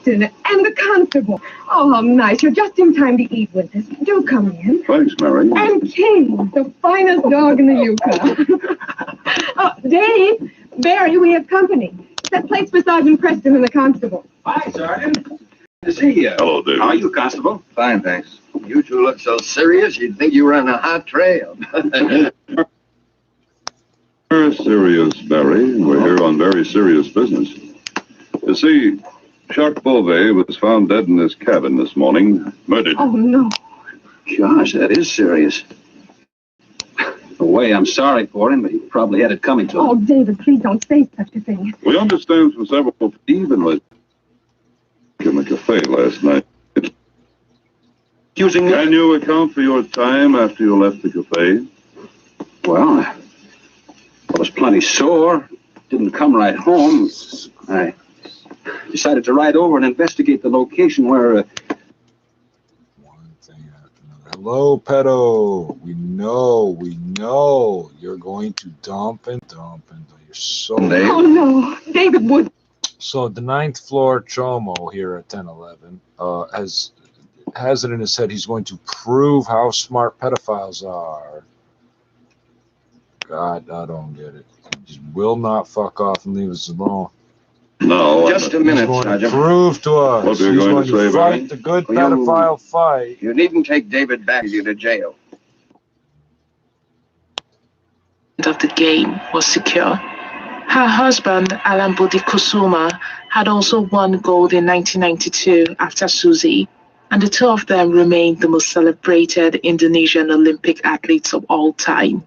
Preston and the constable. Oh, how nice. You're just in time to eat with us. Do come in. Thanks, Mary. And King, the finest dog in the Yukon. Dave, Barry, we have company. That plate's for Sergeant Preston and the constable. Hi, Sergeant. Good to see you. Hello, David. How are you, Constable? Fine, thanks. You two look so serious, you'd think you were on a hot trail. Very serious, Barry. We're here on very serious business. You see, Jacques Beauvais was found dead in his cabin this morning, murdered. Oh, no. Gosh, that is serious. In a way, I'm sorry for him, but he probably had it coming to him. Oh, David, please don't say such a thing. We understand from several people evenly in the cafe last night. Can you account for your time after you left the cafe? Well, I was plenty sore. Didn't come right home. I decided to ride over and investigate the location where... One thing after another. Hello, pedo. We know you're going to dump and you're so... Oh, no. David would... So the 9th floor Chomo here at 1011 has it in his head he's going to prove how smart pedophiles are. God, I don't get it. He just will not fuck off and leave us alone. No. Just a minute, He's going Sergeant. to prove to us. What are you He's going to say, Barry? fight the good pedophile fight. You needn't take David back with you to jail. Of the game was secure. Her husband, Alan Budi Kusuma, had also won gold in 1992 after Susie, and the two of them remained the most celebrated Indonesian Olympic athletes of all time.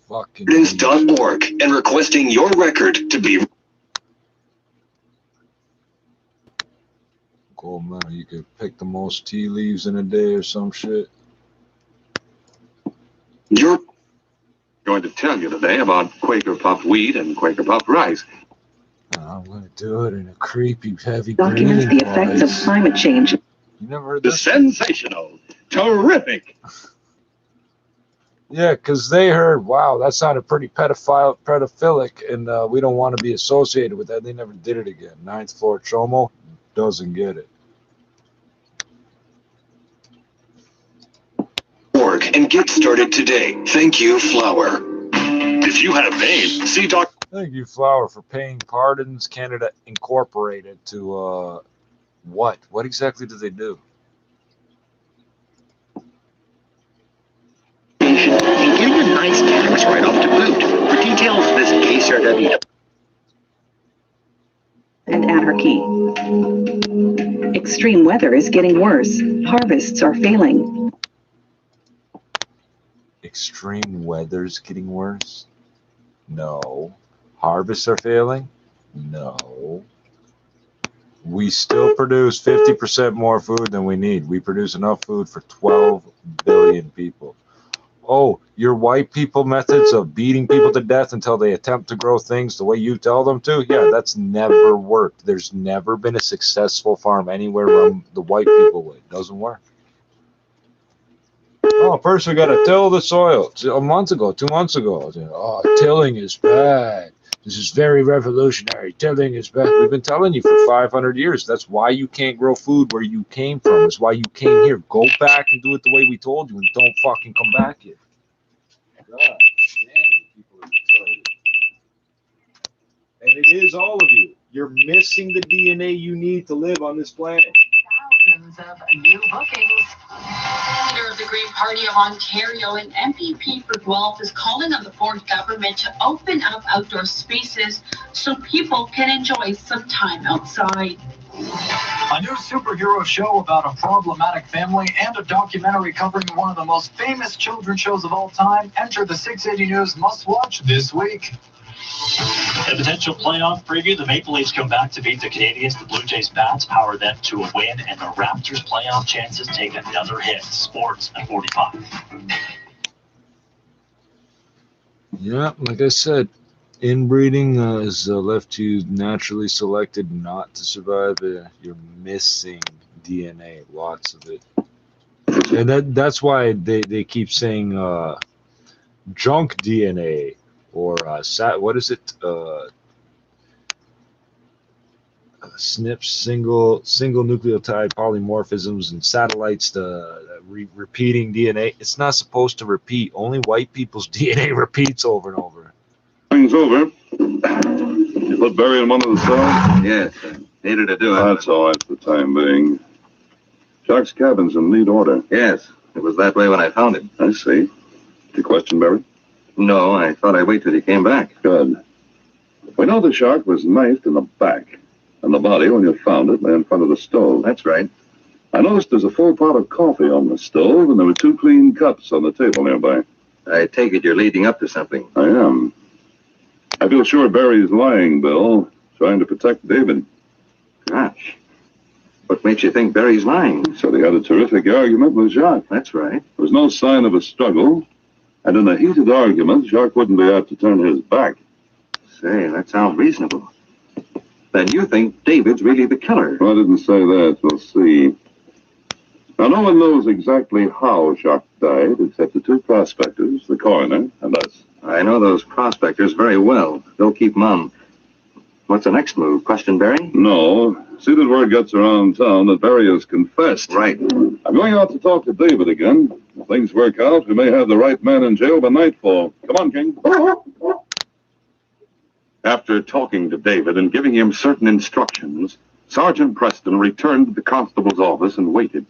Evidence.org and requesting your record to be... Cool, man. You could pick the most tea leaves in a day or some shit. You're going to tell you today about Quaker puffed wheat and Quaker puffed rice. I'm going to do it in a creepy, heavy Documents green the effects of voice. climate change. You never heard The this? sensational, terrific. Yeah, because they heard, wow, that sounded pretty pedophilic, and we don't want to be associated with that. They never did it again. 9th floor Chomo doesn't get it. Org and get started today. Thank you, Flower. If you have pain, see Dr. Thank you, Flower, for paying Pardons Canada Incorporated to, what? What exactly do they do? Including a nice tax write-off to boot. For details, visit KCRW. And anarchy. Extreme weather is getting worse. Harvests are failing. Extreme weather's getting worse? No. Harvests are failing? No. We still produce 50% more food than we need. We produce enough food for 12 billion people. Oh, your white people methods of beating people to death until they attempt to grow things the way you tell them to? Yeah, that's never worked. There's never been a successful farm anywhere run the white people way. It doesn't work. Oh, first we got to till the soil. A month ago, 2 months ago. Oh, tilling is bad. This is very revolutionary. Tilling is bad. We've been telling you for 500 years. That's why you can't grow food where you came from. That's why you came here. Go back and do it the way we told you and don't fucking come back here. God damn, people are retarded. And it is all of you. You're missing the DNA you need to live on this planet. Thousands of new bookings. Leader of the Green Party of Ontario and MPP for Guelph is calling on the Ford government to open up outdoor spaces so people can enjoy some time outside. A new superhero show about a problematic family and a documentary covering one of the most famous children's shows of all time enter the 680 News must-watch this week. A potential playoff preview, the Maple Leafs come back to beat the Canadiens. The Blue Jays bats power them to a win, and the Raptors' playoff chances take another hit. Sports at 45. Yeah, like I said, inbreeding has left you naturally selected not to survive. You're missing DNA, lots of it. And that's why they keep saying junk DNA. Or what is it? SNPs, single nucleotide polymorphisms, and satellites to repeating DNA. It's not supposed to repeat. Only white people's DNA repeats over and over. Things over. You put Barry in one of the cells? Yes, needed to do it. That's all right for the time being. Jock's cabin's in neat order. Yes, it was that way when I found him. I see. Did you question Barry? No, I thought I'd wait till he came back. Good. We know the shark was knifed in the back, and the body, when you found it, lay in front of the stove. That's right. I noticed there's a full pot of coffee on the stove, and there were 2 clean cups on the table nearby. I take it you're leading up to something. I am. I feel sure Barry's lying, Bill, trying to protect David. Gosh. What makes you think Barry's lying? So he had a terrific argument with Jacques. That's right. There was no sign of a struggle, and in a heated argument, Jacques wouldn't be apt to turn his back. Say, that sounds reasonable. Then you think David's really the killer? Well, I didn't say that. We'll see. Now, no one knows exactly how Jacques died, except the 2 prospectors, the coroner, and us. I know those prospectors very well. They'll keep mum. What's the next move? Question Barry? No. See that word gets around town that Barry has confessed. Right. I'm going out to talk to David again. If things work out, we may have the right man in jail by nightfall. Come on, King. After talking to David and giving him certain instructions, Sergeant Preston returned to the constable's office and waited.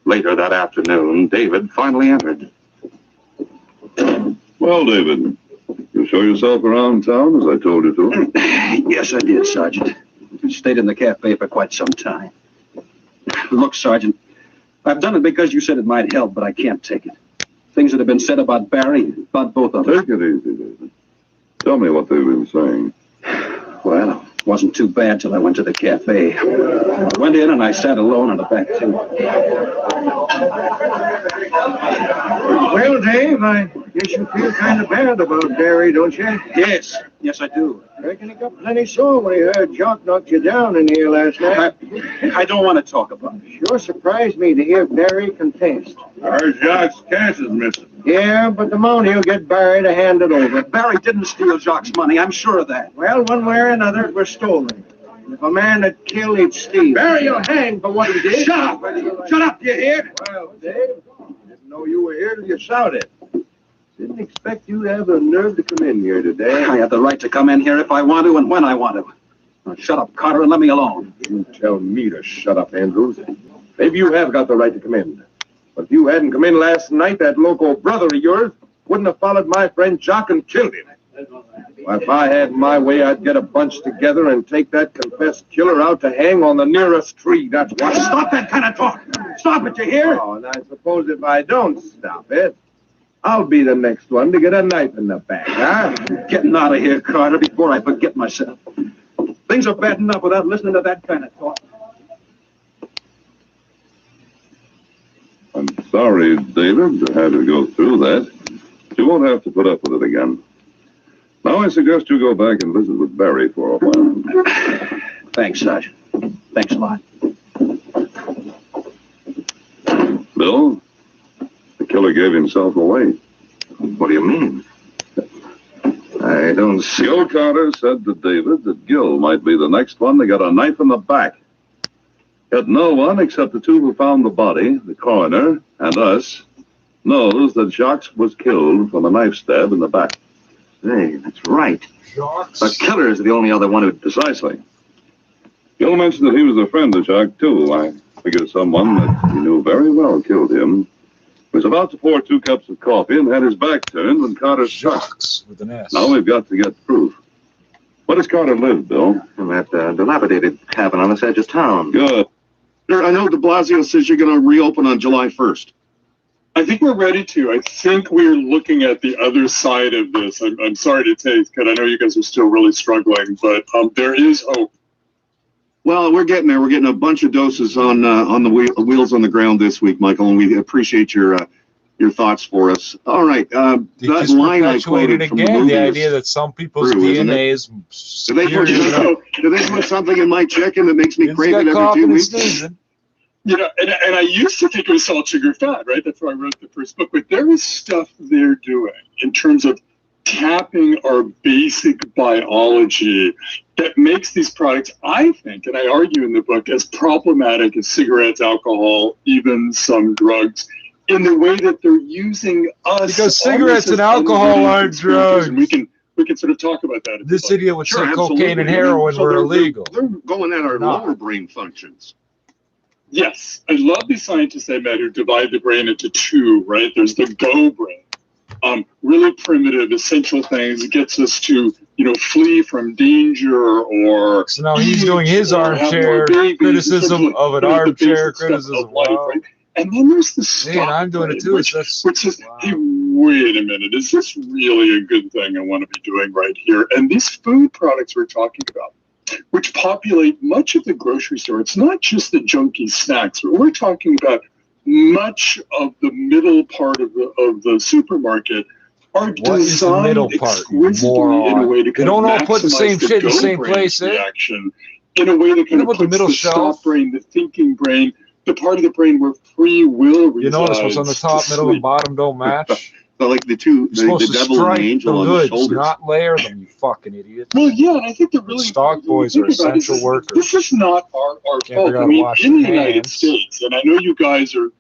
Later that afternoon, David finally entered. Well, David, you show yourself around town as I told you to? Yes, I did, Sergeant. Stayed in the cafe for quite some time. Look, Sergeant, I've done it because you said it might help, but I can't take it. Things that have been said about Barry, about both of them. Take it easy, David. Tell me what they've been saying. Well, it wasn't too bad till I went to the cafe. I went in and I sat alone on the back table. Well, Dave, I guess you feel kind of bad about Barry, don't you? Yes, I do. Reckon he got plenty sore when he heard Jock knocked you down in here last night. I don't want to talk about it. Sure surprised me to hear Barry confessed. I heard Jock's cash is missing. Yeah, but the moment he'll get Barry to hand it over. Barry didn't steal Jock's money, I'm sure of that. Well, one way or another, it was stolen. If a man had killed, he'd steal. Barry, you'll hang for what he did. Shut up! Shut up, you hear? Well, Dave, didn't know you were here till you shouted. Didn't expect you to have the nerve to come in here today. I have the right to come in here if I want to and when I want to. Now, shut up, Carter, and let me alone. You tell me to shut up, Andrews. Maybe you have got the right to come in. But if you hadn't come in last night, that local brother of yours wouldn't have followed my friend Jock and killed him. Well, if I had my way, I'd get a bunch together and take that confessed killer out to hang on the nearest tree. That's what. Stop that kind of talk. Stop it, you hear? Oh, and I suppose if I don't stop it, I'll be the next one to get a knife in the back, huh? Getting out of here, Carter, before I forget myself. Things are bad enough without listening to that kind of talk. I'm sorry, David, to have you go through that. You won't have to put up with it again. Now I suggest you go back and visit with Barry for a while. Thanks, Sergeant. Thanks a lot. Bill, the killer gave himself away. What do you mean? I don't see. Gil Carter said to David that Gil might be the next one to get a knife in the back. Yet no one except the 2 who found the body, the coroner, and us, knows that Jacques was killed from a knife stab in the back. Hey, that's right. The killer is the only other one who... Precisely. Gil mentioned that he was a friend of Jacques, too. I figure someone that he knew very well killed him. He was about to pour 2 cups of coffee and had his back turned when Carter struck. With an S. Now we've got to get proof. Where does Carter live, Bill? In that dilapidated cabin on this edge of town. Good. Sir, I know de Blasio says you're going to reopen on July 1st. I think we're ready to. I think we're looking at the other side of this. I'm sorry to take, because I know you guys are still really struggling, but there is hope. Well, we're getting there. We're getting a bunch of doses on the wheels on the ground this week, Michael, and we appreciate your thoughts for us. All right, that line I quoted from again, the idea that some people's DNA is. Do they put something in my chicken that makes me crave it every 2 weeks? You know, and I used to think it was salt, sugar, fat, right? That's why I wrote the first book. But there is stuff they're doing in terms of tapping our basic biology that makes these products, I think, and I argue in the book, as problematic as cigarettes, alcohol, even some drugs, in the way that they're using us. Because cigarettes and alcohol aren't drugs. And we can sort of talk about that. This idiot would say absolutely. cocaine and heroin So were they're illegal. They're going at our lower brain functions. Yes, I love these scientists I met who divide the brain into two, right? There's the go brain. Really primitive, essential things. It gets us to, flee from danger or... So now he's doing his armchair criticism of an armchair criticism. Wow. Right? And then there's the stuff. And I'm doing it too. Which is, hey, wait a minute. Is this really a good thing I want to be doing right here? And these food products we're talking about, which populate much of the grocery store, it's not just the junky snacks. We're talking about much of the middle part of the supermarket are designed exquisitely in a way to they don't all put the same shit in the same place, reaction, in a way that kind of puts the middle the shelf stop brain, the thinking brain, the part of the brain where free will resides. You notice what's on the top, middle, and bottom don't match? So like the devil and the angel on the shoulders. Not layer them, you fucking idiot. Well, yeah, and I think the really stock boys are essential workers. This is not our fault. I mean, in the United States, and I know you guys are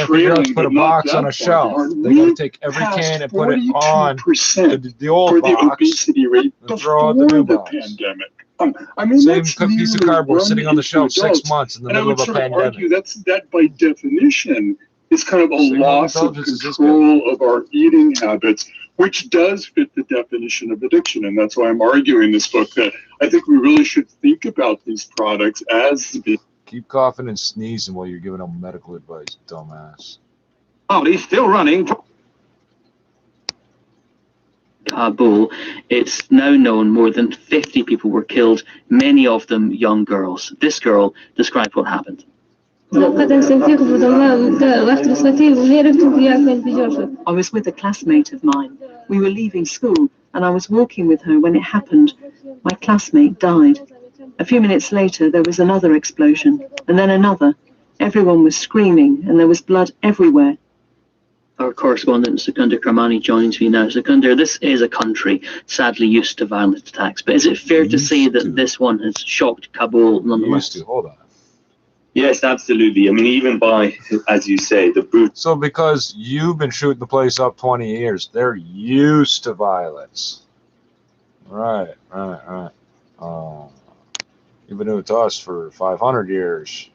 trailing, put a box on a shelf. They got to take every can and put it on the old box. Obesity rate and throw out the new box. Pandemic. I mean, same piece of cardboard sitting on the shelf 6 months in the middle of a pandemic. I would argue that by definition is kind of a loss of control of our eating habits, which does fit the definition of addiction. And that's why I'm arguing in this book that I think we really should think about these products as... Keep coughing and sneezing while you're giving them medical advice, dumbass. Oh, he's still running. Kabul, it's now known more than 50 people were killed, many of them young girls. This girl described what happened. I was with a classmate of mine. We were leaving school and I was walking with her when it happened. My classmate died. A few minutes later, there was another explosion, and then another. Everyone was screaming, and there was blood everywhere. Our correspondent, Secundar Karmani, joins me now. Secundar, this is a country sadly used to violent attacks, but is it fair to say that this one has shocked Kabul nonetheless? Hold on. Yes, absolutely. I mean, even by, as you say, the brute. So because you've been shooting the place up 20 years, they're used to violence. Right. You've been doing it to us for 500 years.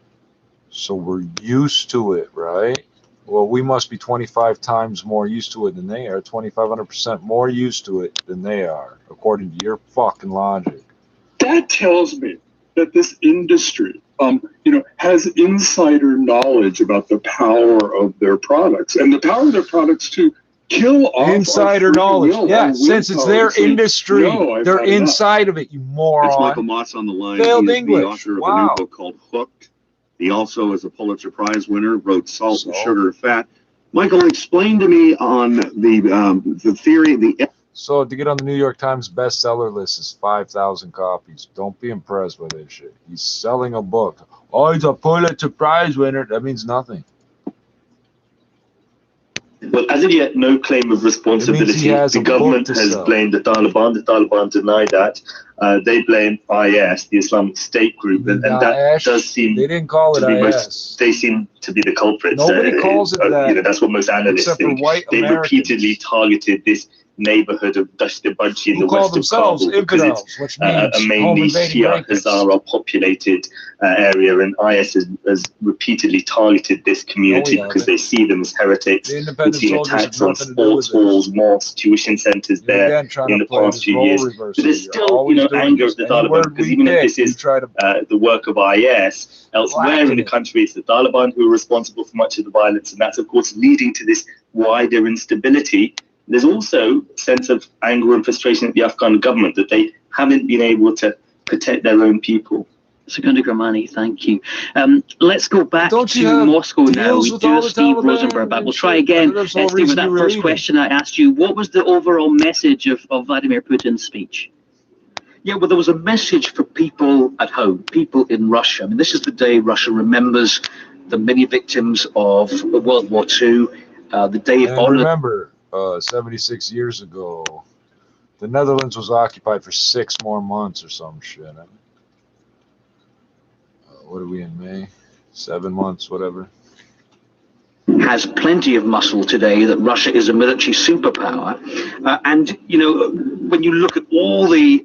So we're used to it, right? Well, we must be 25 times more used to it than they are, 2,500% more used to it than they are, according to your fucking logic. That tells me that this industry, has insider knowledge about the power of their products and the power of their products to kill off insider knowledge. Yeah, since it's their industry, they're inside of it, you moron. That's Michael Moss on the line. Failed He's English. The author of a new book called Hooked. He also is a Pulitzer Prize winner, wrote Salt and Sugar and Fat. Michael, explain to me on the theory, So to get on the New York Times bestseller list is 5,000 copies. Don't be impressed by this shit. He's selling a book. Oh, he's a Pulitzer Prize winner. That means nothing. Well, as of yet, no claim of responsibility. The government has blamed the Taliban. The Taliban deny that. They blame IS, the Islamic State group, and that does seem. They didn't call it IS. They seem to be the culprits. Nobody calls it that. That's what most analysts think. They've repeatedly targeted this neighborhood of Dasht-e-Barchi in the west of Kabul because it's a mainly Shia Hazara populated area, and IS has repeatedly targeted this community because they see them as heretics. We've seen attacks on sports halls, mosques, tuition centers there in the past few years. But there's still, anger at the Taliban because even if this is the work of IS, elsewhere in the country, it's the Taliban who are responsible for much of the violence, and that's of course leading to this wider instability. There's also a sense of anger and frustration at the Afghan government that they haven't been able to protect their own people. Secundar Karmani, thank you. Let's go back to Moscow now. We do have Steve Rosenberg back. We'll try again, Steve, with that first question I asked you. What was the overall message of Vladimir Putin's speech? Yeah, well, there was a message for people at home, people in Russia. I mean, this is the day Russia remembers the many victims of World War II, the day of honor. Remember, 76 years ago, The Netherlands was occupied for 6 more months or some shit. What are we in May? 7 months, whatever. Has plenty of muscle today that Russia is a military superpower. And, you know, when you look at all the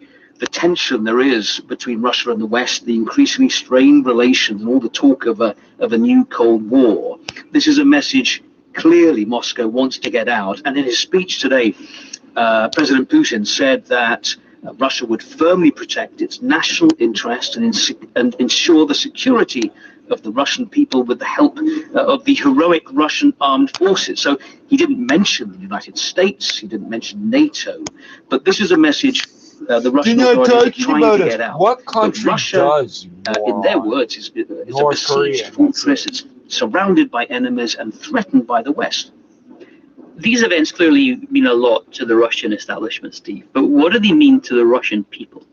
tension there is between Russia and the West, the increasingly strained relations and all the talk of a new Cold War, this is a message clearly Moscow wants to get out. And in his speech today, President Putin said that Russia would firmly protect its national interest and ensure the security of the Russian people with the help of the heroic Russian armed forces. So he didn't mention the United States, he didn't mention NATO, but this is a message the Russian authorities are trying to get out. What country does? In their words, is a besieged fortress. It's surrounded by enemies and threatened by the West. These events clearly mean a lot to the Russian establishment, Steve, but what do they mean to the Russian people?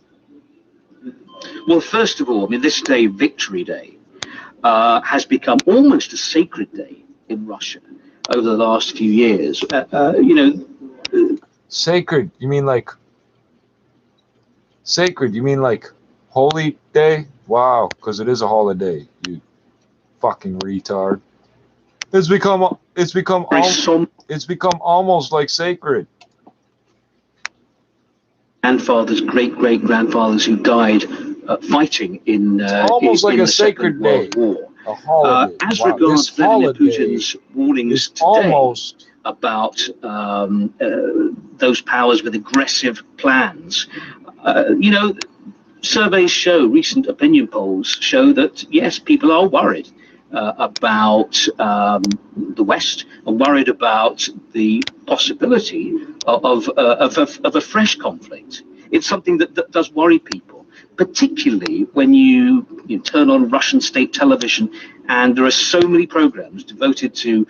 Well, first of all, I mean, this day, Victory Day, has become almost a sacred day in Russia over the last few years. You know, sacred? You mean like sacred? You mean like holy day? Wow, because it is a holiday. You fucking retard. It's become almost like sacred. Grandfathers, great-great-grandfathers who died fighting in almost like a sacred day. A holiday. As regards Vladimir Putin's warnings today about those powers with aggressive plans, you know, surveys show, recent opinion polls show that yes, people are worried about the West, are worried about the possibility of a fresh conflict. It's something that does worry people, particularly when you turn on Russian state television and there are so many programs devoted to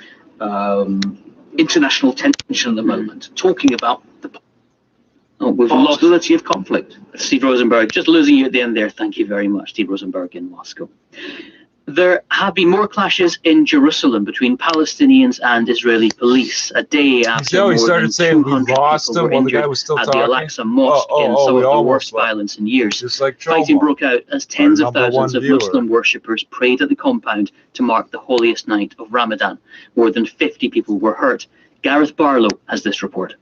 international tension at the moment, talking about the possibility of conflict. Steve Rosenberg, just losing you at the end there. Thank you very much, Steve Rosenberg in Moscow. There have been more clashes in Jerusalem between Palestinians and Israeli police a day after more than 200 people were injured at the Al-Aqsa Mosque in some of the worst violence in years. Fighting broke out as tens of thousands of Muslim worshippers prayed at the compound to mark the holiest night of Ramadan. More than 50 people were hurt. Gareth Barlow has this report.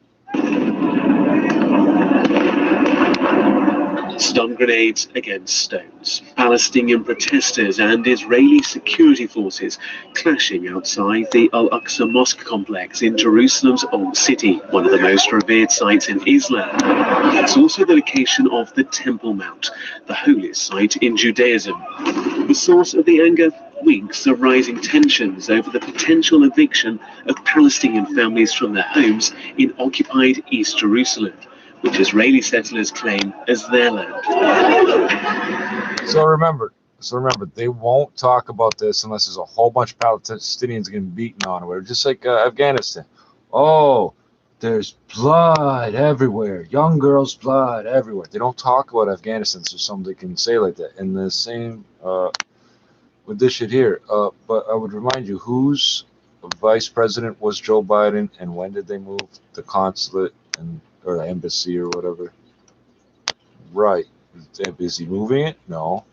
Stun grenades against stones. Palestinian protesters and Israeli security forces clashing outside the Al-Aqsa Mosque complex in Jerusalem's Old City, one of the most revered sites in Islam. It's also the location of the Temple Mount, the holiest site in Judaism. The source of the anger? Weeks of rising tensions over the potential eviction of Palestinian families from their homes in occupied East Jerusalem, which Israeli settlers claim as their land. So remember, they won't talk about this unless there's a whole bunch of Palestinians getting beaten on, or just like Afghanistan. Oh, there's blood everywhere, young girls' blood everywhere. They don't talk about Afghanistan, so somebody can say like that. And the same with this shit here. But I would remind you, whose vice president was Joe Biden, and when did they move the consulate or the embassy or whatever? Right. Is he moving it? No.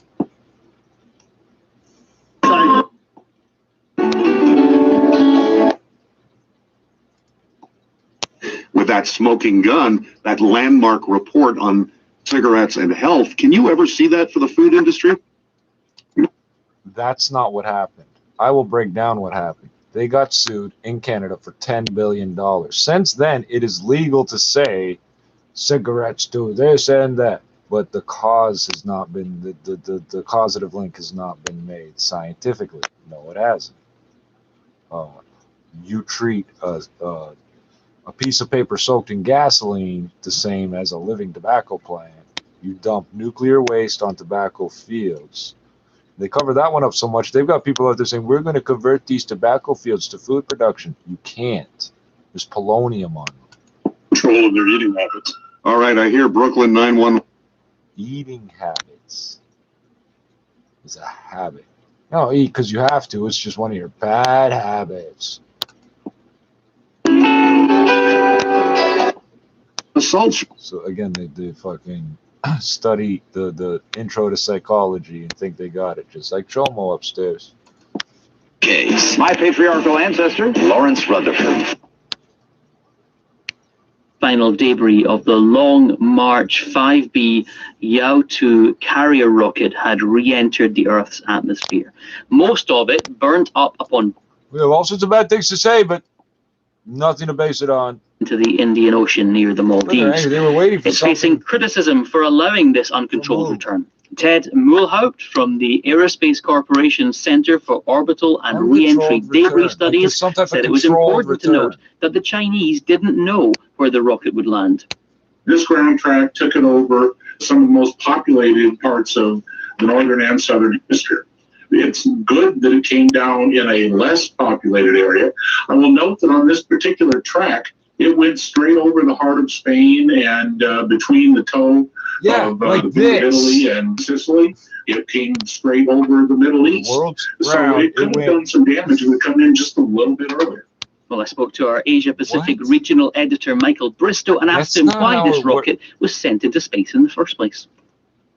With that smoking gun, that landmark report on cigarettes and health, can you ever see that for the food industry? That's not what happened. I will break down what happened. They got sued in Canada for $10 billion. Since then, it is legal to say cigarettes do this and that, but the cause has not been, the causative link has not been made scientifically. No, it hasn't. You treat a piece of paper soaked in gasoline the same as a living tobacco plant. You dump nuclear waste on tobacco fields. They cover that one up so much, they've got people out there saying, we're going to convert these tobacco fields to food production. You can't. There's polonium on them. Control of their eating habits. All right, I hear Brooklyn 911. Eating habits is a habit. No, eat because you have to. It's just one of your bad habits. assaults. So again, they fucking study the intro to psychology and think they got it, just like Chomo upstairs. Case. My patriarchal ancestor, Lawrence Rutherford. Final debris of the Long March 5B Yao-2 carrier rocket had re-entered the Earth's atmosphere. Most of it burnt up upon... We have all sorts of bad things to say, but nothing to base it on. ...into the Indian Ocean near the Maldives. They were waiting for it's facing criticism for allowing this uncontrolled return. Ted Mulhaupt from the Aerospace Corporation Center for Orbital and Re-entry Debris Studies said it was important to note that the Chinese didn't know where the rocket would land. This ground track took it over some of the most populated parts of the northern and southern hemisphere. It's good that it came down in a less populated area. I will note that on this particular track, it went straight over the heart of Spain and between the toe of Italy and Sicily. It came straight over the Middle East. So it could have done some damage. It would come in just a little bit earlier. Well, I spoke to our Asia-Pacific regional editor, Michael Bristow, and asked him why this rocket was sent into space in the first place.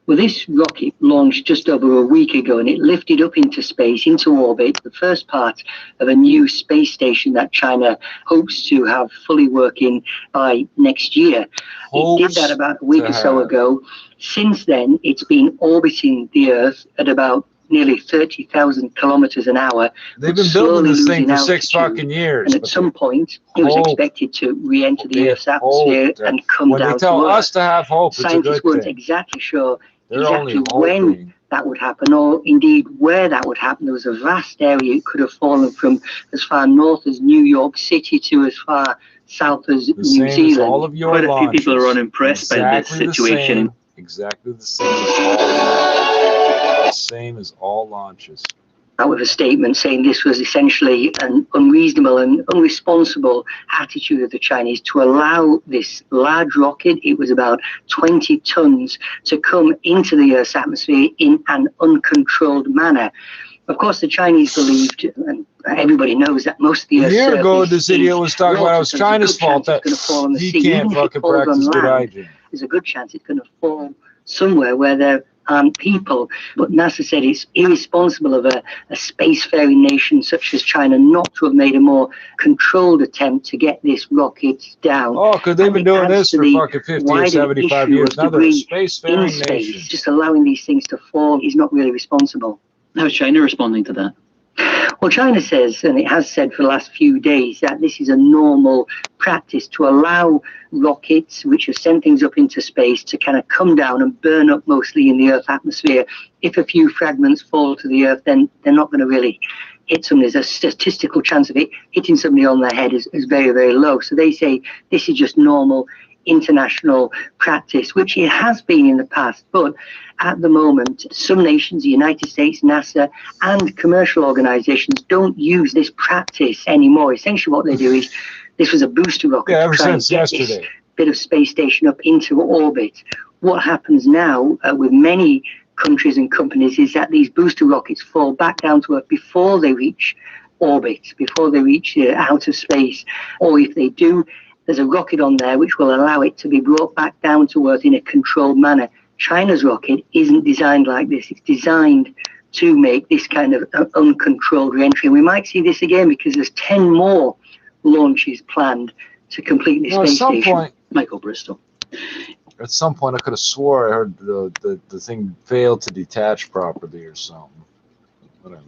Well, this rocket launched just over a week ago, and it lifted up into space, into orbit, the first part of a new space station that China hopes to have fully working by next year. It did that about a week or so ago. Since then, it's been orbiting the Earth at about nearly 30,000 kilometers an hour. They've been building this thing for 6 fucking years. And at some point, it was expected to re-enter the Earth's atmosphere and come down to Earth. When they tell us to have hope, it's a good thing. Scientists weren't exactly sure exactly when that would happen, or indeed where that would happen. There was a vast area it could have fallen from as far north as New York City to as far south as New Zealand. Quite a few people are unimpressed by this situation. Exactly the same as all launches. Out with a statement saying this was essentially an unreasonable and unresponsible attitude of the Chinese to allow this large rocket, it was about 20 tons, to come into the Earth's atmosphere in an uncontrolled manner. Of course, the Chinese believed, and everybody knows, that most of the Earth's surface... A year ago, this idiot was talking about it was China's fault that he can't fucking practice good hygiene. There's a good chance it's going to fall somewhere where there aren't people. But NASA said it's irresponsible of a spacefaring nation such as China not to have made a more controlled attempt to get this rocket down. Oh, because they've been doing this for fucking 50 or 75 years. Now they're a spacefaring nation. Just allowing these things to fall is not really responsible. How's China responding to that? Well, China says, and it has said for the last few days, that this is a normal practice to allow rockets, which have sent things up into space, to kind of come down and burn up mostly in the Earth's atmosphere. If a few fragments fall to the Earth, then they're not going to really hit somebody. There's a statistical chance of it hitting somebody on their head is very, very low. So they say this is just normal international practice, which it has been in the past. But at the moment, some nations, the United States, NASA, and commercial organizations don't use this practice anymore. Essentially what they do is, this was a booster rocket to try and get this bit of space station up into orbit. What happens now with many countries and companies is that these booster rockets fall back down to Earth before they reach orbit, before they reach outer space. Or if they do, there's a rocket on there which will allow it to be brought back down to Earth in a controlled manner. China's rocket isn't designed like this. It's designed to make this kind of uncontrolled re-entry. And we might see this again because there's 10 more launches planned to complete this space station. Point, Michael Bristow. At some point, I could have swore I heard the thing failed to detach properly or something. Whatever.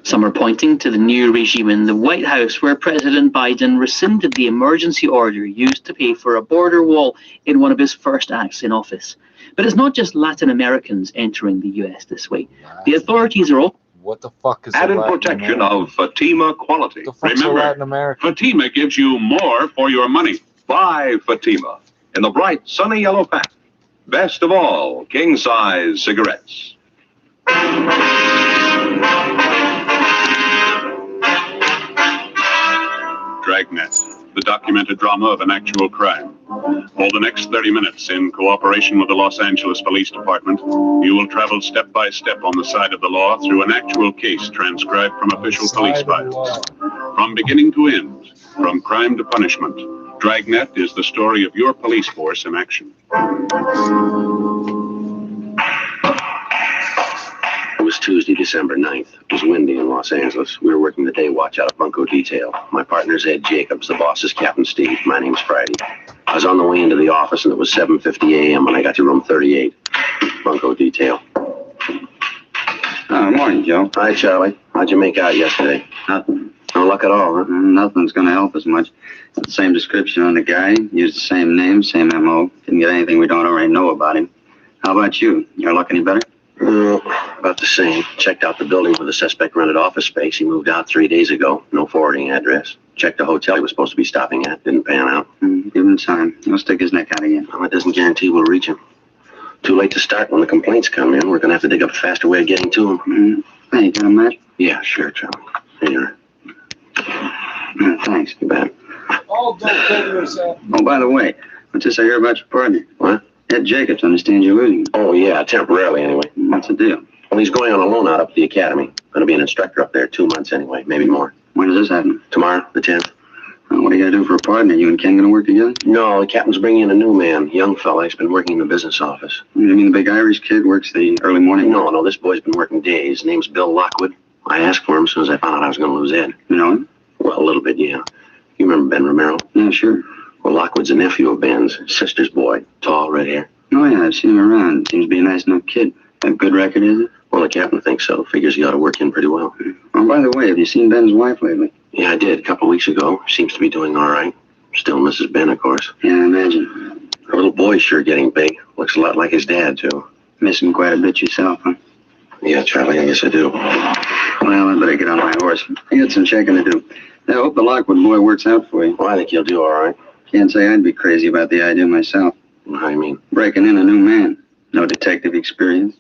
Some are pointing to the new regime in the White House, where President Biden rescinded the emergency order used to pay for a border wall in one of his first acts in office. But it's not just Latin Americans entering the U.S. this way. The authorities are all... What the fuck is added protection of Fatima quality. Remember, Fatima gives you more for your money. Buy Fatima in the bright sunny yellow pack. Best of all, king-size cigarettes. Dragnet, the documented drama of an actual crime. For the next 30 minutes, in cooperation with the Los Angeles Police Department, you will travel step by step on the side of the law through an actual case transcribed from official police files. From beginning to end, from crime to punishment, Dragnet is the story of your police force in action. It was Tuesday, December 9th. It was windy in Los Angeles. We were working the day watch out of Bunko Detail. My partner's Ed Jacobs. The boss is Captain Steve. My name's Friday. I was on the way into the office, and it was 7:50 a.m. when I got to room 38, Bunko Detail. Morning, Joe. Hi, Charlie. How'd you make out yesterday? Nothing. No luck at all, huh? Nothing's going to help us much. The same description on the guy, used the same name, same MO. Didn't get anything we don't already know about him. How about you? Your luck any better? About the same. Checked out the building where the suspect rented office space. He moved out 3 days ago. No forwarding address. Checked the hotel he was supposed to be stopping at. Didn't pan out. Give him time. He'll stick his neck out again. Well, it doesn't guarantee we'll reach him. Too late to start when the complaints come in. We're going to have to dig up a faster way of getting to him. Hey, you got a match? Yeah, sure, Charlie. Here. Thanks. You bet. Oh, by the way, what's this I hear about your partner? What? Ed Jacobs, understand you're losing him. Oh, yeah, temporarily anyway. What's the deal? Well, he's going on a loan out up at the academy. Going to be an instructor up there 2 months anyway, maybe more. When does this happen? Tomorrow, the 10th. What do you got to do for a partner? You and Ken going to work together? No, the captain's bringing in a new man, young fella. He's been working in the business office. You mean the big Irish kid works the early morning? No, this boy's been working days. His name's Bill Lockwood. I asked for him as soon as I found out I was going to lose Ed. You know him? Well, a little bit, yeah. You remember Ben Romero? Yeah, sure. Well, Lockwood's a nephew of Ben's, sister's boy. Tall, red hair. Oh, yeah, I've seen him around. Seems to be a nice enough kid. A good record, is it? Well, the captain thinks so. Figures he ought to work in pretty well. Oh, by the way, have you seen Ben's wife lately? Yeah, I did. A couple of weeks ago. Seems to be doing all right. Still Mrs. Ben, of course. Yeah, I imagine. Her little boy's sure getting big. Looks a lot like his dad, too. Missing quite a bit yourself, huh? Yeah, Charlie, I guess I do. Well, I better get on my horse. I got some checking to do. I hope the Lockwood boy works out for you. Well, I think he'll do all right. Can't say I'd be crazy about the idea myself. How do you mean? Breaking in a new man. No detective experience.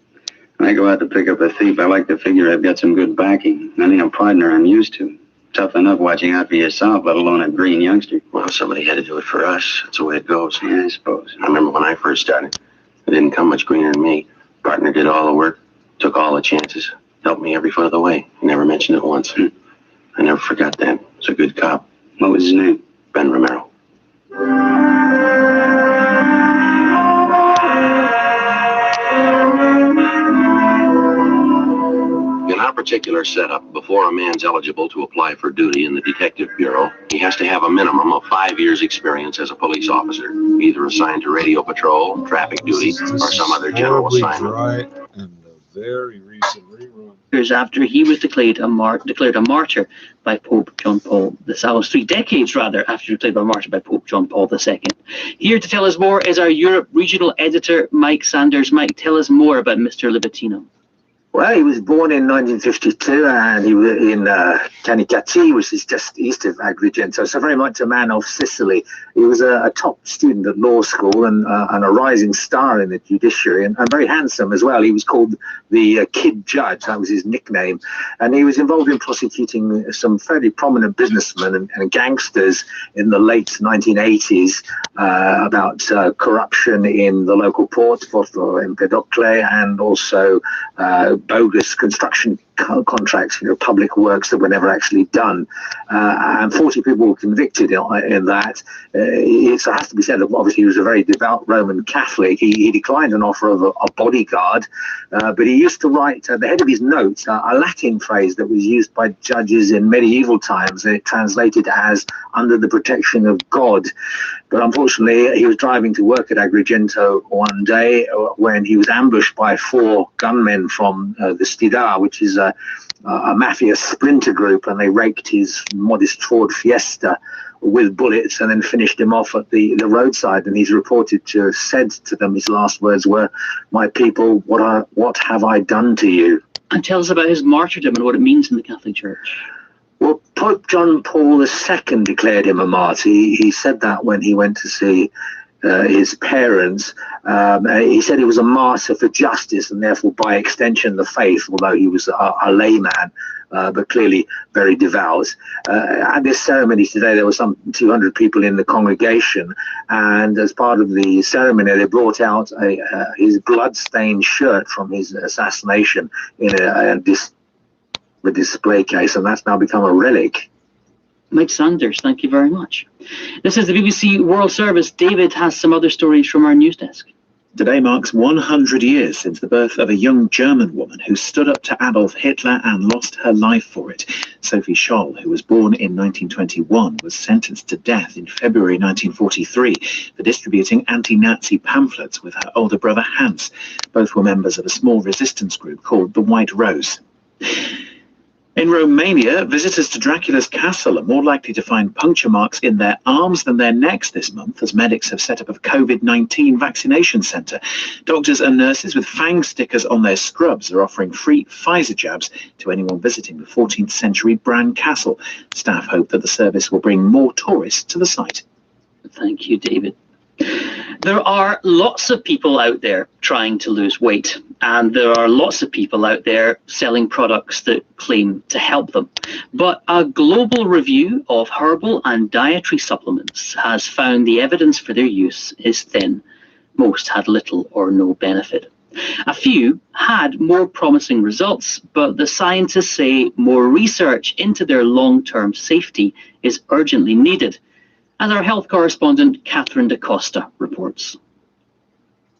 When I go out to pick up a thief, I like to figure I've got some good backing. I need a partner I'm used to. Tough enough watching out for yourself, let alone a green youngster. Well, somebody had to do it for us. That's the way it goes. Yeah, I suppose. I remember when I first started. It didn't come much greener than me. Partner did all the work, took all the chances, helped me every foot of the way. He never mentioned it once. I never forgot that. He's a good cop. What was his name? Ben Romero. In our particular setup, before a man's eligible to apply for duty in the Detective Bureau, he has to have a minimum of 5 years' experience as a police officer, either assigned to radio patrol, traffic duty, or some other general assignment. Right in the very recent rerun. Years after he was declared a martyr by Pope John Paul II. That was 3 decades, rather, after he was declared a martyr by Pope John Paul II. Here to tell us more is our Europe regional editor, Mike Sanders. Mike, tell us more about Mr. Livatino. Well, he was born in 1952 and he was in Canicattì, which is just east of Agrigento, so very much a man of Sicily. He was a top student at law school and a rising star in the judiciary and very handsome as well. He was called the Kid Judge, that was his nickname. And he was involved in prosecuting some fairly prominent businessmen and gangsters in the late 1980s about corruption in the local port, Porto Empedocle, and also bogus construction contracts, public works that were never actually done. And 40 people were convicted in that. It has to be said that obviously he was a very devout Roman Catholic. He declined an offer of a bodyguard, but he used to write at the head of his notes a Latin phrase that was used by judges in medieval times, and it translated as "under the protection of God." But unfortunately, he was driving to work at Agrigento one day when he was ambushed by 4 gunmen from the Stidar, which is a mafia splinter group, and they raked his modest Ford Fiesta with bullets and then finished him off at the roadside. And he's reported to have said to them, his last words were, "My people, what have I done to you?" And tell us about his martyrdom and what it means in the Catholic Church. Well, Pope John Paul II declared him a martyr. He said that when he went to see his parents. He said he was a martyr for justice and therefore by extension the faith, although he was a layman, but clearly very devout. At this ceremony today, there were some 200 people in the congregation, and as part of the ceremony, they brought out his blood-stained shirt from his assassination in a display case, and that's now become a relic. Mike Sanders, thank you very much. This is the BBC World Service. David has some other stories from our news desk. Today marks 100 years since the birth of a young German woman who stood up to Adolf Hitler and lost her life for it. Sophie Scholl, who was born in 1921, was sentenced to death in February 1943 for distributing anti-Nazi pamphlets with her older brother Hans. Both were members of a small resistance group called the White Rose. In Romania, visitors to Dracula's castle are more likely to find puncture marks in their arms than their necks this month, as medics have set up a COVID-19 vaccination centre. Doctors and nurses with fang stickers on their scrubs are offering free Pfizer jabs to anyone visiting the 14th century Bran Castle. Staff hope that the service will bring more tourists to the site. Thank you, David. There are lots of people out there trying to lose weight, and there are lots of people out there selling products that claim to help them. But a global review of herbal and dietary supplements has found the evidence for their use is thin. Most had little or no benefit. A few had more promising results, but the scientists say more research into their long-term safety is urgently needed, as our health correspondent Catherine da Costa reports.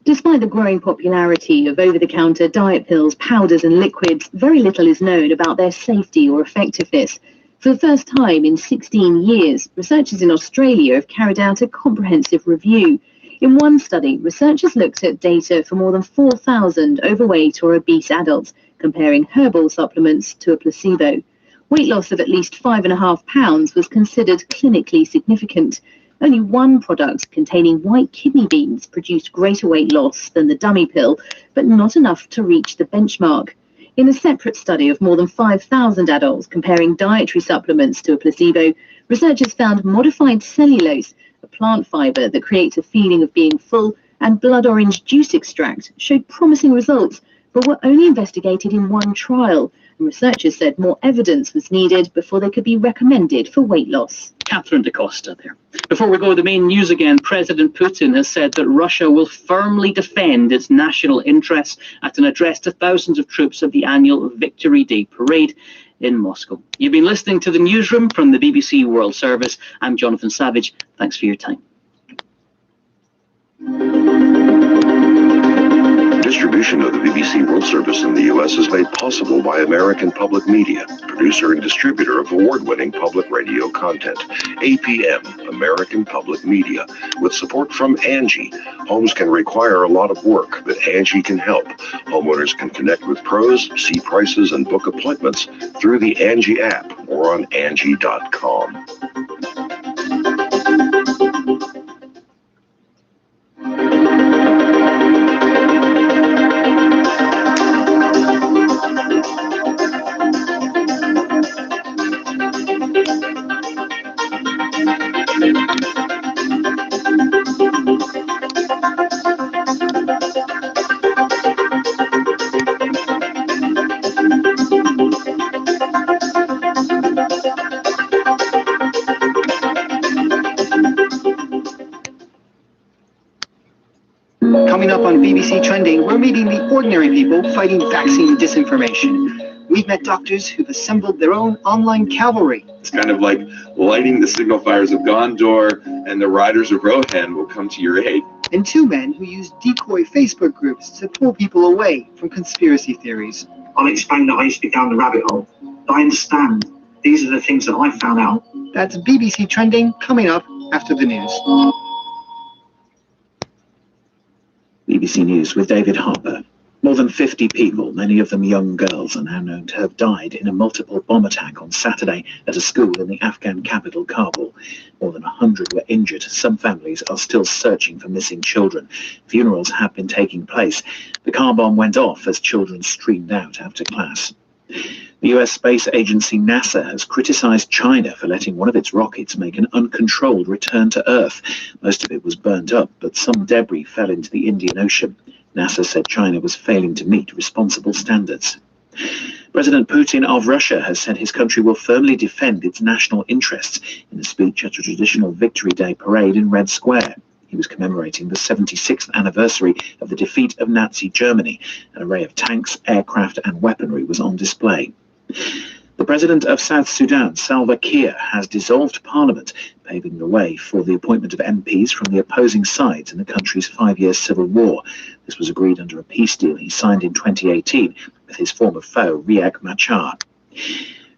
Despite the growing popularity of over-the-counter diet pills, powders and liquids, very little is known about their safety or effectiveness. For the first time in 16 years, researchers in Australia have carried out a comprehensive review. In one study, researchers looked at data for more than 4,000 overweight or obese adults, comparing herbal supplements to a placebo. Weight loss of at least 5.5 pounds was considered clinically significant. Only one product containing white kidney beans produced greater weight loss than the dummy pill, but not enough to reach the benchmark. In a separate study of more than 5,000 adults comparing dietary supplements to a placebo, researchers found modified cellulose, a plant fibre that creates a feeling of being full, and blood orange juice extract showed promising results, but were only investigated in one trial. And researchers said more evidence was needed before they could be recommended for weight loss. Catherine da Costa there. Before we go to the main news again, President Putin has said that Russia will firmly defend its national interests at an address to thousands of troops at the annual Victory Day parade in Moscow. You've been listening to the newsroom from the BBC World Service. I'm Jonathan Savage. Thanks for your time. Distribution of the BBC World Service in the U.S. is made possible by American Public Media, producer and distributor of award-winning public radio content. APM, American Public Media, with support from Angie. Homes can require a lot of work, but Angie can help. Homeowners can connect with pros, see prices, and book appointments through the Angie app or on Angie.com. Coming up on BBC Trending, we're meeting the ordinary people fighting vaccine disinformation. We've met doctors who've assembled their own online cavalry. It's kind of like lighting the signal fires of Gondor, and the riders of Rohan will come to your aid. And two men who use decoy Facebook groups to pull people away from conspiracy theories. I'll explain that I used to go down the rabbit hole. I understand. These are the things that I found out. That's BBC Trending, coming up after the news. BBC News with David Harper. More than 50 people, many of them young girls, are now known to have died in a multiple bomb attack on Saturday at a school in the Afghan capital, Kabul. More than 100 were injured. Some families are still searching for missing children. Funerals have been taking place. The car bomb went off as children streamed out after class. The US space agency NASA has criticized China for letting one of its rockets make an uncontrolled return to Earth. Most of it was burnt up, but some debris fell into the Indian Ocean. NASA said China was failing to meet responsible standards. President Putin of Russia has said his country will firmly defend its national interests in a speech at a traditional Victory Day parade in Red Square. He was commemorating the 76th anniversary of the defeat of Nazi Germany. An array of tanks, aircraft and weaponry was on display. The president of South Sudan, Salva Kiir, has dissolved parliament, paving the way for the appointment of MPs from the opposing sides in the country's 5-year civil war. This was agreed under a peace deal he signed in 2018 with his former foe, Riek Machar.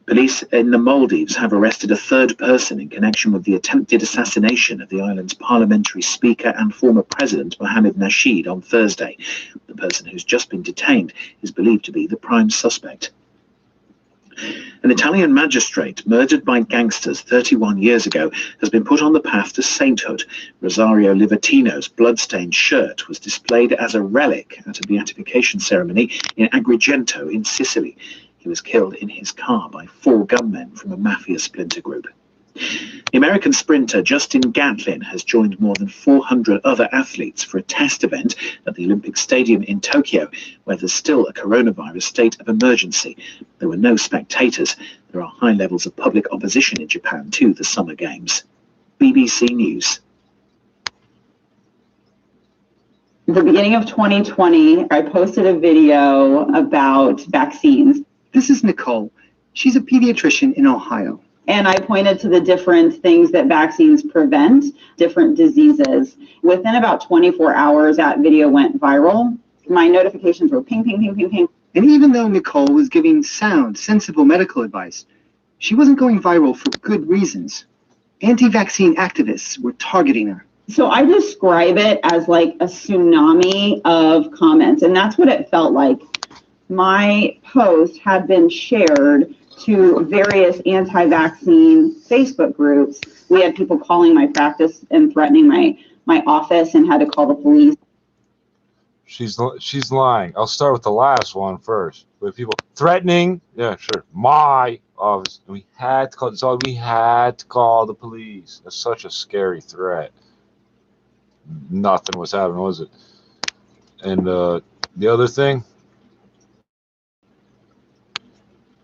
Police in the Maldives have arrested a third person in connection with the attempted assassination of the island's parliamentary speaker and former president, Mohamed Nasheed, on Thursday. The person who's just been detained is believed to be the prime suspect. An Italian magistrate murdered by gangsters 31 years ago has been put on the path to sainthood. Rosario Livatino's bloodstained shirt was displayed as a relic at a beatification ceremony in Agrigento in Sicily. He was killed in his car by 4 gunmen from a mafia splinter group. The American sprinter Justin Gatlin has joined more than 400 other athletes for a test event at the Olympic Stadium in Tokyo, where there's still a coronavirus state of emergency. There were no spectators. There are high levels of public opposition in Japan to the Summer Games. BBC News. At the beginning of 2020, I posted a video about vaccines. This is Nicole. She's a pediatrician in Ohio. And I pointed to the different things that vaccines prevent, different diseases. Within about 24 hours, that video went viral. My notifications were ping, ping, ping, ping, ping. And even though Nicole was giving sound, sensible medical advice, she wasn't going viral for good reasons. Anti-vaccine activists were targeting her. So I describe it as like a tsunami of comments, and that's what it felt like. My post had been shared to various anti-vaccine Facebook groups. We had people calling my practice and threatening my office and had to call the police. She's lying. I'll start with the last one first. With people threatening, yeah, sure, my office. We had to call. We had to call the police. That's such a scary threat. Nothing was happening, was it? And the other thing.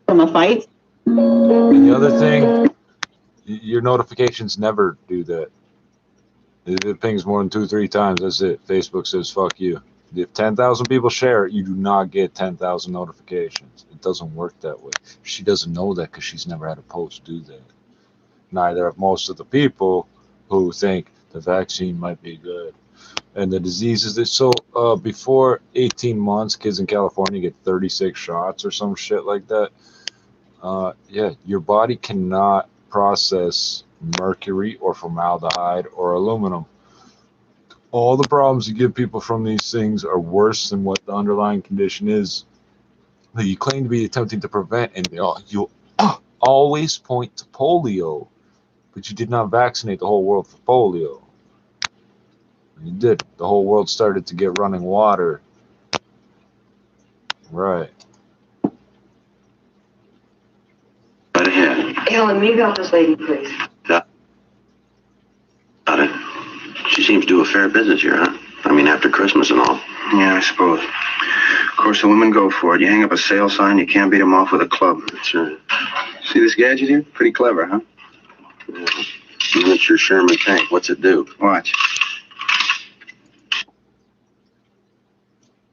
From a fight. And the other thing, your notifications never do that. It pings more than 2-3 times. That's it. Facebook says fuck you. If 10,000 people share it, you do not get 10,000 notifications. It doesn't work that way. She doesn't know that because she's never had a post do that. Neither have most of the people who think the vaccine might be good. And the diseases that before 18 months, kids in California get 36 shots or some shit like that. Yeah, your body cannot process mercury or formaldehyde or aluminum. All the problems you give people from these things are worse than what the underlying condition is that you claim to be attempting to prevent. And you always point to polio, but you did not vaccinate the whole world for polio. You did. The whole world started to get running water. Right. Right ahead. Helen, will you go with this lady, please? Got it. She seems to do a fair business here, huh? I mean, after Christmas and all. Yeah, I suppose. Of course, the women go for it. You hang up a sale sign, you can't beat them off with a club. That's right. See this gadget here? Pretty clever, huh? Yeah. Miniature Sherman tank. What's it do? Watch.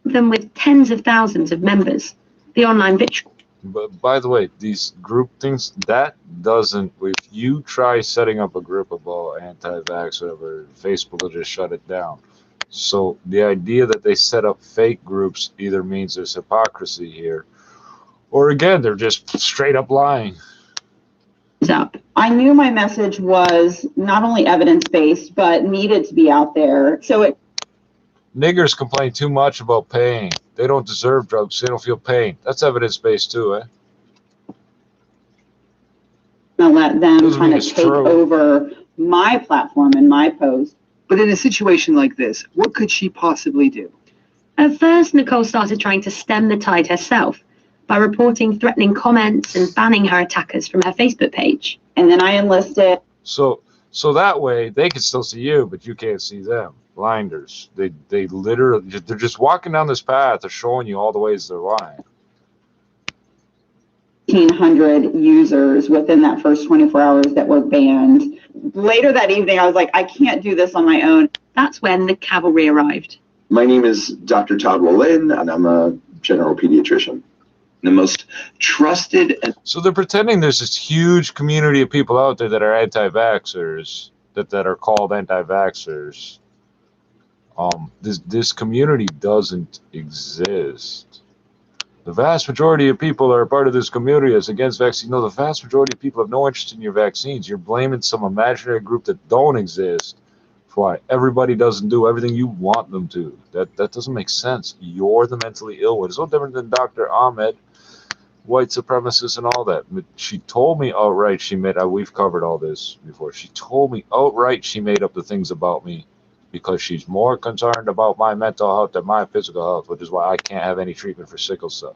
Them with tens of thousands of members. The online bitch. But by the way, these group things, that doesn't, if you try setting up a group of all anti-vax, whatever, Facebook will just shut it down. So the idea that they set up fake groups either means there's hypocrisy here, or again, they're just straight up lying. I knew my message was not only evidence-based, but needed to be out there. So Niggers complain too much about pain. They don't deserve drugs. They don't feel pain. That's evidence-based too, eh? I'll let them kind of take over my platform and my post. But in a situation like this, what could she possibly do? At first, Nicole started trying to stem the tide herself by reporting threatening comments and banning her attackers from her Facebook page. And then I enlisted. So that way, they can still see you, but you can't see them. Blinders. They literally, they're just walking down this path. They're showing you all the ways they're lying. 1,500 users within that first 24 hours that were banned. Later that evening, I was like, I can't do this on my own. That's when the cavalry arrived. My name is Dr. Todd Wallin, and I'm a general pediatrician. the most trusted. So they're pretending there's this huge community of people out there that are anti-vaxxers, that are called anti-vaxxers. This community doesn't exist. The vast majority of people are a part of this community is against vaccine. No, the vast majority of people have no interest in your vaccines. You're blaming some imaginary group that don't exist for why everybody doesn't do everything you want them to. That doesn't make sense. You're the mentally ill one. It's no different than Dr. Ahmed, white supremacist and all that. But she told me outright we've covered all this before. She told me outright she made up the things about me because she's more concerned about my mental health than my physical health, which is why I can't have any treatment for sickle cell.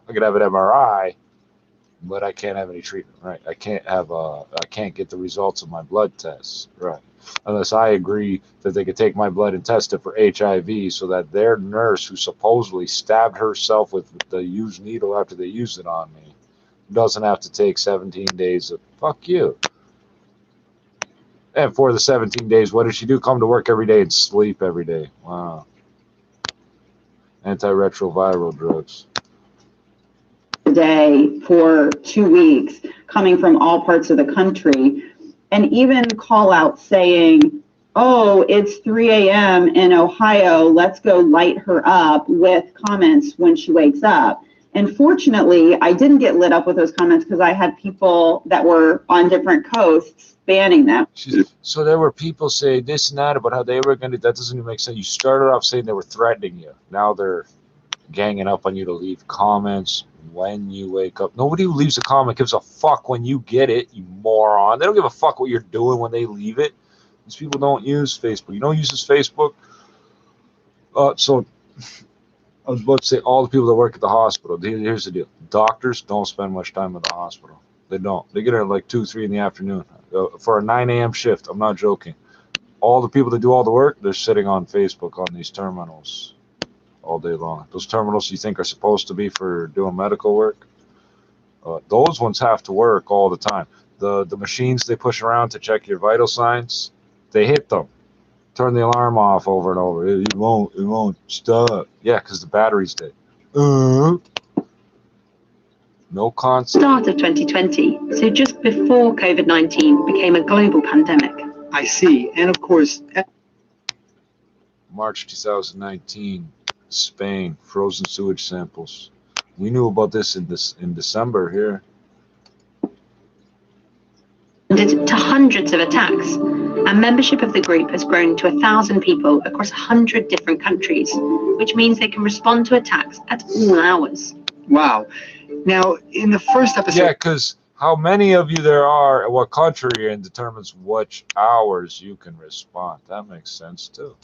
I could have an MRI, but I can't have any treatment, right? I can't get the results of my blood tests, right? Unless I agree that they could take my blood and test it for HIV so that their nurse who supposedly stabbed herself with the used needle after they used it on me doesn't have to take 17 days of fuck you. And for the 17 days, what did she do? Come to work every day and sleep every day. Wow. Antiretroviral drugs. Day for 2 weeks, coming from all parts of the country, and even call out saying, oh, it's 3 a.m. in Ohio, let's go light her up with comments when she wakes up. And fortunately, I didn't get lit up with those comments because I had people that were on different coasts banning them. So there were people saying this and that about how they were going to, that doesn't even make sense. You started off saying they were threatening you. Now they're ganging up on you to leave comments when you wake up. Nobody who leaves a comment gives a fuck when you get it, you moron. They don't give a fuck what you're doing when they leave it. These people don't use Facebook. You don't use this Facebook? So I was about to say all the people that work at the hospital. Here's the deal. Doctors don't spend much time at the hospital. They don't. They get there at like 2, 3 in the afternoon for a 9 a.m. shift. I'm not joking. All the people that do all the work, they're sitting on Facebook on these terminals all day long. Those terminals you think are supposed to be for doing medical work, those ones have to work all the time. The machines they push around to check your vital signs, they hit them. Turn the alarm off over and over. It won't stop. Yeah, because the battery's dead. No concept. Start of 2020, so just before COVID-19 became a global pandemic. I see. And of course, March 2019, Spain, frozen sewage samples. We knew about this in December here. To hundreds of attacks, and membership of the group has grown to 1,000 people across 100 different countries, which means they can respond to attacks at all hours. Wow. Now, in the first episode... Yeah, because how many of you there are and what country you're in determines which hours you can respond. That makes sense, too.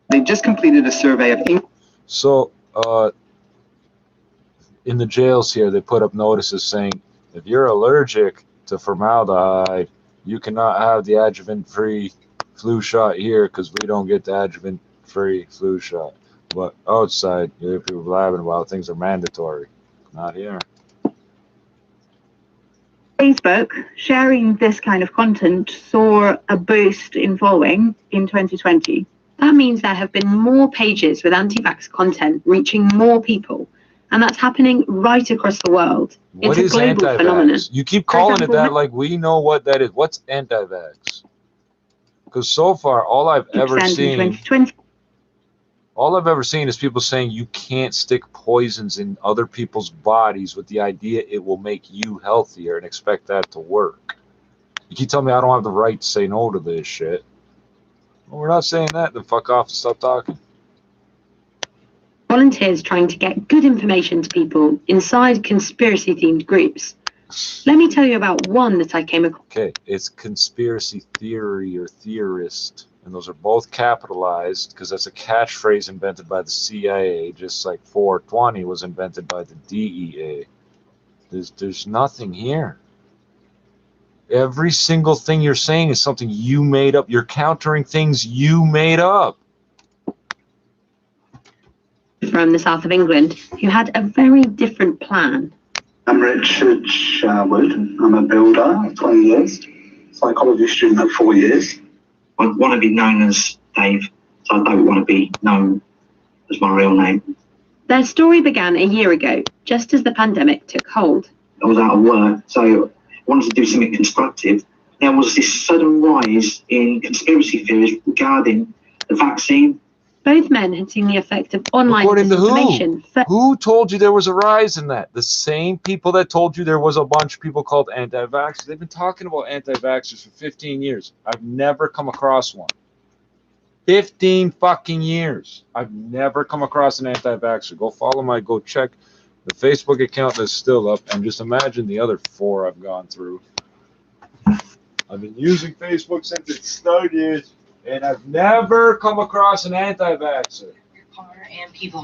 They just completed a survey of... So, in the jails here, they put up notices saying, if you're allergic to formaldehyde, you cannot have the adjuvant-free flu shot here because we don't get the adjuvant-free flu shot. But outside, you hear people blabbing about things are mandatory. Not here. Facebook, sharing this kind of content saw a boost in following in 2020. That means there have been more pages with anti-vax content reaching more people. And that's happening right across the world. What it's is a global phenomenon. You keep calling it that like we know what that is. What's anti-vax? Because so far, all I've ever seen is people saying you can't stick poisons in other people's bodies with the idea it will make you healthier and expect that to work. You keep telling me I don't have the right to say no to this shit. Well, we're not saying that. Then fuck off and stop talking. Volunteers trying to get good information to people inside conspiracy-themed groups. Let me tell you about one that I came across. Okay, it's conspiracy theory or theorist, and those are both capitalized because that's a catchphrase invented by the CIA, just like 420 was invented by the DEA. There's nothing here. Every single thing you're saying is something you made up. You're countering things you made up. From the south of England, who had a very different plan. I'm Richard Sherwood. I'm a builder, 20 years. Psychology student at 4 years. I want to be known as Dave, so I don't want to be known as my real name. Their story began a year ago, just as the pandemic took hold. I was out of work, so I wanted to do something constructive. There was this sudden rise in conspiracy theories regarding the vaccine. Both men had seen the effect of online According to disinformation. Who told you there was a rise in that? The same people that told you there was a bunch of people called anti-vaxxers. They've been talking about anti-vaxxers for 15 years. I've never come across one. 15 fucking years. I've never come across an anti-vaxxer. Go check the Facebook account that's still up, and just imagine the other 4 I've gone through. I've been using Facebook since it started, and I've never come across an anti-vaxxer. And people.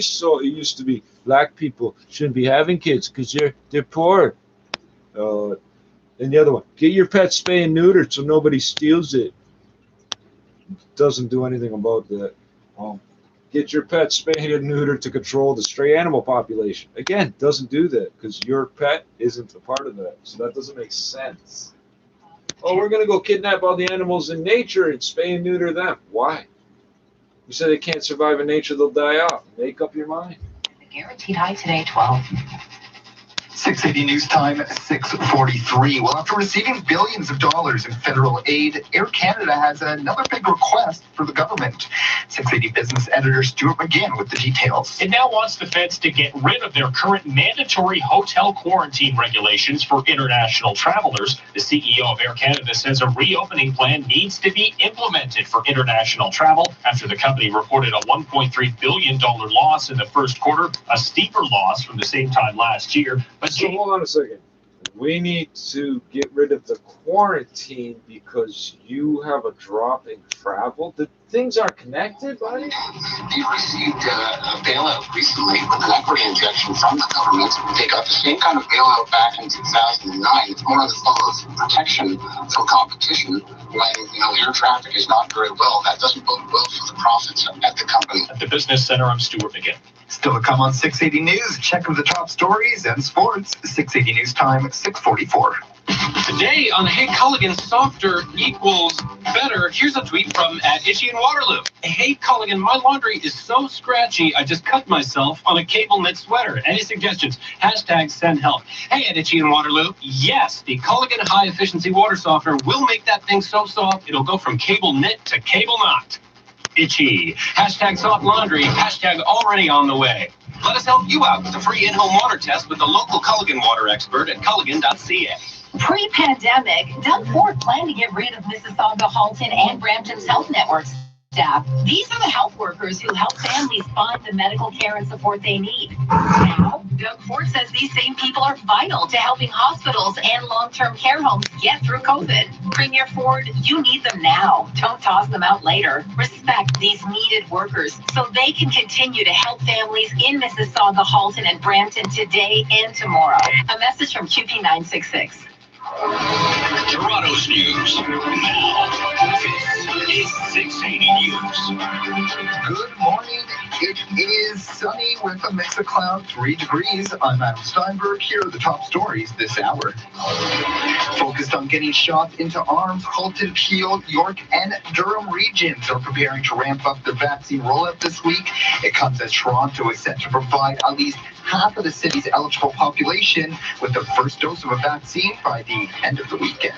So it used to be black people shouldn't be having kids because they're poor. And the other one, get your pet spay and neutered so nobody steals it. Doesn't do anything about that. Get your pet spayed and neutered to control the stray animal population. Again, doesn't do that because your pet isn't a part of that. So that doesn't make sense. Oh, we're going to go kidnap all the animals in nature and spay and neuter them. Why? You said they can't survive in nature, they'll die off. Make up your mind. The guaranteed high today, 12. 680 News Time, 6:43. Well, after receiving billions of dollars in federal aid, Air Canada has another big request for the government. 680 business editor Stuart McGinn with the details. It now wants the feds to get rid of their current mandatory hotel quarantine regulations for international travelers. The CEO of Air Canada says a reopening plan needs to be implemented for international travel after the company reported a $1.3 billion loss in the first quarter, a steeper loss from the same time last year. So hold on a second. We need to get rid of the quarantine because you have a drop in travel. The things are connected, buddy. They received a bailout recently with an equity injection from the government. They got the same kind of bailout back in 2009. It's more of the form of protection from competition when air traffic is not very well. That doesn't bode well for the profits at the company. At the Business Center, I'm Stuart McGinn. Still to come on 680 News, check of the top stories and sports. 680 News Time, 6:44. Today on Hey Culligan, softer equals better. Here's a tweet from @Itchy in Waterloo. Hey Culligan, my laundry is so scratchy, I just cut myself on a cable knit sweater. Any suggestions? #send help. Hey @Itchy in Waterloo. Yes, the Culligan high efficiency water softener will make that thing so soft, it'll go from cable knit to cable knot. Itchy. #soft laundry. #already on the way. Let us help you out with a free in-home water test with the local Culligan water expert at culligan.ca. Pre-pandemic, Doug Ford planned to get rid of Mississauga, Halton, and Brampton's health network staff. These are the health workers who help families find the medical care and support they need. Now, Doug Ford says these same people are vital to helping hospitals and long-term care homes get through COVID. Premier Ford, you need them now. Don't toss them out later. Respect these needed workers so they can continue to help families in Mississauga, Halton, and Brampton today and tomorrow. A message from QP966. Toronto's news. This is 680 News. Good morning. It is sunny with a mix of clouds, 3 degrees. I'm Adam Steinberg. Here are the top stories this hour. Focused on getting shots into arms, Halton, Peel, York, and Durham regions are preparing to ramp up their vaccine rollout this week. It comes as Toronto is set to provide at least half of the city's eligible population with the first dose of a vaccine by the end of the weekend.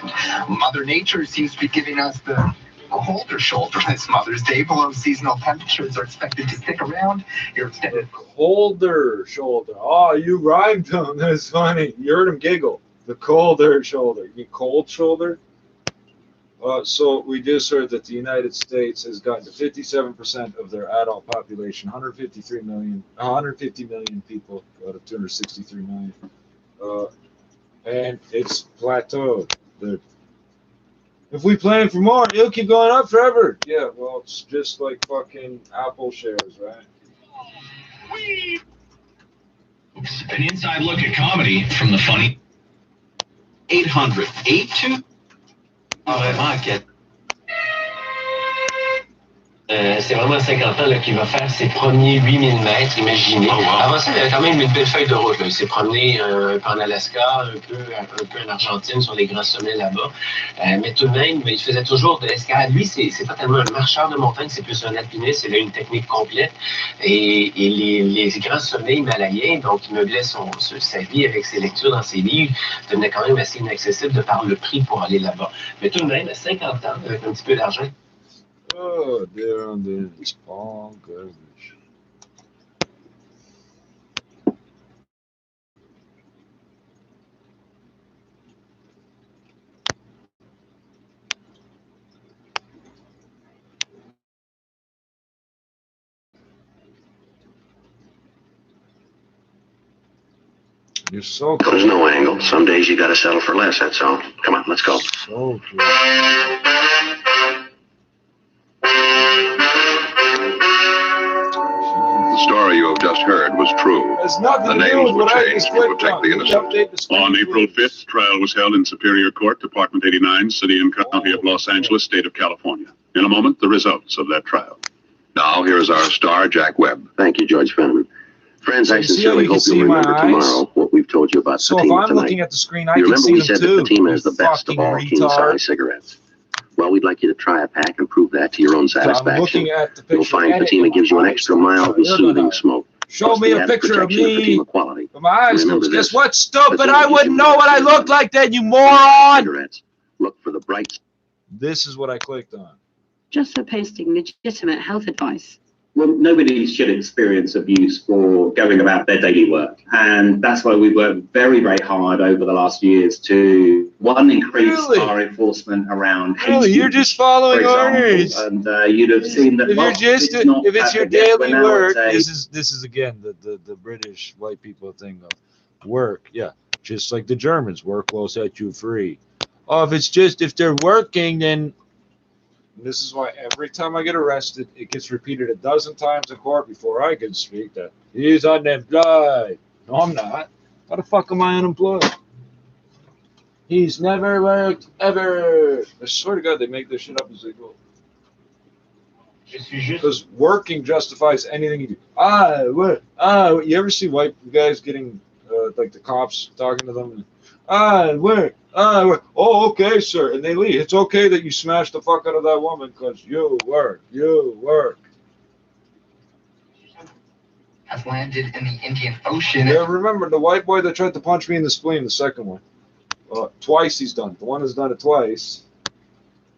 Mother Nature seems to be giving us the colder shoulder this Mother's Day. Below seasonal temperatures are expected to stick around. Your extended colder shoulder. Oh, you rhymed on. That's funny. You heard him giggle. The colder shoulder. You mean cold shoulder? So we just heard that the United States has gotten to 57% of their adult population, 150 million people out of 263 million. And it's plateaued. If we plan for more, it'll keep going up forever. Yeah, well, it's just like fucking Apple shares, right? An inside look at comedy from the funny 800-82. Oh, I might get. C'est vraiment 50 ans là, qu'il va faire ses premiers 8000 mètres, imaginez. Oh, wow. Avant ça, il avait quand même une belle feuille de route. Là. Il s'est promené un peu en Alaska, un peu en Argentine, sur les grands sommets là-bas. Mais tout de même, il faisait toujours de l'escalade. Lui, c'est pas tellement un marcheur de montagne, c'est plus un alpiniste. Il a une technique complète. Et les grands sommets himalayens, donc il meublait sa vie avec ses lectures dans ses livres, devenaient quand même assez inaccessibles de par le prix pour aller là-bas. Mais tout de même, à 50 ans, avec un petit peu d'argent, oh, they're on this small garbage. You're so cool. There's no angle. Some days you gotta settle for less, that's all. Come on, let's go. So cool. The story you have just heard was true. The names were changed to protect the innocent. On April 5th, trial was held in Superior Court, Department 89, City and County of Los Angeles, State of California. In a moment, the results of that trial. Now, here is our star, Jack Webb. Thank you, George Fenneman. Friends, I sincerely hope you'll remember tomorrow what we've told you about So if Fatima I'm tonight. looking at the screen, I You can remember see we them said too. that Fatima is the best of fucking all king-size retard. cigarettes. Well, we'd like you to try a pack and prove that to your own satisfaction. looking at the picture. You'll find and Fatima gives you an extra mild and You're soothing gonna smoke. Show Plus me the a added picture of protection me Fatima quality. with my eyes Remember closed. Guess this. what, stupid? Fatima I gives wouldn't you know what I cigarettes. looked like then, you moron! Cigarettes. Look for the bright. This is what I clicked on. Just for posting legitimate health advice. Well, nobody should experience abuse for going about their daily work. And that's why we've worked very, very hard over the last years to, one, increase our enforcement around hate Really, you're speech, just following for example. orders. And you'd have seen that. If well, you're just, not if it's your perfect yet, but daily now work, it's this is again the British white people thing of work. Yeah, just like the Germans, work will set you free. Oh, if they're working, then. This is why every time I get arrested, it gets repeated a dozen times in court before I can speak that he's unemployed. No, I'm not. How the fuck am I unemployed? He's never worked ever. I swear to God, they make this shit up as they go. Because working justifies anything you do. You ever see white guys getting like the cops talking to them? Work. Oh, okay, sir. And they leave. It's okay that you smashed the fuck out of that woman because you work. You work. Has landed in the Indian Ocean. Yeah, remember the white boy that tried to punch me in the spleen, the second one. Twice he's done. The one who's done it twice.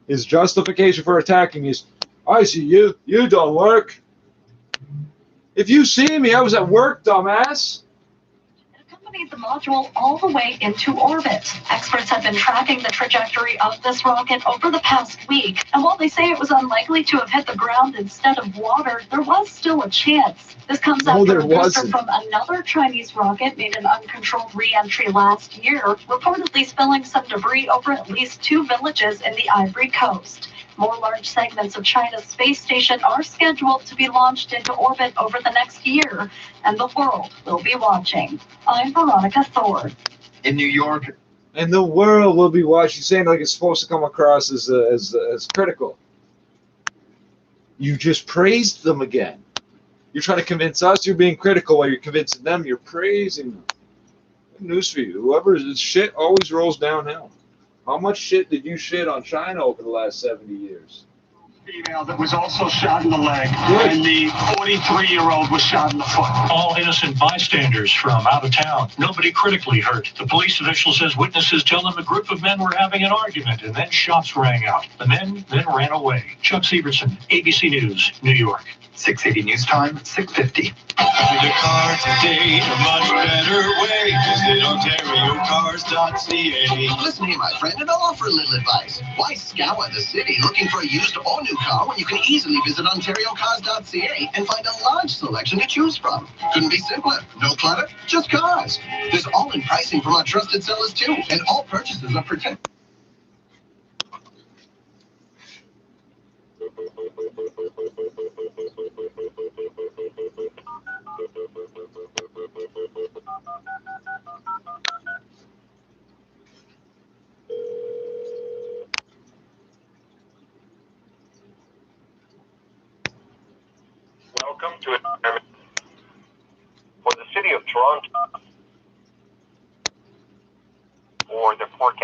His justification for attacking is, I see you. You don't work. If you see me, I was at work, dumbass. The module all the way into orbit. Experts have been tracking the trajectory of this rocket over the past week, and while they say it was unlikely to have hit the ground instead of water, there was still a chance. This comes after a booster from another Chinese rocket made an uncontrolled re-entry last year, reportedly spilling some debris over at least 2 villages in the Ivory Coast. More large segments of China's space station are scheduled to be launched into orbit over the next year, and the world will be watching. I'm Veronica Thor. In New York. And the world will be watching, saying like it's supposed to come across as critical. You just praised them again. You're trying to convince us you're being critical while you're convincing them you're praising them. News for you. Whoever's shit always rolls downhill. How much shit did you shit on China over the last 70 years? Female that was also shot in the leg, and the 43-year-old was shot in the foot. All innocent bystanders from out of town. Nobody critically hurt. The police official says witnesses tell them a group of men were having an argument, and then shots rang out. The men then ran away. Chuck Severson, ABC News, New York. 680 News Time, 6:50. The car today, a much better way. Visit OntarioCars.ca. Listen here, my friend, and I'll offer a little advice. Why scour the city looking for a used or new car when you can easily visit OntarioCars.ca and find a large selection to choose from? Couldn't be simpler. No clutter, just cars. There's all-in pricing from our trusted sellers, too, and all purchases are protected.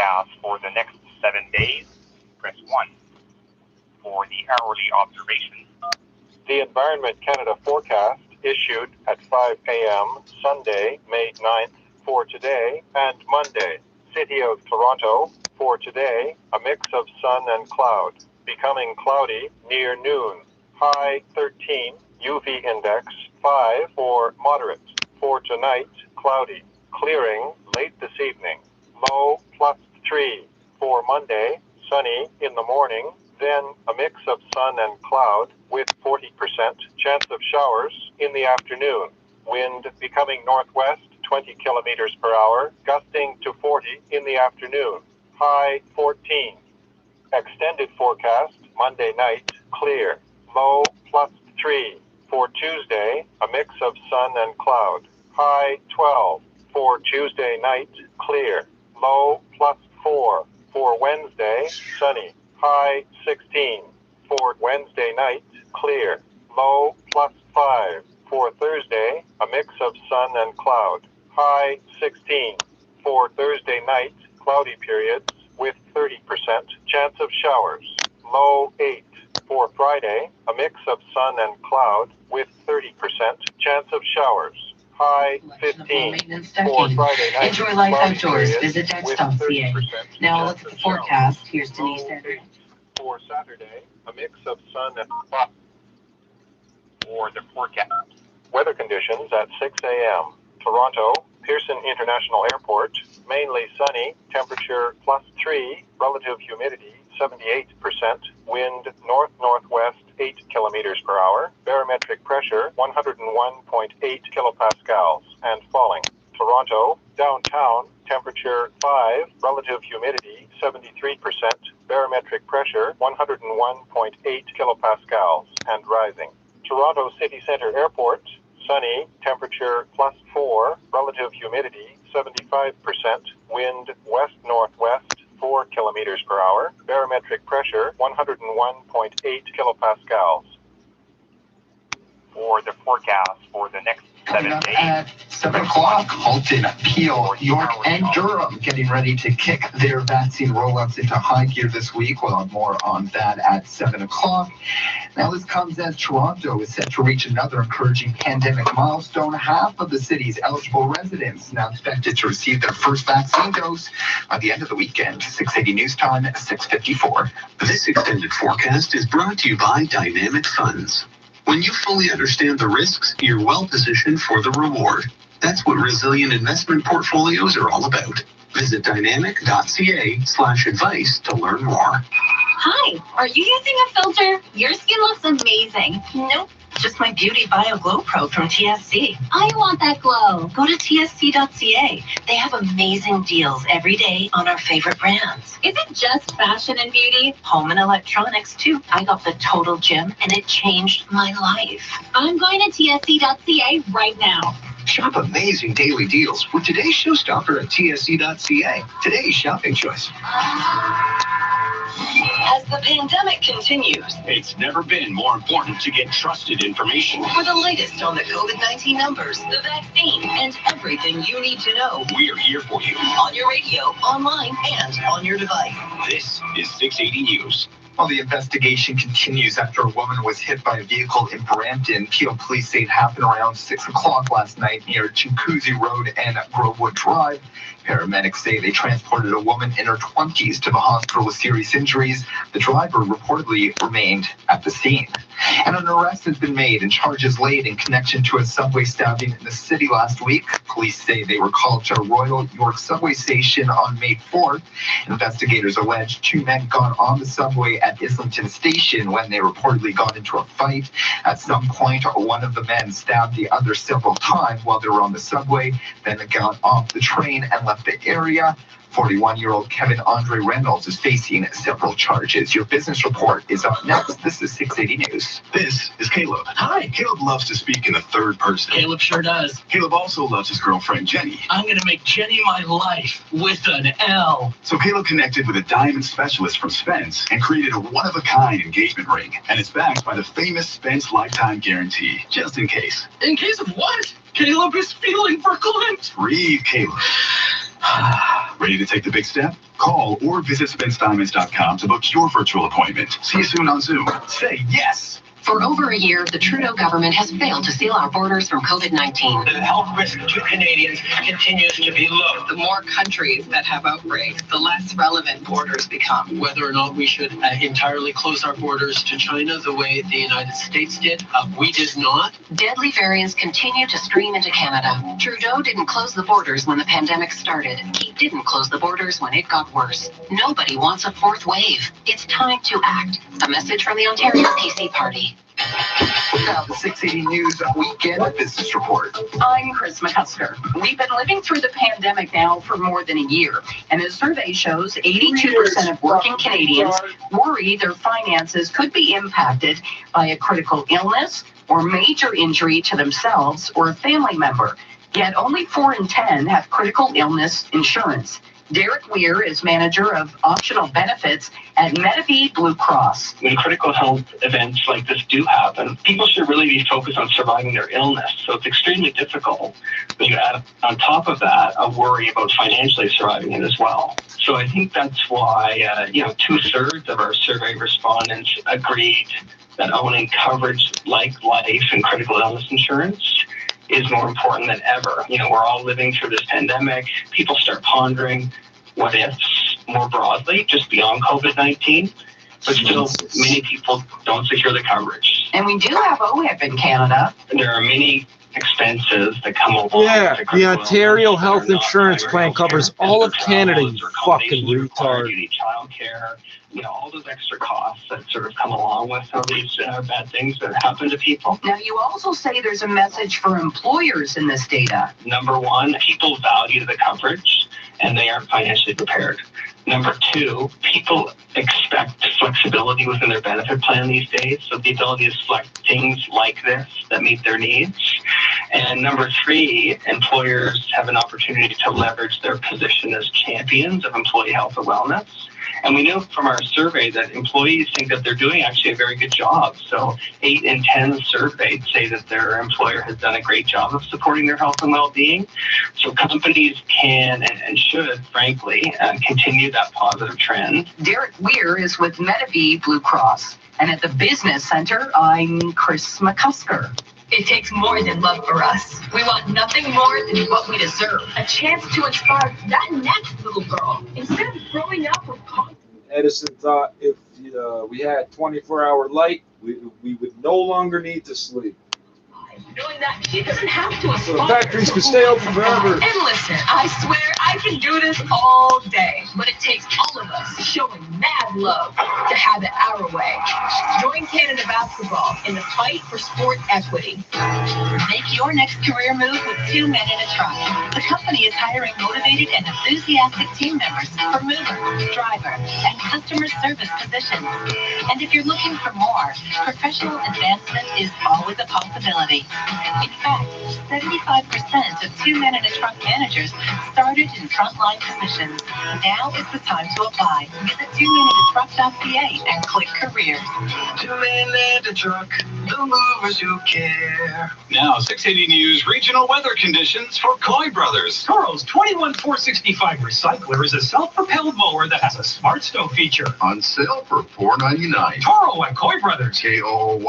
forecast for the next 7 days, press 1. For the hourly observations. The Environment Canada forecast issued at 5 a.m. Sunday, May 9th for today and Monday. City of Toronto for today, a mix of sun and cloud, becoming cloudy near noon. High 13, UV index 5 or moderate. For tonight, cloudy, clearing late this evening. Low +3. For Monday, sunny in the morning, then a mix of sun and cloud with 40% chance of showers in the afternoon. Wind becoming northwest 20 kilometers per hour, gusting to 40 in the afternoon. High 14. Extended forecast, Monday night, clear. Low +3. For Tuesday, a mix of sun and cloud. High 12. For Tuesday night, clear. Low +4. For Wednesday, sunny. High 16. For Wednesday night, clear. Low +5. For Thursday, a mix of sun and cloud. High 16. For Thursday night, cloudy periods with 30% chance of showers. Low 8. For Friday, a mix of sun and cloud with 30% chance of showers. High 15. For Friday night, Enjoy life cloudy outdoors. periods Visit with Dex.ca. 30% Now chance look at the of forecast. showers. Here's Denise Low there. 8. For Saturday, a mix of sun and cloud. For the forecast. Weather conditions at 6 a.m. Toronto, Pearson International Airport, mainly sunny, temperature +3, relative humidity 78%, wind north-northwest 8 kilometers per hour, barometric pressure 101.8 kilopascals, and falling. Toronto, downtown, temperature 5, relative humidity 73%, barometric pressure 101.8 kilopascals, and rising. Toronto City Centre Airport, sunny, temperature +4, relative humidity 75%, wind west-northwest 4 kilometers per hour, barometric pressure 101.8 kilopascals. For the forecast for the next 7 days. At 7 o'clock, Halton, Peel, York, and Durham getting ready to kick their vaccine rollouts into high gear this week. We'll have more on that at 7 o'clock. Now, this comes as Toronto is set to reach another encouraging pandemic milestone. Half of the city's eligible residents now expected to receive their first vaccine dose by the end of the weekend. 680 News Time, 6:54. This extended forecast is brought to you by Dynamic Funds. When you fully understand the risks, you're well positioned for the reward. That's what resilient investment portfolios are all about. Visit dynamic.ca/advice to learn more. Hi, are you using a filter? Your skin looks amazing. Nope, just my Beauty Bio Glow Pro from TSC. I want that glow. Go to tsc.ca. They have amazing deals every day on our favorite brands. Is it just fashion and beauty? Home and electronics too. I got the total gym and it changed my life. I'm going to tsc.ca right now. Shop amazing daily deals with today's showstopper at tsc.ca. Today's shopping choice. As the pandemic continues, it's never been more important to get trusted information. for the latest on the COVID-19 numbers, the vaccine, and everything you need to know We're here for you. on your radio, online, and on your device. This is 680 News. Well, the investigation continues after a woman was hit by a vehicle in Brampton. Peel police say it happened around 6 o'clock last night near Chinguacousy Road and Grovewood Drive. Paramedics say they transported a woman in her 20s to the hospital with serious injuries. The driver reportedly remained at the scene. And an arrest has been made and charges laid in connection to a subway stabbing in the city last week. Police say they were called to Royal York subway station on May 4th. Investigators allege two men got on the subway at Islington Station when they reportedly got into a fight. At some point, one of the men stabbed the other several times while they were on the subway. Then they got off the train and left the area. 41-year-old Kevin Andre Reynolds is facing several charges. Your business report is up next. This is 680 News. This is Caleb. Hi. Caleb loves to speak in the third person. Caleb sure does. Caleb also loves his girlfriend, Jenny. I'm going to make Jenny my life with an L. So Caleb connected with a diamond specialist from Spence and created a one-of-a-kind engagement ring. And it's backed by the famous Spence Lifetime Guarantee, just in case. In case of what? Caleb is feeling verklempt. Breathe, Caleb. Ready to take the big step? Call or visit SpenceDiamonds.com to book your virtual appointment. See you soon on Zoom. Say yes! For over a year, the Trudeau government has failed to seal our borders from COVID-19. The health risk to Canadians continues to be low. The more countries that have outbreaks, the less relevant borders become. Whether or not we should entirely close our borders to China the way the United States did, we did not. Deadly variants continue to stream into Canada. Trudeau didn't close the borders when the pandemic started. He didn't close the borders when it got worse. Nobody wants a fourth wave. It's time to act. A message from the Ontario PC Party. Now the 680 News Weekend Business Report. I'm Chris McCusker. We've been living through the pandemic now for more than a year, and a survey shows 82% of working Canadians worry their finances could be impacted by a critical illness or major injury to themselves or a family member. Yet only 4 in 10 have critical illness insurance. Derek Weir is manager of optional benefits at Medavie Blue Cross. When critical health events like this do happen, people should really be focused on surviving their illness. So it's extremely difficult when you add on top of that a worry about financially surviving it as well. So I think that's why 2/3 of our survey respondents agreed that owning coverage like life and critical illness insurance is more important than ever. We're all living through this pandemic. People start pondering what ifs more broadly, just beyond COVID-19. But still, many people don't secure the coverage. And we do have OHIP in Canada. There are many expenses that come along. Yeah, the Ontario Health Insurance Plan covers all of Canada, you fucking retard. Childcare, all those extra costs that sort of come along with some of these bad things that happen to people. Now, you also say there's a message for employers in this data. Number one, people value the coverage and they aren't financially prepared. Number two, people expect flexibility within their benefit plan these days, so the ability to select things like this that meet their needs. And number three, employers have an opportunity to leverage their position as champions of employee health and wellness. And we know from our survey that employees think that they're doing actually a very good job. So 8 in 10 surveyed say that their employer has done a great job of supporting their health and well-being. So companies can and should, frankly, continue that positive trend. Derek Weir is with Medavie Blue Cross. And at the Business Center, I'm Chris McCusker. It takes more than love for us. We want nothing more than what we deserve. A chance to inspire that next little girl. Instead of growing up with Edison thought if we had 24-hour light, we would no longer need to sleep. knowing that she doesn't have to aspire. So the factories can stay open forever. And listen, I swear I can do this all day, but it takes all of us showing mad love to have it our way. Join Canada Basketball in the fight for sport equity. Make your next career move with 2 Men in a Truck. The company is hiring motivated and enthusiastic team members for mover, driver, and customer service positions. And if you're looking for more, professional advancement is always a possibility. In fact, 75% of 2 Men in a Truck managers started in frontline positions. Now is the time to apply. Visit 2meninatruck.ca and click careers. 2 Men in a Truck, the movers who care. Now, 680 News regional weather conditions for Coy Brothers. Toro's 21465 Recycler is a self-propelled mower that has a smart stow feature. On sale for $4.99. Toro at Coy Brothers. KOYBROS.com.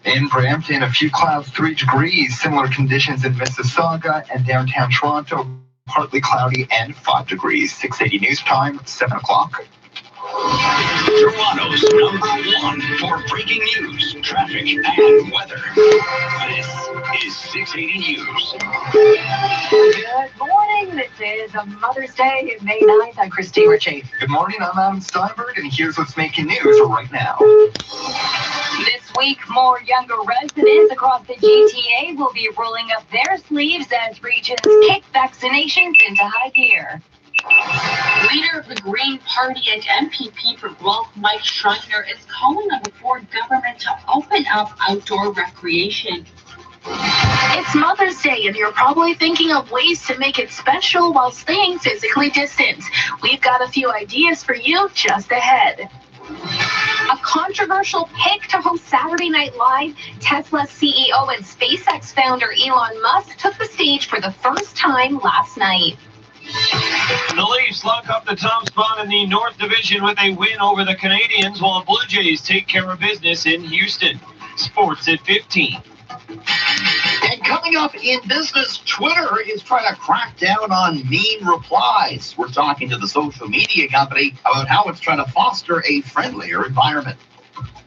In Brampton, a few clouds, 3 degrees. Similar conditions in Mississauga and downtown Toronto. Partly cloudy and 5 degrees. 680 News Time, 7 o'clock. Toronto's #1 for breaking news, traffic, and weather. This is 680 News. Good morning. This is a Mother's Day, May 9th. I'm Christine Ritchie. Good morning, I'm Adam Steinberg, and here's what's making news right now. This week, more younger residents across the GTA will be rolling up their sleeves as regions kick vaccinations into high gear. Leader of the Green Party and MPP for Guelph, Mike Schreiner, is calling on the Ford government to open up outdoor recreation. It's Mother's Day, and you're probably thinking of ways to make it special while staying physically distant. We've got a few ideas for you just ahead. A controversial pick to host Saturday Night Live, Tesla's CEO and SpaceX founder Elon Musk took the stage for the first time last night. The Leafs lock up the top spot in the North Division with a win over the Canadiens, while the Blue Jays take care of business in Houston. Sports at 15. And coming up in business, Twitter is trying to crack down on mean replies. We're talking to the social media company about how it's trying to foster a friendlier environment.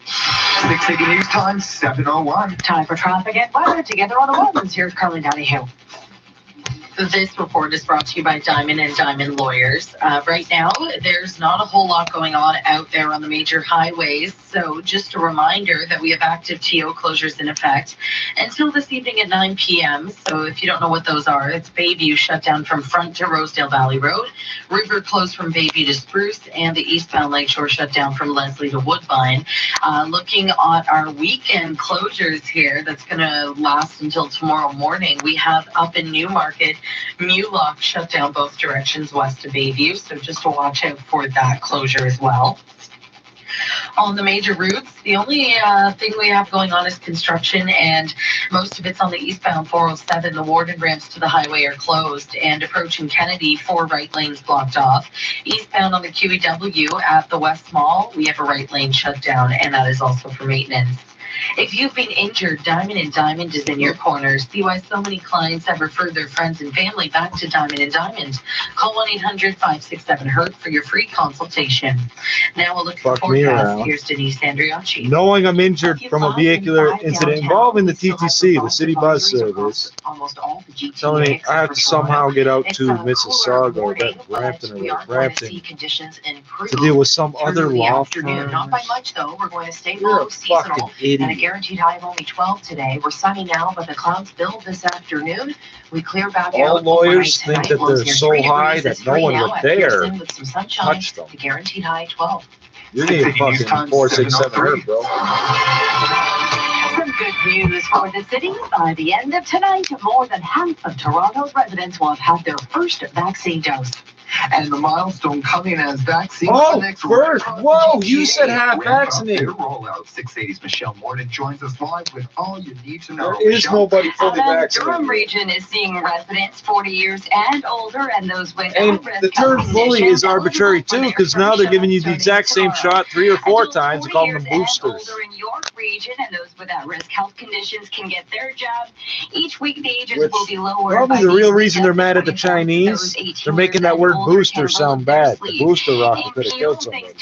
680 News Time, 7:01. Time for traffic and weather together on the ones. Here's Carly Donahue. This report is brought to you by Diamond and Diamond Lawyers. Right now, there's not a whole lot going on out there on the major highways. So just a reminder that we have active TO closures in effect until this evening at 9 p.m. So if you don't know what those are, it's Bayview shut down from Front to Rosedale Valley Road, River closed from Bayview to Spruce, and the eastbound Lakeshore shut down from Leslie to Woodbine. Looking at our weekend closures here, that's going to last until tomorrow morning. We have up in Newmarket, Mulock shut down both directions west of Bayview, so just to watch out for that closure as well. On the major routes, the only thing we have going on is construction, and most of it's on the eastbound 407. The Warden ramps to the highway are closed, and approaching Kennedy, 4 right lanes blocked off. Eastbound on the QEW at the West Mall, we have a right lane shut down, and that is also for maintenance. If you've been injured, Diamond and Diamond is in your corner. See why so many clients have referred their friends and family back to Diamond and Diamond. Call 1-800-567-HURT for your free consultation. Now we'll look at the forecast. Here's Denise Andriacci. Knowing I'm injured from a vehicular incident involving the TTC, the city bus service, telling me I have to somehow get out to Mississauga or that Brampton to deal with some other law firm. Not by much, though. We're going to stay low, seasonal, and a guaranteed high of only 12 today. We're sunny now, but the clouds build this afternoon. We clear back out. All lawyers think that they're so high that no one would dare touch them. The guaranteed high 12. You're getting fucking 467 bro. Some good news for the city. By the end of tonight, more than half of Toronto's residents will have had their first vaccine dose. And the milestone coming as vaccine clinics. Whoa, you said half vaccinated. Rollout. 680's Michelle Morton joins us live with all you need to know. There is nobody fully vaccinated. The Durham region is seeing residents 40 years and older, and those with and the term fully is arbitrary too, because now they're giving you the exact same shot 3 or 4 times and calling them boosters. In your region, and those with at-risk health conditions can get their jab. Each week the ages will be lowered. Probably the real reason they're mad at the Chinese, they're making that word booster sound bad. The booster rocket could have killed somebody.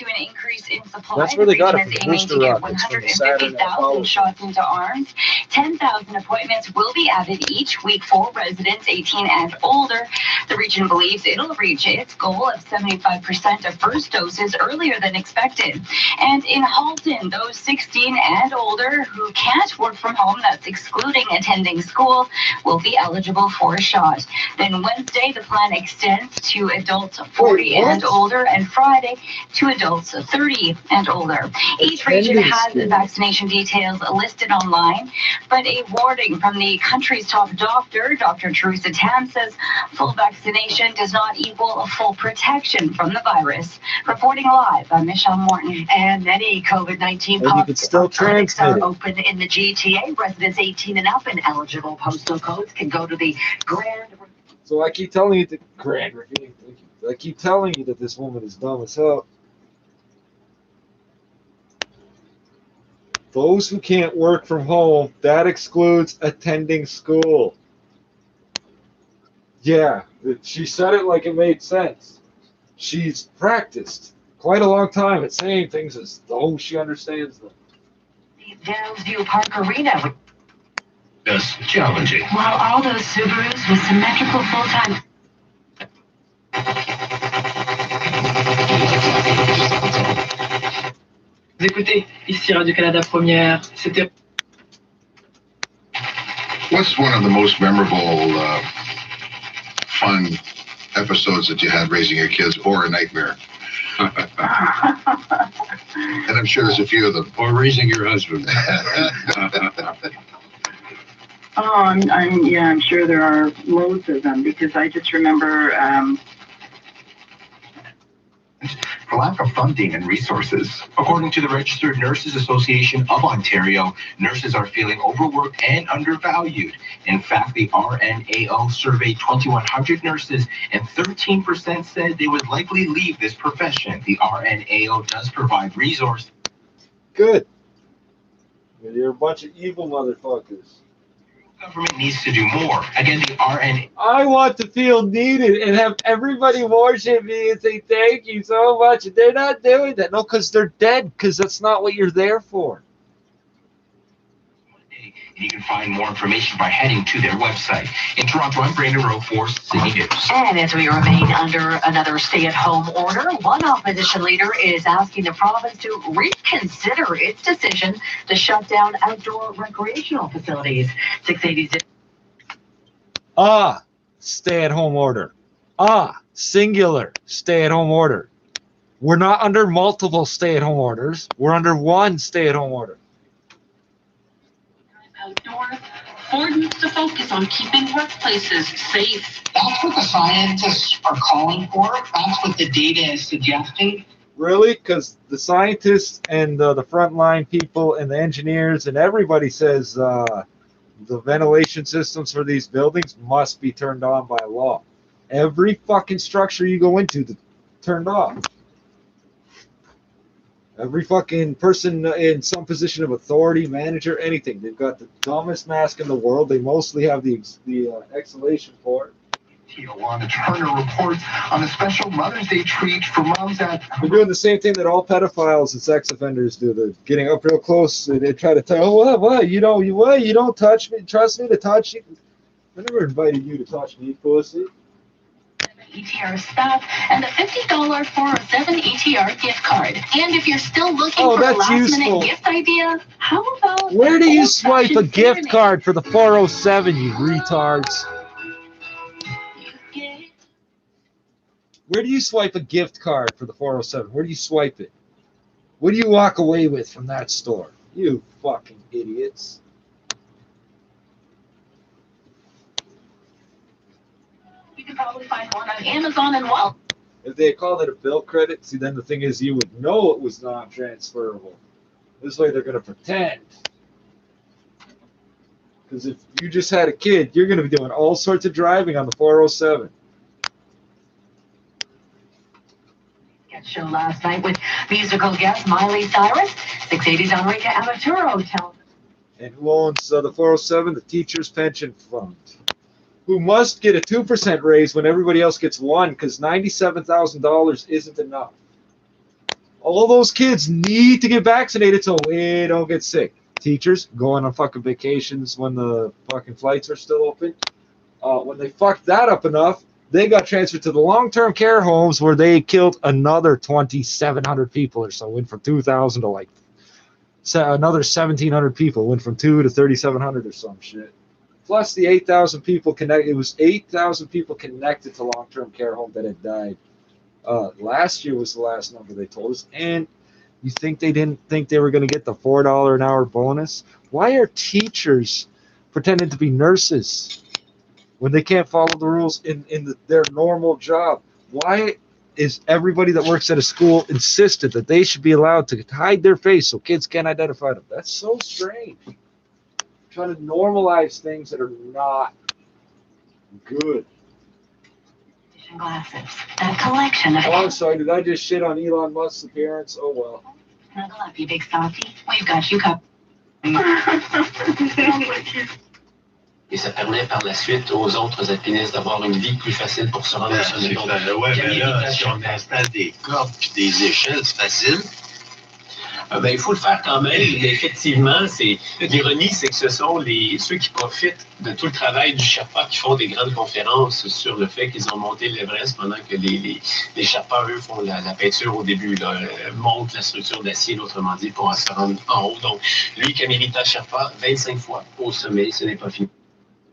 That's where they got it from, the booster rockets from the Saturn. 150,000 shots into arms. 10,000 appointments will be added each week for residents 18 and older. The region believes it'll reach its goal of 75% of first doses earlier than expected. And in Halton, those 16 and older who can't work from home, that's excluding attending school, will be eligible for a shot. Then Wednesday, the plan extends to adults 40 and older, and Friday to adults 30 and older. Each region has vaccination details listed online, but a warning from the country's top doctor, Dr. Teresa Tam, says full vaccination does not equal full protection from the virus. Reporting live, I'm Michelle Morton. And many COVID-19 clinics are open in the GTA. Residents 18 and up and eligible postal codes can go to the Grand. So I keep telling you I keep telling you that this woman is dumb as hell. Those who can't work from home, that excludes attending school. Yeah, she said it like it made sense. She's practiced quite a long time at saying things as though she understands them. Downsview Park Arena. Yes, challenging. While all those Subarus with symmetrical full-time... Écoutez, ici Radio-Canada Première, c'était... What's one of the most memorable, fun episodes that you had raising your kids, or a nightmare? And I'm sure there's a few of them. Or raising your husband. I'm sure there are loads of them, because I just remember for lack of funding and resources. According to the Registered Nurses Association of Ontario, nurses are feeling overworked and undervalued. In fact, the RNAO surveyed 2,100 nurses, and 13% said they would likely leave this profession. The RNAO does provide resources. Good. You're a bunch of evil motherfuckers. Government needs to do more. Again, the RNAO. I want to feel needed and have everybody worship me and say thank you so much. They're not doing that. No, because they're dead, because that's not what you're there for. You can find more information by heading to their website. In Toronto, I'm Brandon Rowe for City News. And as we remain under another stay-at-home order, one opposition leader is asking the province to reconsider its decision to shut down outdoor recreational facilities. 680's stay-at-home order. Singular stay-at-home order. We're not under multiple stay-at-home orders. We're under one stay-at-home order. Outdoors, Ford needs to focus on keeping workplaces safe. That's what the scientists are calling for. That's what the data is suggesting. Really? Because the scientists and the frontline people and the engineers and everybody says the ventilation systems for these buildings must be turned on by law. Every fucking structure you go into is turned off. Every fucking person in some position of authority, manager, anything, they've got the dumbest mask in the world. They mostly have the exhalation for it. Tijuana Turner reports on a special Mother's Day treat for moms that... They're doing the same thing that all pedophiles and sex offenders do. They're getting up real close. They try to tell, oh, what? You don't touch me. Trust me to touch you. I never invited you to touch me, pussy. ETR staff and a $50 407 ETR gift card. And if you're still looking for a last-minute gift idea, how about... Where do you swipe a gift card for the 407, you retards? Where do you swipe a gift card for the 407? Where do you swipe it? What do you walk away with from that store? You fucking idiots. You can probably find one on Amazon and well. If they called it a bill credit, see, then the thing is you would know it was non-transferable. This way they're going to pretend. Because if you just had a kid, you're going to be doing all sorts of driving on the 407. Show last night with musical guest Miley Cyrus. 680's Enrique Amaturo tells. And who owns the 407? The Teachers Pension Fund, who must get a 2% raise when everybody else gets 1%, because $97,000 isn't enough. All those kids need to get vaccinated so we don't get sick. Teachers going on fucking vacations when the fucking flights are still open. When they fucked that up enough, they got transferred to the long-term care homes where they killed another 2,700 people or so. Went from 2,000 to like another 1,700 people. Went from 2 to 3,700 or some shit. Plus the 8,000 people connected. It was 8,000 people connected to long-term care home that had died. Last year was the last number they told us. And you think they didn't think they were going to get the $4 an hour bonus? Why are teachers pretending to be nurses when they can't follow the rules in their normal job? Why is everybody that works at a school insisted that they should be allowed to hide their face so kids can't identify them? That's so strange. Trying to normalize things that are not good. Glasses. A collection of... Oh, I'm sorry. Did I just shit on Elon Musk's appearance? Oh, well. Snuggle up, you big softy. We've got you covered. Et ça permet par la suite aux autres alpinistes d'avoir une vie plus facile pour se rendre sur le sommet. Ouais, mais là, si on installe des cordes et des échelles, c'est facile. Ben, il faut le faire quand même. Effectivement, l'ironie, c'est que ce sont ceux qui profitent de tout le travail du Sherpa qui font des grandes conférences sur le fait qu'ils ont monté l'Everest pendant que les Sherpas, eux, font la peinture au début, là, montent la structure d'acier, autrement dit, pour se rendre en haut. Donc, lui, Kamirita Sherpa, 25 fois au sommet, ce n'est pas fini.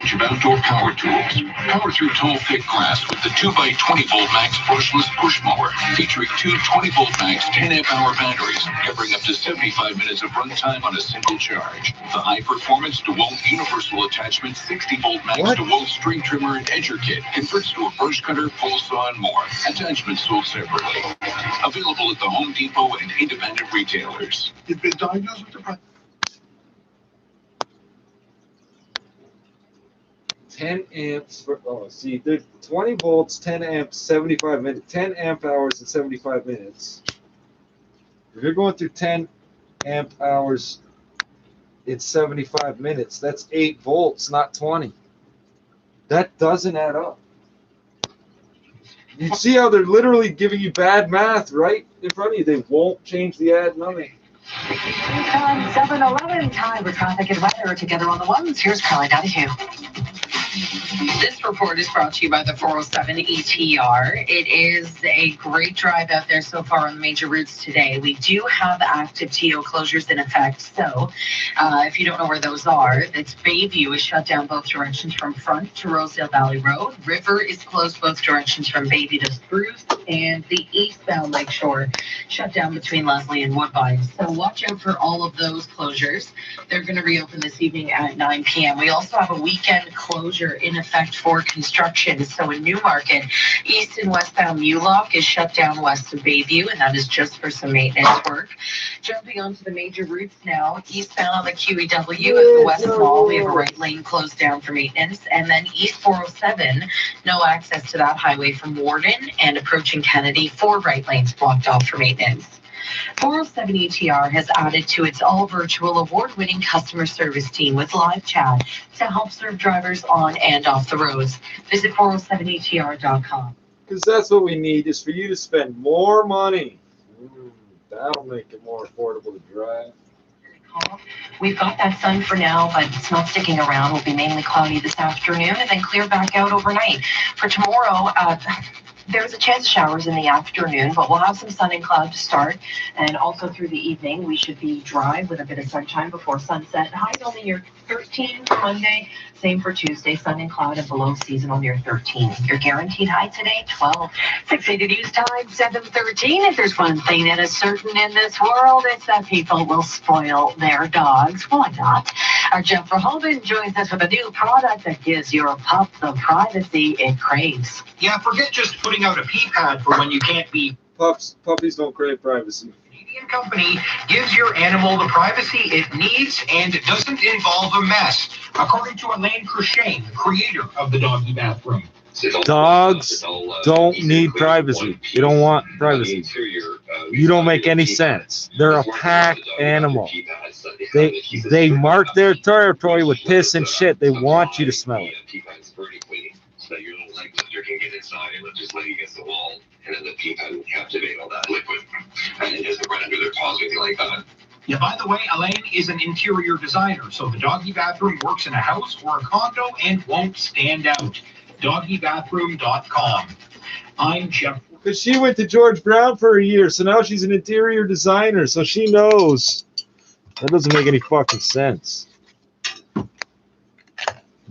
Of outdoor power tools. Power through tall, thick grass with the 2x20 volt max brushless push mower, featuring two 20 volt max 10 amp hour batteries, covering up to 75 minutes of runtime on a single charge. The high performance DeWalt universal attachment 60 volt max DeWalt string trimmer and edger kit converts to a brush cutter, pole saw, and more. Attachments sold separately. Available at the Home Depot and independent retailers. You've been diagnosed with depression. 10 amps for, oh, see, they're 20 volts, 10 amps, 75 minutes, 10 amp hours and 75 minutes. If you're going through 10 amp hours in 75 minutes, that's 8 volts, not 20. That doesn't add up. You see how they're literally giving you bad math right in front of you. They won't change the ad, nothing. Time 7:11, time for traffic and weather together on the ones. Here's Kelly Donahue. This report is brought to you by the 407 ETR. It is a great drive out there so far on the major routes today. We do have active TO closures in effect. So if you don't know where those are, it's Bayview is shut down both directions from Front to Rosedale Valley Road. River is closed both directions from Bayview to Spruce. And the eastbound Lakeshore shut down between Leslie and Woodbine. So watch out for all of those closures. They're going to reopen this evening at 9 p.m. We also have a weekend closure in effect for construction. So in Newmarket, east and westbound Mulock is shut down west of Bayview, and that is just for some maintenance work. Jumping onto the major routes now, eastbound on the QEW at the West Mall, we have a right lane closed down for maintenance. And then east 407, no access to that highway from Warden, and approaching Kennedy, 4 right lanes blocked off for maintenance. 407 ETR has added to its all-virtual award-winning customer service team with live chat to help serve drivers on and off the roads. Visit 407etr.com. Because that's what we need, is for you to spend more money. That'll make it more affordable to drive. We've got that sun for now, but it's not sticking around. We'll be mainly cloudy this afternoon and then clear back out overnight. For tomorrow, there's a chance of showers in the afternoon, but we'll have some sun and cloud to start. And also through the evening, we should be dry with a bit of sunshine before sunset. Highs only near 13 for Monday. Same for Tuesday, sun and cloud and below seasonal near 13. Your guaranteed high today, 12. 680 news time, 7:13. If there's one thing that is certain in this world, it's that people will spoil their dogs. Why not? Our Jeff Verhoeven joins us with a new product that gives your pup the privacy it craves. Yeah, forget just putting out a pee pad for when you can't be. Puppies don't crave privacy. Canadian company gives your animal the privacy it needs and it doesn't involve a mess, according to Elaine Crochet, the creator of the doggy bathroom. Dogs don't need privacy. They don't want privacy. You don't make any sense. They're a pack animal. They mark their territory with piss and shit. They want you to smell it. So that your little leg lifter can get inside and lift his leg against the wall, and then the pee pad will captivate all that liquid, and it doesn't run under their paws or anything like that. Yeah, by the way, Elaine is an interior designer, so the doggy bathroom works in a house or a condo and won't stand out. Doggybathroom.com. I'm Jeff. Because she went to George Brown for a year, so now she's an interior designer, so she knows. That doesn't make any fucking sense.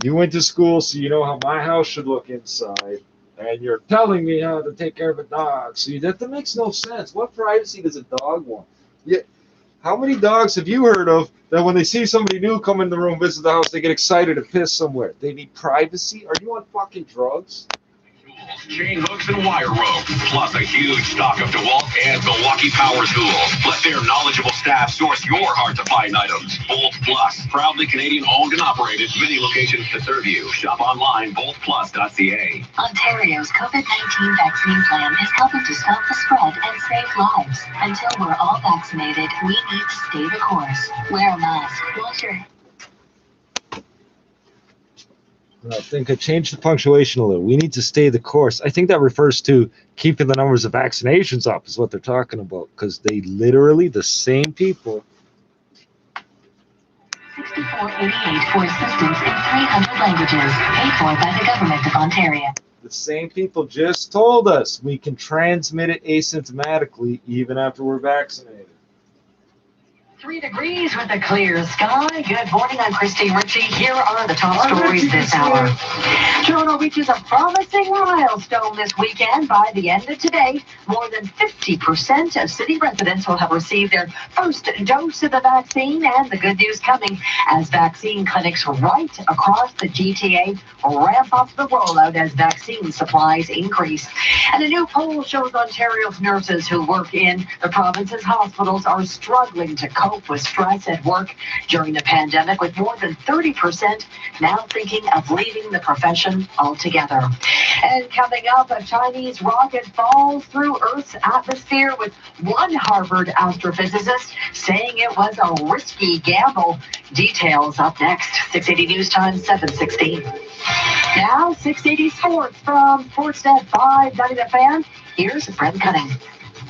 You went to school, so you know how my house should look inside, and you're telling me how to take care of a dog. So that makes no sense. What privacy does a dog want? Yeah, how many dogs have you heard of that when they see somebody new come in the room, visit the house, they get excited and piss somewhere? They need privacy? Are you on fucking drugs? Chain hooks and wire rope, plus a huge stock of DeWalt and Milwaukee power tools. Let their knowledgeable staff source your hard-to-find items. Bolt Plus, proudly Canadian-owned and operated, many locations to serve you. Shop online, boltplus.ca. Ontario's COVID-19 vaccine plan is helping to stop the spread and save lives. Until we're all vaccinated, we need to stay the course. Wear a mask. Wash your hands. I think I changed the punctuation a little. We need to stay the course. I think that refers to keeping the numbers of vaccinations up is what they're talking about, because they literally, the same people. 6488 for assistance in 300 languages, paid for by the Government of Ontario. The same people just told us we can transmit it asymptomatically even after we're vaccinated. 3 degrees with a clear sky. Good morning, I'm Christine Ritchie. Here are the top stories this hour. Toronto reaches a promising milestone this weekend. By the end of today, more than 50% of city residents will have received their first dose of the vaccine. And the good news coming as vaccine clinics right across the GTA ramp up the rollout as vaccine supplies increase. And a new poll shows Ontario's nurses who work in the province's hospitals are struggling to cope with stress at work during the pandemic, with more than 30% now thinking of leaving the profession altogether. And coming up, a Chinese rocket falls through Earth's atmosphere, with one Harvard astrophysicist saying it was a risky gamble. Details up next. 680 News Time, 7:16. Now, 680 Sports from Sportsnet 590 The Fan. Here's Brent Cunning.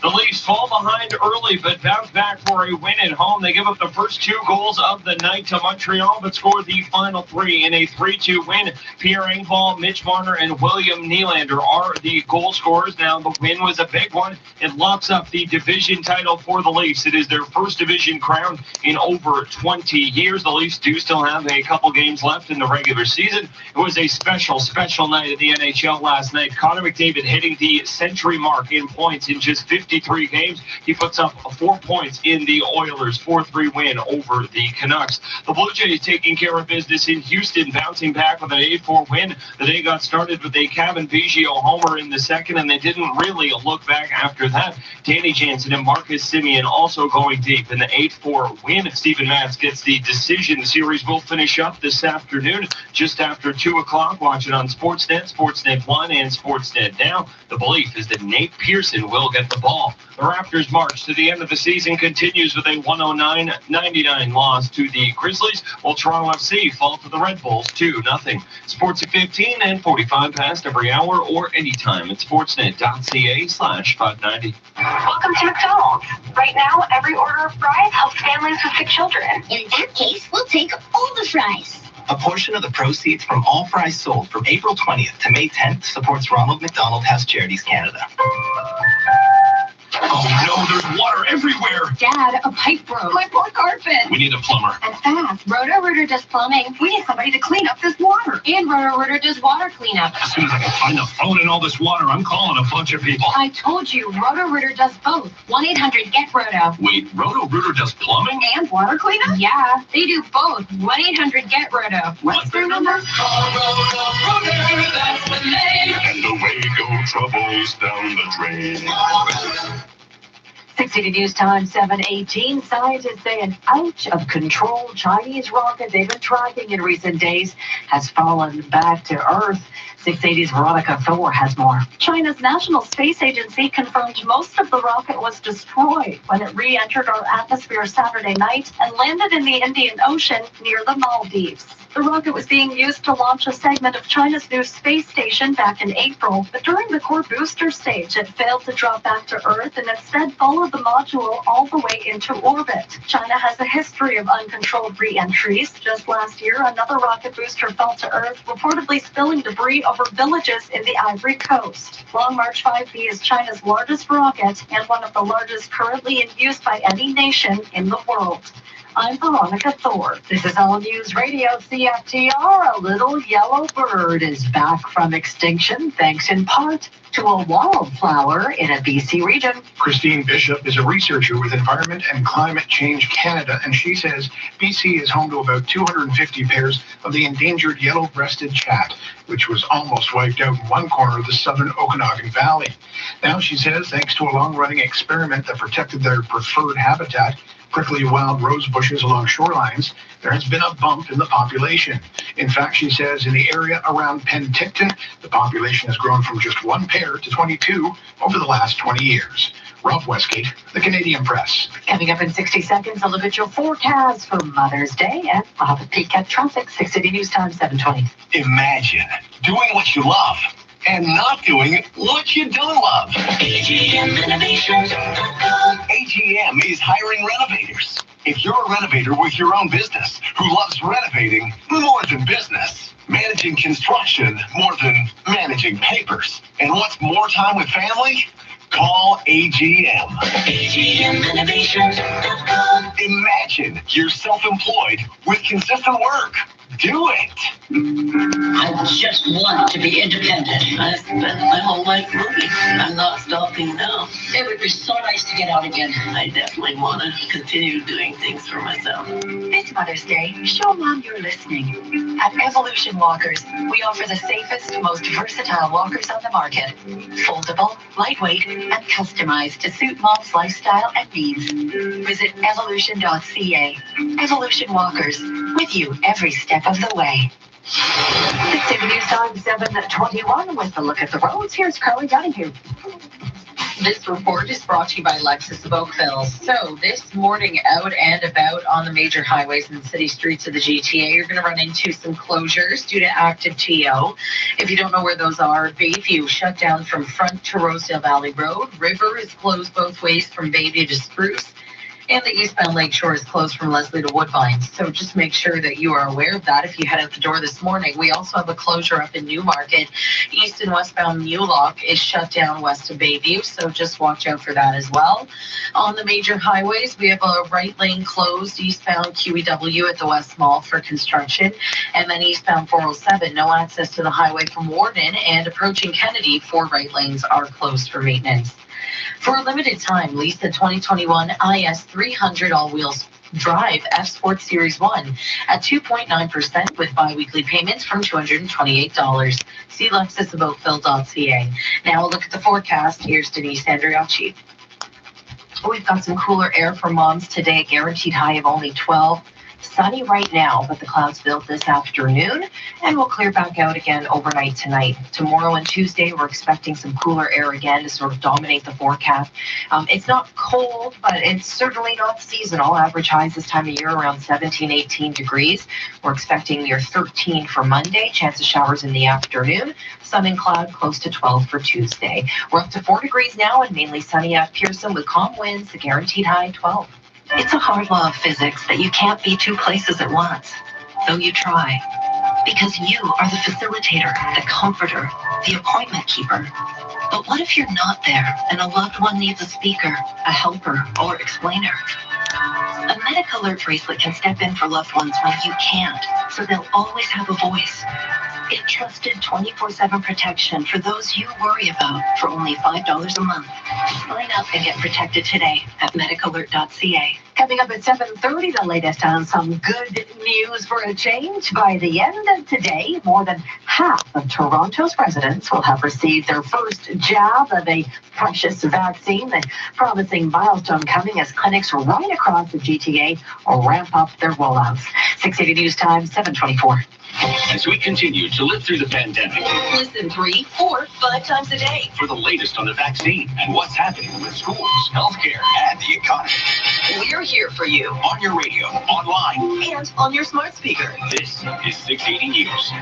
The Leafs fall behind early, but bounce back for a win at home. They give up the first 2 goals of the night to Montreal, but score the final 3 in a 3-2 win. Pierre Engvall, Mitch Marner, and William Nylander are the goal scorers. Now, the win was a big one. It locks up the division title for the Leafs. It is their first division crown in over 20 years. The Leafs do still have a couple games left in the regular season. It was a special night in the NHL last night. Connor McDavid hitting the century mark in points in just 53 games. He puts up 4 points in the Oilers' 4-3 win over the Canucks. The Blue Jays taking care of business in Houston, bouncing back with an 8-4 win. The day got started with a Kevin Biggio homer in the second, and they didn't really look back after that. Danny Jansen and Marcus Semien also going deep in the 8-4 win. Steven Matz gets the decision. The series will finish up this afternoon just after 2 o'clock. Watch it on Sportsnet, Sportsnet 1, and Sportsnet Now. The belief is that Nate Pearson will get the ball. The Raptors' march to the end of the season continues with a 109-99 loss to the Grizzlies, while Toronto FC fall to the Red Bulls 2-0. Sports at 15 and 45 past every hour or anytime at sportsnet.ca/590. Welcome to McDonald's. Right now, every order of fries helps families with sick children. In that case, we'll take all the fries. A portion of the proceeds from all fries sold from April 20th to May 10th supports Ronald McDonald House Charities Canada. Oh no, there's water everywhere! Dad, a pipe broke. My poor carpet. We need a plumber. And fast. Roto-Rooter does plumbing. We need somebody to clean up this water. And Roto-Rooter does water cleanup. As soon as I can find a phone in all this water, I'm calling a bunch of people. I told you, Roto-Rooter does both. 1-800-GET-ROTO. Wait, Roto-Rooter does plumbing? And water cleanup? Yeah, they do both. 1-800-GET-ROTO. What's their number? Call Roto-Rooter, that's the name. And away go troubles down the drain. 680 News Time, 7:18. Scientists say an out-of-control Chinese rocket they've been tracking in recent days has fallen back to Earth. 680's Veronica Thor has more. China's National Space Agency confirmed most of the rocket was destroyed when it re-entered our atmosphere Saturday night and landed in the Indian Ocean near the Maldives. The rocket was being used to launch a segment of China's new space station back in April, but during the core booster stage, it failed to drop back to Earth and instead followed the module all the way into orbit. China has a history of uncontrolled re-entries. Just last year, another rocket booster fell to Earth, reportedly spilling debris over villages in the Ivory Coast. Long March 5B is China's largest rocket and one of the largest currently in use by any nation in the world. I'm Veronica Thor. This is All News Radio CFTR. A little yellow bird is back from extinction, thanks in part to a wildflower in a BC region. Christine Bishop is a researcher with Environment and Climate Change Canada, and she says BC is home to about 250 pairs of the endangered yellow-breasted chat, which was almost wiped out in one corner of the southern Okanagan Valley. Now, she says, thanks to a long-running experiment that protected their preferred habitat, prickly wild rose bushes along shorelines, there has been a bump in the population. In fact, she says in the area around Penticton, the population has grown from just 1 pair to 22 over the last 20 years. Rob Westgate, the Canadian Press. Coming up in 60 seconds, a look at your forecast for Mother's Day, and we'll have a peek at traffic. 680 News Time, 7:20. Imagine doing what you love and not doing what you don't love. AGM is hiring renovators. If you're a renovator with your own business who loves renovating more than business, managing construction more than managing papers, and wants more time with family, Call AGM. AGMinnovation.com. Imagine you're self-employed with consistent work. Do it. I just want to be independent. I spent my whole life moving. I'm not stopping now. It would be so nice to get out again. I definitely want to continue doing things for myself. This Mother's Day, show Mom you're listening. At Evolution Walkers, we offer the safest, most versatile walkers on the market. Foldable, lightweight, and customized to suit Mom's lifestyle and needs. Visit evolution.ca. Evolution Walkers, with you every step of the way. 6 News Time 7:21 with a look at the roads. Here's Carly Donahue. This report is brought to you by Lexus of Oakville. So this morning, out and about on the major highways and city streets of the GTA, you're going to run into some closures due to active TO. If you don't know where those are, Bayview shut down from Front to Rosedale Valley Road. River is closed both ways from Bayview to Spruce. And the eastbound Lakeshore is closed from Leslie to Woodbine. So just make sure that you are aware of that if you head out the door this morning. We also have a closure up in Newmarket. East and westbound Newlock is shut down west of Bayview, so just watch out for that as well. On the major highways, we have a right lane closed eastbound QEW at the West Mall for construction. And then eastbound 407, no access to the highway from Warden, and approaching Kennedy, 4 right lanes are closed for maintenance. For a limited time, lease the 2021 IS 300 all-wheel drive F Sport Series 1 at 2.9% with bi-weekly payments from $228. See lexusofoakville.ca. Now a look at the forecast. Here's Denise Andriacci. We've got some cooler air for Moms today, guaranteed high of only 12. Sunny right now, but the clouds build this afternoon and will clear back out again overnight tonight. Tomorrow and Tuesday, we're expecting some cooler air again to sort of dominate the forecast. It's not cold, but it's certainly not seasonal. Average highs this time of year around 17, 18 degrees. We're expecting near 13 for Monday. Chance of showers in the afternoon. Sun and cloud close to 12 for Tuesday. We're up to 4 degrees now and mainly sunny at Pearson with calm winds. The guaranteed high 12. It's a hard law of physics that you can't be 2 places at once, though you try. Because you are the facilitator, the comforter, the appointment keeper. But what if you're not there and a loved one needs a speaker, a helper, or explainer? A Medic Alert bracelet can step in for loved ones when you can't, so they'll always have a voice. Get trusted 24/7 protection for those you worry about for only $5 a month. Sign up and get protected today at medicalert.ca. Coming up at 7:30, the latest on some good news for a change. By the end of today, more than half of Toronto's residents will have received their first jab of a precious vaccine. The promising milestone coming as clinics right across the GTA ramp up their rollouts. 680 News Time, 7:24. As we continue to live through the pandemic, Listen 3, 4, 5 times a day. for the latest on the vaccine and what's happening with schools, healthcare, and the economy. We're here for you. On your radio, online. And on your smart speaker. This is 680 News.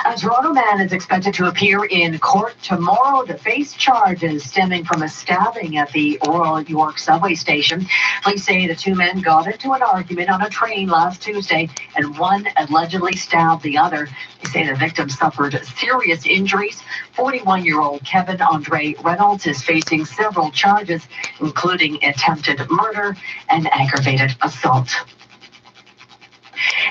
A Toronto man is expected to appear in court tomorrow to face charges stemming from a stabbing at the Royal York subway station. Police say the 2 men got into an argument on a train last Tuesday, and one allegedly stabbed the other. They say the victim suffered serious injuries. 41-year-old Kevin Andre Reynolds is facing several charges, including attempted murder and aggravated assault.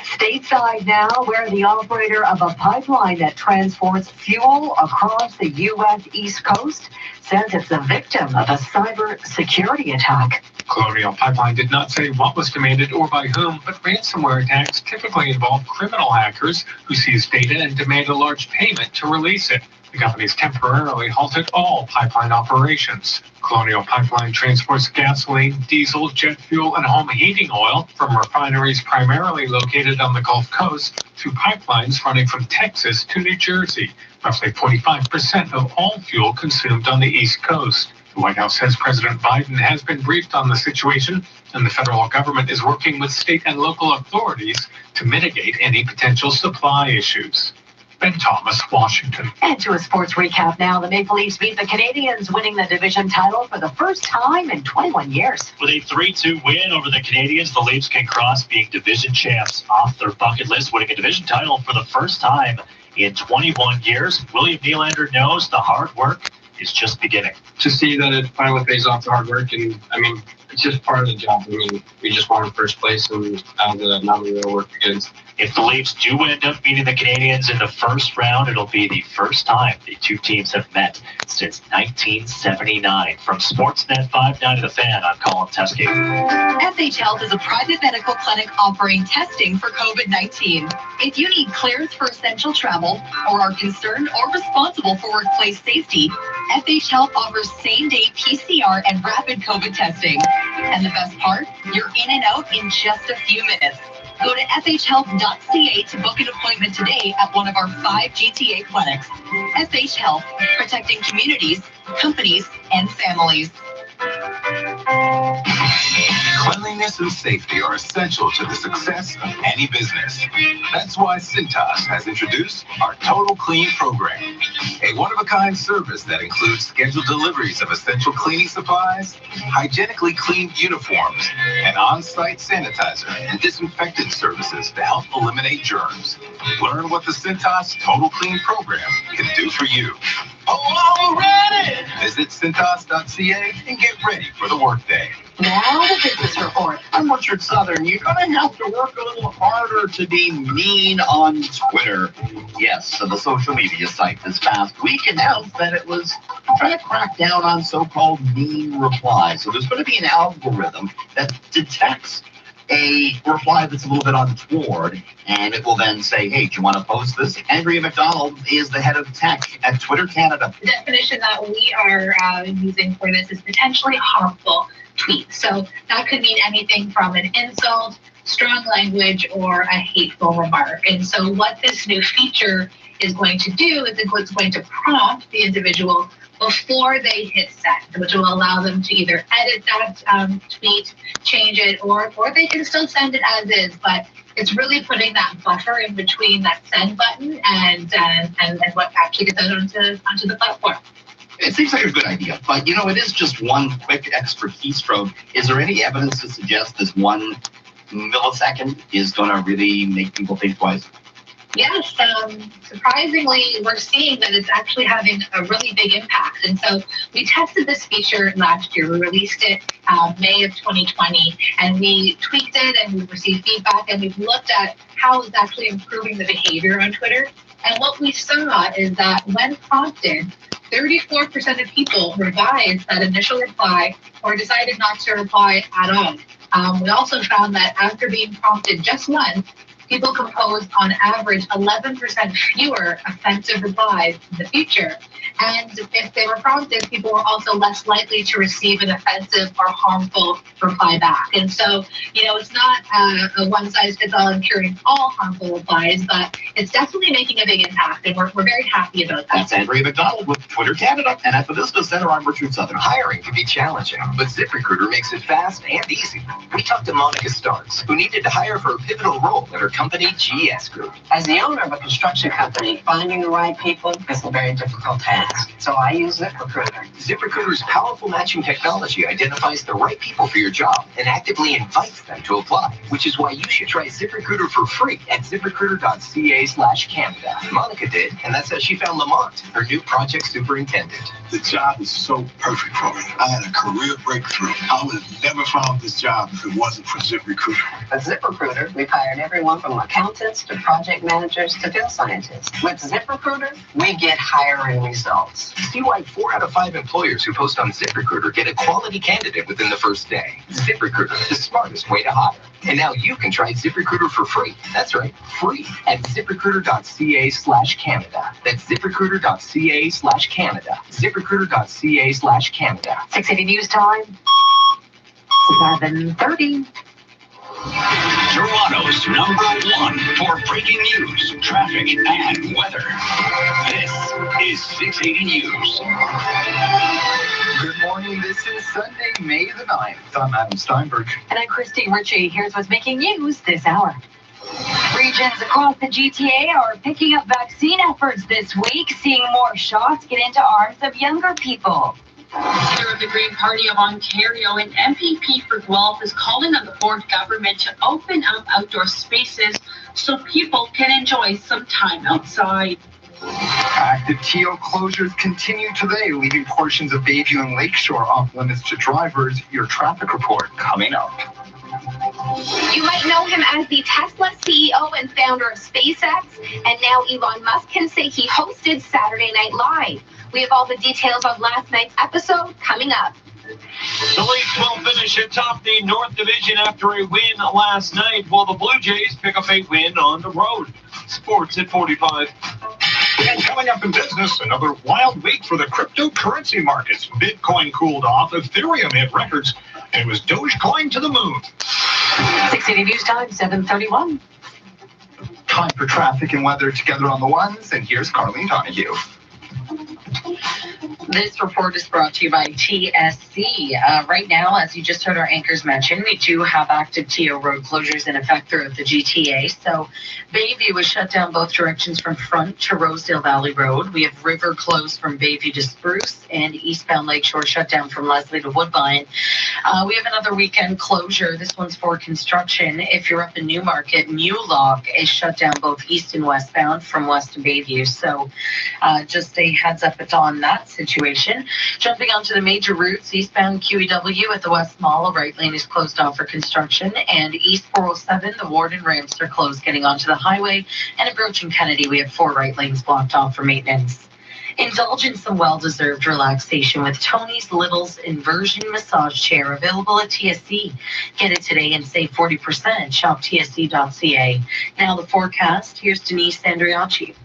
Stateside now, where the operator of a pipeline that transports fuel across the U.S. East Coast says it's the victim of a cyber security attack. Colonial Pipeline did not say what was demanded or by whom, but ransomware attacks typically involve criminal hackers who seize data and demand a large payment to release it. The company's temporarily halted all pipeline operations. Colonial Pipeline transports gasoline, diesel, jet fuel, and home heating oil from refineries primarily located on the Gulf Coast to pipelines running from Texas to New Jersey. Roughly 45% of all fuel consumed on the East Coast. The White House says President Biden has been briefed on the situation, and the federal government is working with state and local authorities to mitigate any potential supply issues. Ben Thomas, Washington. And to a sports recap now, the Maple Leafs beat the Canadiens, winning the division title for the first time in 21 years. With a 3-2 win over the Canadiens, the Leafs can cross being division champs off their bucket list, winning a division title for the first time in 21 years. William Nylander knows the hard work is just beginning. To see that it finally pays off the hard work, and I mean, it's just part of the job. I mean, we just won in first place, and now the real work begins. If the Leafs do end up beating the Canadiens in the first round, it'll be the first time the two teams have met since 1979. From Sportsnet 590 The Fan, I'm Colin Teskey. SH Health is a private medical clinic offering testing for COVID-19. If you need clearance for essential travel or are concerned or responsible for workplace safety, SH Health offers same-day PCR and rapid COVID testing. And the best part, you're in and out in just a few minutes. Go to shhealth.ca to book an appointment today at one of our 5 GTA clinics. SH Health, protecting communities, companies, and families. Cleanliness and safety are essential to the success of any business. That's why Cintas has introduced our Total Clean program, a one-of-a-kind service that includes scheduled deliveries of essential cleaning supplies, hygienically cleaned uniforms, and on-site sanitizer and disinfectant services to help eliminate germs. Learn what the Cintas Total Clean program can do for you. Oh, I'm ready! Visit Cintas.ca and get ready for the workday. Now the business report. I'm Richard Southern. You're going to have to work a little harder to be mean on Twitter. Yes, so the social media site this past week announced that it was trying to crack down on so-called mean replies. So there's going to be an algorithm that detects a reply that's a little bit untoward, and it will then say, hey, do you want to post this? Andrea McDonald is the head of tech at Twitter Canada. The definition that we are using for this is potentially harmful tweet. So that could mean anything from an insult, strong language, or a hateful remark. And so what this new feature is going to do is it's going to prompt the individual before they hit send, which will allow them to either edit that tweet, change it, or they can still send it as is. But it's really putting that buffer in between that send button and what actually gets onto the platform. It seems like a good idea, but you know, it is just one quick extra keystroke. Is there any evidence to suggest this 1 millisecond is going to really make people think twice? Yes, surprisingly, we're seeing that it's actually having a really big impact. And so we tested this feature last year. We released it May of 2020, and we tweaked it, and we received feedback, and we've looked at how it's actually improving the behavior on Twitter. And what we saw is that when prompted, 34% of people revised that initial reply or decided not to reply at all. We also found that after being prompted just once, people composed on average 11% fewer offensive replies in the future. And if they were prompted, people were also less likely to receive an offensive or harmful reply back. And so, you know, it's not a one-size-fits-all in curing all harmful replies, but it's definitely making a big impact, and we're very happy about that. That's Andrea McDonald with Twitter Canada. And at the Business Center, I'm Richard Southern. Hiring can be challenging, but ZipRecruiter makes it fast and easy. We talked to Monica Starks, who needed to hire for a pivotal role at her company, GS Group. As the owner of a construction company, finding the right people is a very difficult task. So I use ZipRecruiter. ZipRecruiter's powerful matching technology identifies the right people for your job and actively invites them to apply, which is why you should try ZipRecruiter for free at ZipRecruiter.ca/Canada. Monica did, and that's how she found Lamont, her new project superintendent. The job is so perfect for me. I had a career breakthrough. I would have never found this job if it wasn't for ZipRecruiter. At ZipRecruiter, we've hired everyone from accountants to project managers to field scientists. With ZipRecruiter, we get hiring results. See why 4 out of 5 employers who post on ZipRecruiter get a quality candidate within the first day. ZipRecruiter, the smartest way to hire. And now you can try ZipRecruiter for free. That's right, free at ZipRecruiter.ca/Canada. That's ZipRecruiter.ca/Canada. ZipRecruiter.ca/Canada. 680 News Time. 11:30. Toronto's #1 for breaking news, traffic, and weather. This is 680 News. Good morning. This is Sunday, May the 9th. I'm Adam Steinberg. And I'm Christy Ritchie. Here's what's making news this hour. Regions across the GTA are picking up vaccine efforts this week, seeing more shots get into arms of younger people. Leader of the Green Party of Ontario and MPP for Guelph is calling on the Ford government to open up outdoor spaces so people can enjoy some time outside. Active TO closures continue today, leaving portions of Bayview and Lakeshore off limits to drivers. Your traffic report coming up. You might know him as the Tesla CEO and founder of SpaceX, and now Elon Musk can say he hosted Saturday Night Live. We have all the details on last night's episode coming up. The Leafs will finish atop the North Division after a win last night, while the Blue Jays pick up a win on the road. Sports at 45. And coming up in business, another wild week for the cryptocurrency markets. Bitcoin cooled off, Ethereum hit records, and it was Dogecoin to the moon. 680 News Time, 7:31. Time for traffic and weather together on the ones, and here's Carlene Donahue. This report is brought to you by TSC. Right now, as you just heard our anchors mention, we do have active TO road closures in effect throughout the GTA. So Bayview is shut down both directions from Front to Rosedale Valley Road. We have River closed from Bayview to Spruce, and eastbound Lakeshore shut down from Leslie to Woodbine. We have another weekend closure. This one's for construction. If you're up in Newmarket, New Lock is shut down both east and westbound from west to Bayview. So just a heads up on that situation. Jumping onto the major routes, eastbound QEW at the West Mall, a right lane is closed off for construction, and east 407, the Warden ramps are closed getting onto the highway, and approaching Kennedy, we have 4 right lanes blocked off for maintenance. Indulge in some well-deserved relaxation with Tony's Little's Inversion Massage Chair, available at TSC. Get it today and save 40%. Shop tsc.ca. Now the forecast. Here's Denise Andriacci.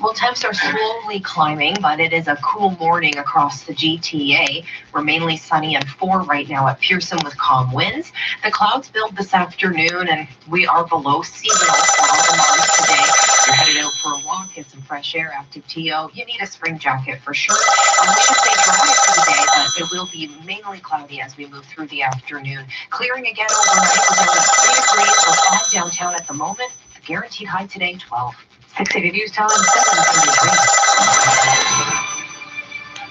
Well, temps are slowly climbing, but it is a cool morning across the GTA. We're mainly sunny and 4 right now at Pearson with calm winds. The clouds build this afternoon, and we are below sea level for all the months today. You're headed out for a walk, get some fresh air, active TO. You need a spring jacket for sure. We should stay dry for the day, but it will be mainly cloudy as we move through the afternoon. Clearing again overnight. We're down to 3 degrees or 5 downtown at the moment. The guaranteed high today, 12. 680 News Time, 7:33.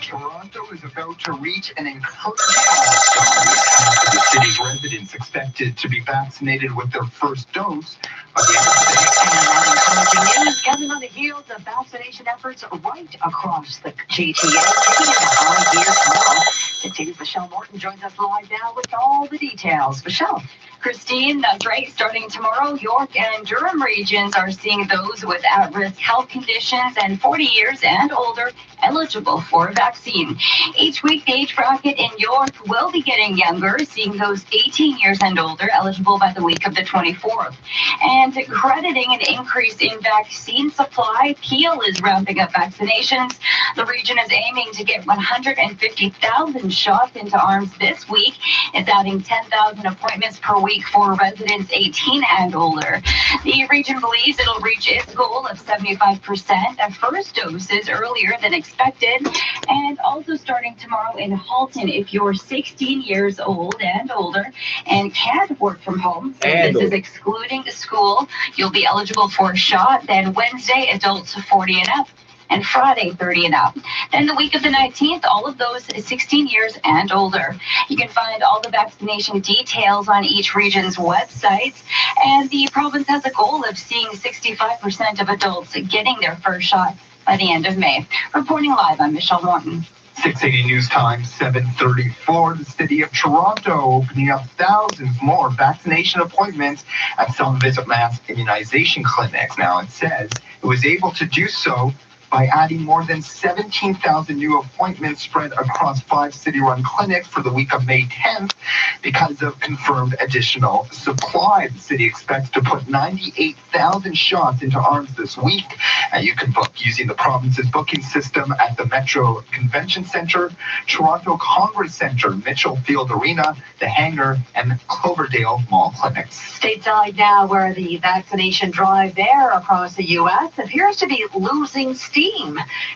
Toronto is about to reach an encouraging milestone. Half of the city's residents expected to be vaccinated with their first dose by the end of the day. And that encouraging news coming on the heels of vaccination efforts right across the GTA, taking into high gear tomorrow. Continues Michelle Morton joins us live now with all the details. Michelle. Christine, that's right. Starting tomorrow, York and Durham regions are seeing those with at-risk health conditions and 40 years and older eligible for a vaccine. Each week, the age bracket in York will be getting younger, seeing those 18 years and older eligible by the week of the 24th. And crediting an increase in vaccine supply, Peel is ramping up vaccinations. The region is aiming to get 150,000 shots into arms this week. It's adding 10,000 appointments per week for residents 18 and older. The region believes it'll reach its goal of 75% of first doses earlier than expected. And also starting tomorrow in Halton, if you're 16 years old and older and can't work from home, so this is excluding school, you'll be eligible for a shot. Then Wednesday, adults 40 and up, and Friday, 30 and up. Then the week of the 19th, all of those 16 years and older. You can find all the vaccination details on each region's websites. And the province has a goal of seeing 65% of adults getting their first shot by the end of May. Reporting live, I'm Michelle Morton. 680 News Time, 7:34. The city of Toronto opening up thousands more vaccination appointments at some of its mass immunization clinics. Now, it says it was able to do so by adding more than 17,000 new appointments spread across 5 city-run clinics for the week of May 10th because of confirmed additional supply. The city expects to put 98,000 shots into arms this week. You can book using the province's booking system at the Metro Convention Centre, Toronto Congress Centre, Mitchell Field Arena, the Hangar, and Cloverdale Mall clinics. Stateside now, where the vaccination drive there across the U.S. appears to be losing steam.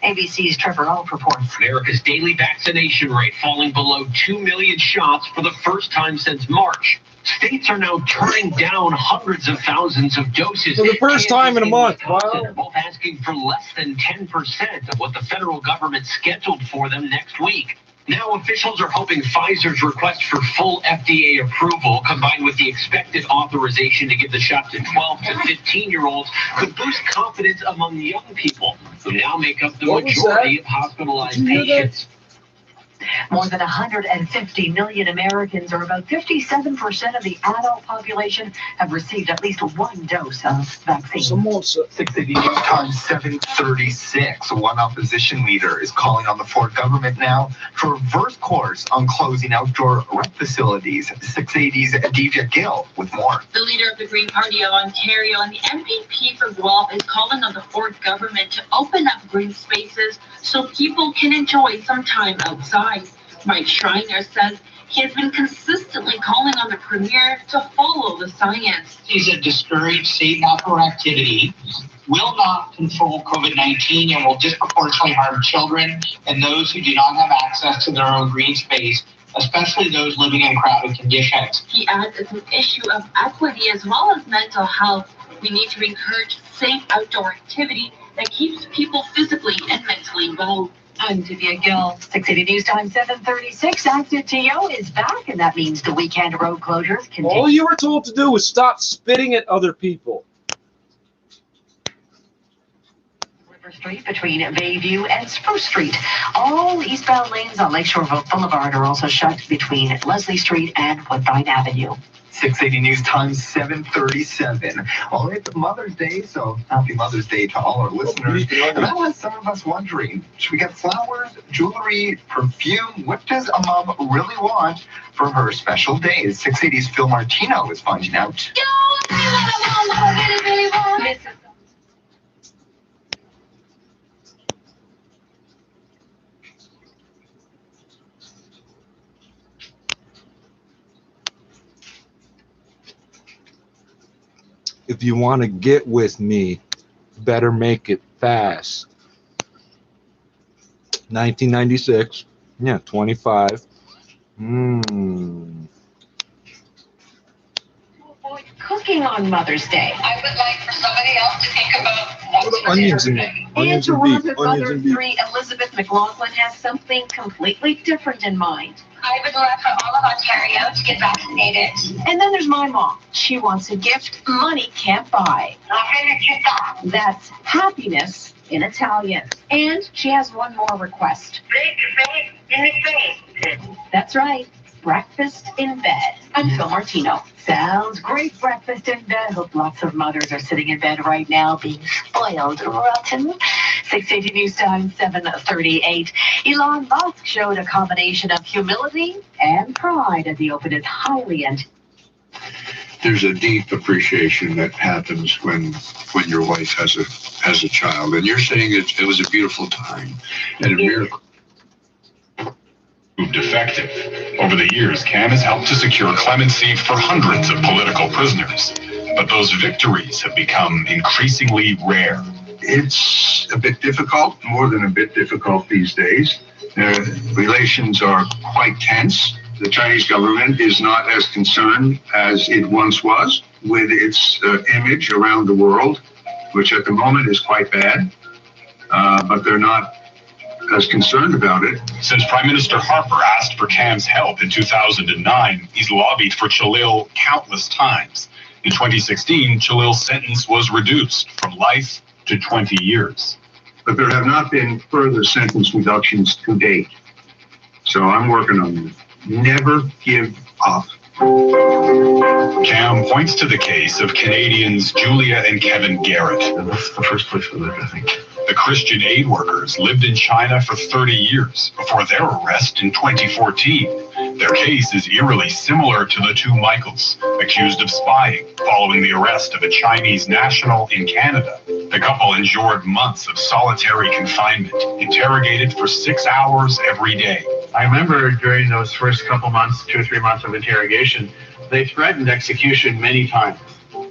ABC's Trevor Oak reports. America's daily vaccination rate falling below 2 million shots for the first time since March. States are now turning down hundreds of thousands of doses. For the first time in a month. Wow. They're both asking for less than 10% of what the federal government scheduled for them next week. Now officials are hoping Pfizer's request for full FDA approval, combined with the expected authorization to give the shot to 12 to 15-year-olds, could boost confidence among young people. now make up the majority of hospitalized patients. More than 150 million Americans, or about 57% of the adult population, have received at least one dose of vaccine. 680 News Time 736. One opposition leader is calling on the Ford government now to reverse course on closing outdoor rec facilities. 680's DJ Gill with more. The leader of the Green Party of Ontario and the MPP for Guelph is calling on the Ford government to open up green spaces so people can enjoy some time outside. Mike Schreiner says he has been consistently calling on the Premier to follow the science. He's a discouraged safe outdoor activity, will not control COVID-19, and will disproportionately harm children and those who do not have access to their own green space, especially those living in crowded conditions. He adds it's an issue of equity as well as mental health. We need to encourage safe outdoor activity that keeps people physically and mentally well. I'm Divya Gill. 680 News Time 736. Active TO is back, and that means the weekend road closures continue. All you were told to do was stop spitting at other people. River Street between Bayview and Spruce Street. All eastbound lanes on Lakeshore Boulevard are also shut between Leslie Street and Woodbine Avenue. 680 News Time 737. Well, it's Mother's Day, so happy Mother's Day to all our listeners. And that has some of us wondering, should we get flowers, jewelry, perfume? What does a mom really want for her special days? 680's Phil Martino is finding out. If you want to get with me, better make it fast. 1996. Yeah, 25. Cooking on Mother's Day. I would like for somebody else to think about what's for Onions in dinner it. today. Onions And and beef. Toronto's Onions mother and of beef. 3, Elizabeth McLaughlin, has something completely different in mind. I would like for all of Ontario to get vaccinated. And then there's my mom. She wants a gift money can't buy. That's happiness in Italian. And she has one more request. That's right. Breakfast in bed. I'm Phil Martino. Sounds great, breakfast in bed. Hope lots of mothers are sitting in bed right now being spoiled rotten. 680 News Time 738. Elon Musk showed a combination of humility and pride as he opened his highly end. There's a deep appreciation that happens when your wife has a child, and you're saying it was a beautiful time and a miracle. Proved effective. Over the years, CAN has helped to secure clemency for hundreds of political prisoners, but those victories have become increasingly rare. It's a bit difficult, more than a bit difficult these days. Relations are quite tense. The Chinese government is not as concerned as it once was with its image around the world, which at the moment is quite bad, but they're not as concerned about it. Since Prime Minister Harper asked for CAN's help in 2009, he's lobbied for Chalil countless times. In 2016, Chalil's sentence was reduced from life to 20 years. But there have not been further sentence reductions to date. So I'm working on this. Never give up. CAM points to the case of Canadians Julia and Kevin Garrett. That's the first place for that, I think. The Christian aid workers lived in China for 30 years before their arrest in 2014. Their case is eerily similar to the two Michaels, accused of spying following the arrest of a Chinese national in Canada. The couple endured months of solitary confinement, interrogated for 6 hours every day. I remember during those first couple months, 2 or 3 months of interrogation, they threatened execution many times.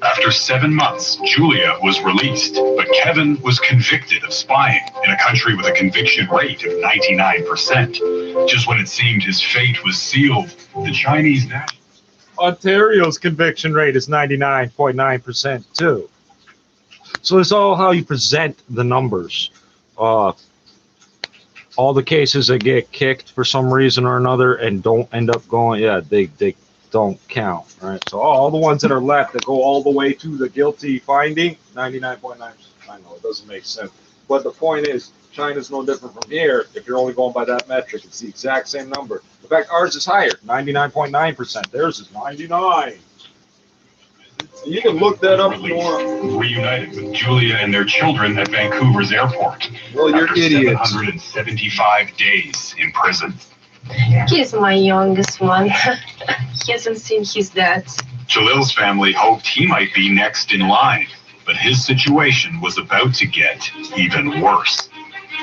After 7 months, Julia was released, but Kevin was convicted of spying in a country with a conviction rate of 99%. Just when it seemed his fate was sealed, the Chinese national... Ontario's conviction rate is 99.9% too. So it's all how you present the numbers. All the cases that get kicked for some reason or another and don't end up going, they don't count, right? So all the ones that are left that go all the way to the guilty finding, 99.9%. I know it doesn't make sense. But the point is, China's no different from here if you're only going by that metric. It's the exact same number. In fact, ours is higher, 99.9%. Theirs is 99. You can look that up if you want. Reunited with Julia and their children at Vancouver's airport. Well, you're after idiots. 775 days in prison. He's my youngest one. He hasn't seen his dad. Jalil's family hoped he might be next in line, but his situation was about to get even worse.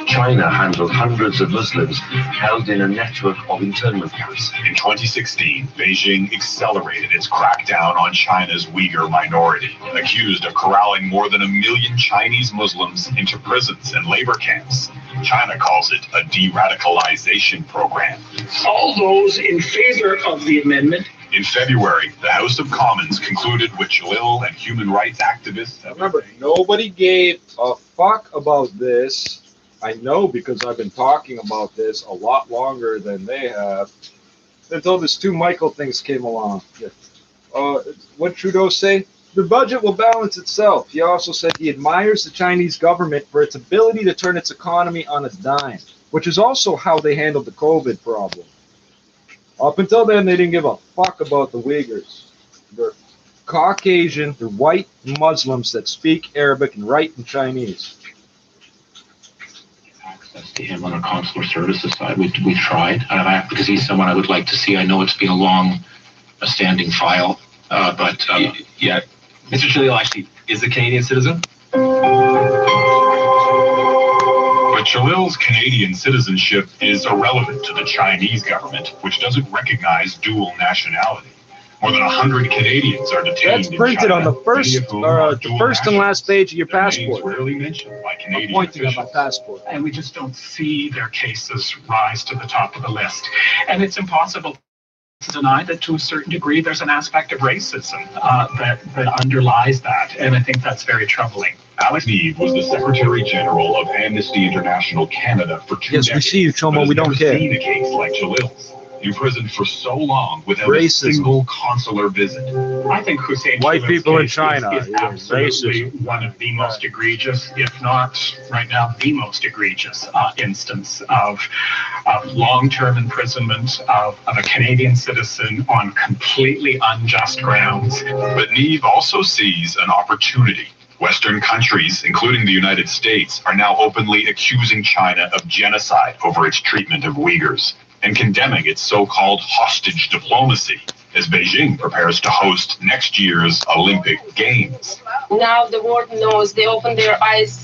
China handled hundreds of Muslims held in a network of internment camps. In 2016, Beijing accelerated its crackdown on China's Uyghur minority, accused of corralling more than 1 million Chinese Muslims into prisons and labor camps. China calls it a de-radicalization program. All those in favor of the amendment. In February, the House of Commons concluded with Jalil and human rights activists. Remember, nobody gave a fuck about this. I know because I've been talking about this a lot longer than they have. Until this 2 Michael things came along. What Trudeau say? The budget will balance itself. He also said he admires the Chinese government for its ability to turn its economy on a dime, which is also how they handled the COVID problem. Up until then, they didn't give a fuck about the Uyghurs. They're Caucasian, they're white Muslims that speak Arabic and write in Chinese. To him on our consular services side. We tried, because he's someone I would like to see. I know it's been a standing file, but yeah, Mr. Jalil actually is a Canadian citizen. But Jalil's Canadian citizenship is irrelevant to the Chinese government, which doesn't recognize dual nationality. More than 100 Canadians are detained. That's printed on the first and last page of your passport. Rarely mentioned by Canadian I'm pointing at officials. my passport. And we just don't see their cases rise to the top of the list. And it's impossible to deny that to a certain degree there's an aspect of racism that underlies that. And I think that's very troubling. Alex Neve was the Secretary General of Amnesty International Canada for 2 decades. Yes, we see you, Chomo. We don't care. Seen a case like Jalil's. Imprisoned for so long without Racism. a single consular visit. I think Hussein White Jalil's people in case China, is absolutely one of the most egregious, if not right now the most egregious instance of long-term imprisonment of a Canadian citizen on completely unjust grounds. But Neve also sees an opportunity. Western countries, including the United States, are now openly accusing China of genocide over its treatment of Uyghurs, and condemning its so-called hostage diplomacy as Beijing prepares to host next year's Olympic Games. Now the world knows. They open their eyes.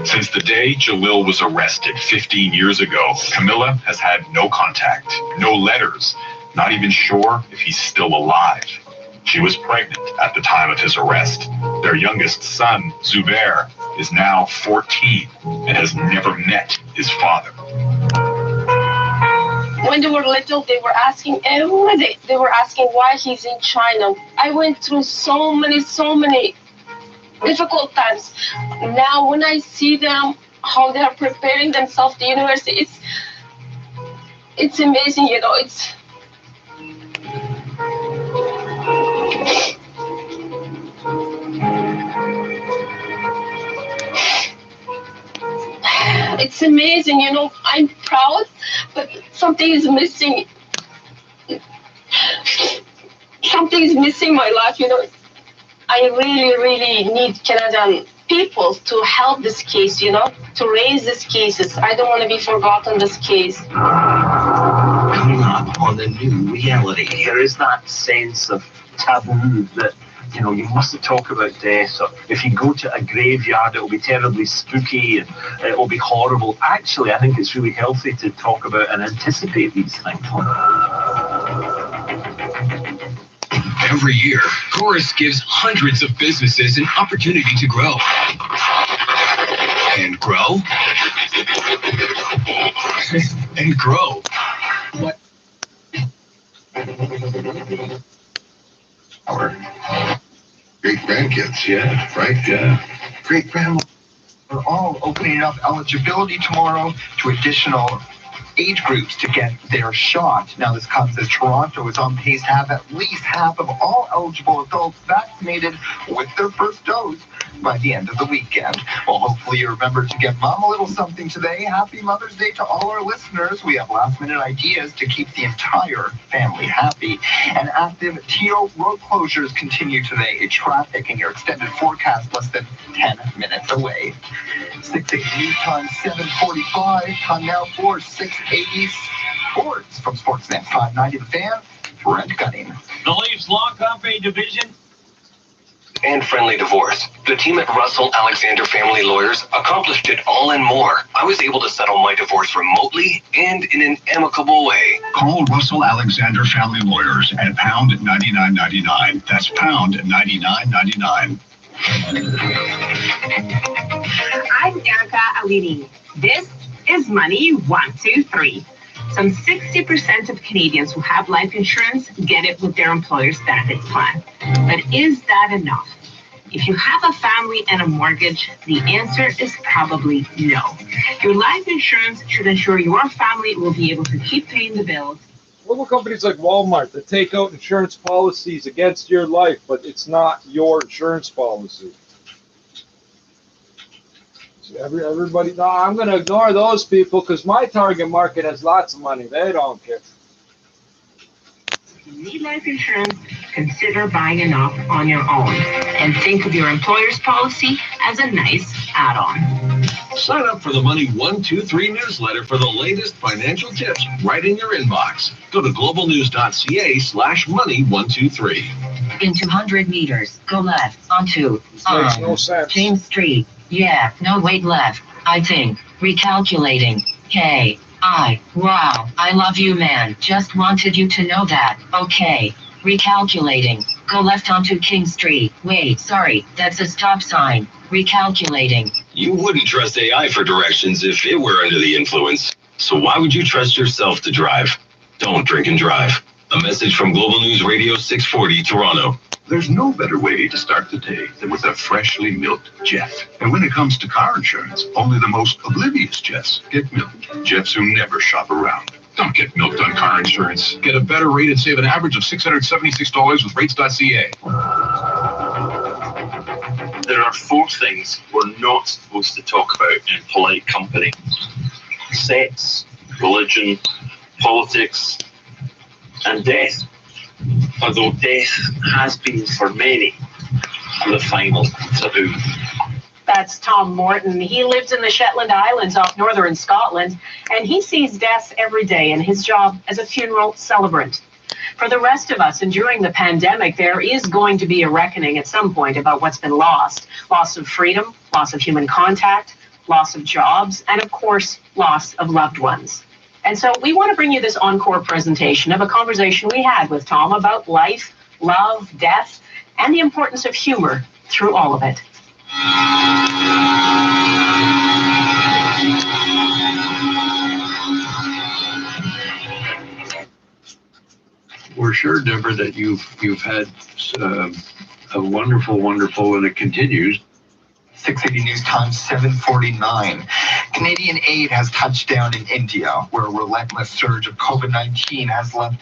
Since the day Jalil was arrested 15 years ago, Camilla has had no contact, no letters, not even sure if he's still alive. She was pregnant at the time of his arrest. Their youngest son, Zubair, is now 14 and has never met his father. When they were little, they were asking every day. They were asking why he's in China. I went through so many difficult times. Now, when I see them, how they are preparing themselves to university, it's amazing. You know, it's amazing, you know. I'm proud, but something is missing. Something is missing in my life, you know. I really need Canadian people to help this case, you know, to raise these cases. I don't want to be forgotten this case. Coming up on the new reality, there is that sense of taboo that, you know, you mustn't talk about death, or if you go to a graveyard, it'll be terribly spooky and it'll be horrible. Actually, I think it's really healthy to talk about and anticipate these things. Every year, Chorus gives hundreds of businesses an opportunity to grow. And grow. And grow. What? Our great grandkids, yeah, right? Yeah. Great grandma. We're all opening up eligibility tomorrow to additional age groups to get their shot. Now, this comes as Toronto is on pace to have at least half of all eligible adults vaccinated with their first dose by the end of the weekend. Well, hopefully you remember to get Mom a little something today. Happy Mother's Day to all our listeners. We have last-minute ideas to keep the entire family happy. And active TO road closures continue today. Traffic in your extended forecast less than 10 minutes away. 680 news time 7:45. Time now for 680 sports from Sportsnet 590 The Fan. Brent Gunning. The Leafs lock up a division and friendly divorce. The team at Russell Alexander Family Lawyers accomplished it all and more. I was able to settle my divorce remotely and in an amicable way. Call Russell Alexander Family Lawyers at pound 99.99. That's pound 99.99. I'm Erica Alini. This is Money 123. Some 60% of Canadians who have life insurance get it with their employer's benefits plan. But is that enough? If you have a family and a mortgage, the answer is probably no. Your life insurance should ensure your family will be able to keep paying the bills. What about companies like Walmart that take out insurance policies against your life, but it's not your insurance policy? Everybody, no, I'm going to ignore those people because my target market has lots of money. They don't care. If you need life insurance, consider buying enough on your own and think of your employer's policy as a nice add-on. Sign up for the Money 123 newsletter for the latest financial tips right in your inbox. Go to globalnews.ca/money123. In 200 meters, go left onto Makes no sense. James Street. Yeah, no, wait, left. I think. Recalculating. K. Wow, I love you, man. Just wanted you to know that. Okay. Recalculating. Go left onto King Street. Wait, sorry, that's a stop sign. Recalculating. You wouldn't trust AI for directions if it were under the influence. So why would you trust yourself to drive? Don't drink and drive. A message from Global News Radio 640 Toronto. There's no better way to start the day than with a freshly milked Jet. And when it comes to car insurance, only the most oblivious Jets get milked. Jets who never shop around. Don't get milked on car insurance. Get a better rate and save an average of $676 with rates.ca. There are 4 things we're not supposed to talk about in polite company: sex, religion, politics, and death. Although death has been for many the final taboo. That's Tom Morton. He lives in the Shetland Islands off northern Scotland, and he sees deaths every day in his job as a funeral celebrant. For the rest of us, and during the pandemic, there is going to be a reckoning at some point about what's been lost. Loss of freedom, loss of human contact, loss of jobs, and of course, loss of loved ones. And so we want to bring you this encore presentation of a conversation we had with Tom about life, love, death, and the importance of humor through all of it. We're sure, Deborah, that you've had a wonderful, and it continues. 680 News Time 7:49. Canadian aid has touched down in India, where a relentless surge of COVID-19 has left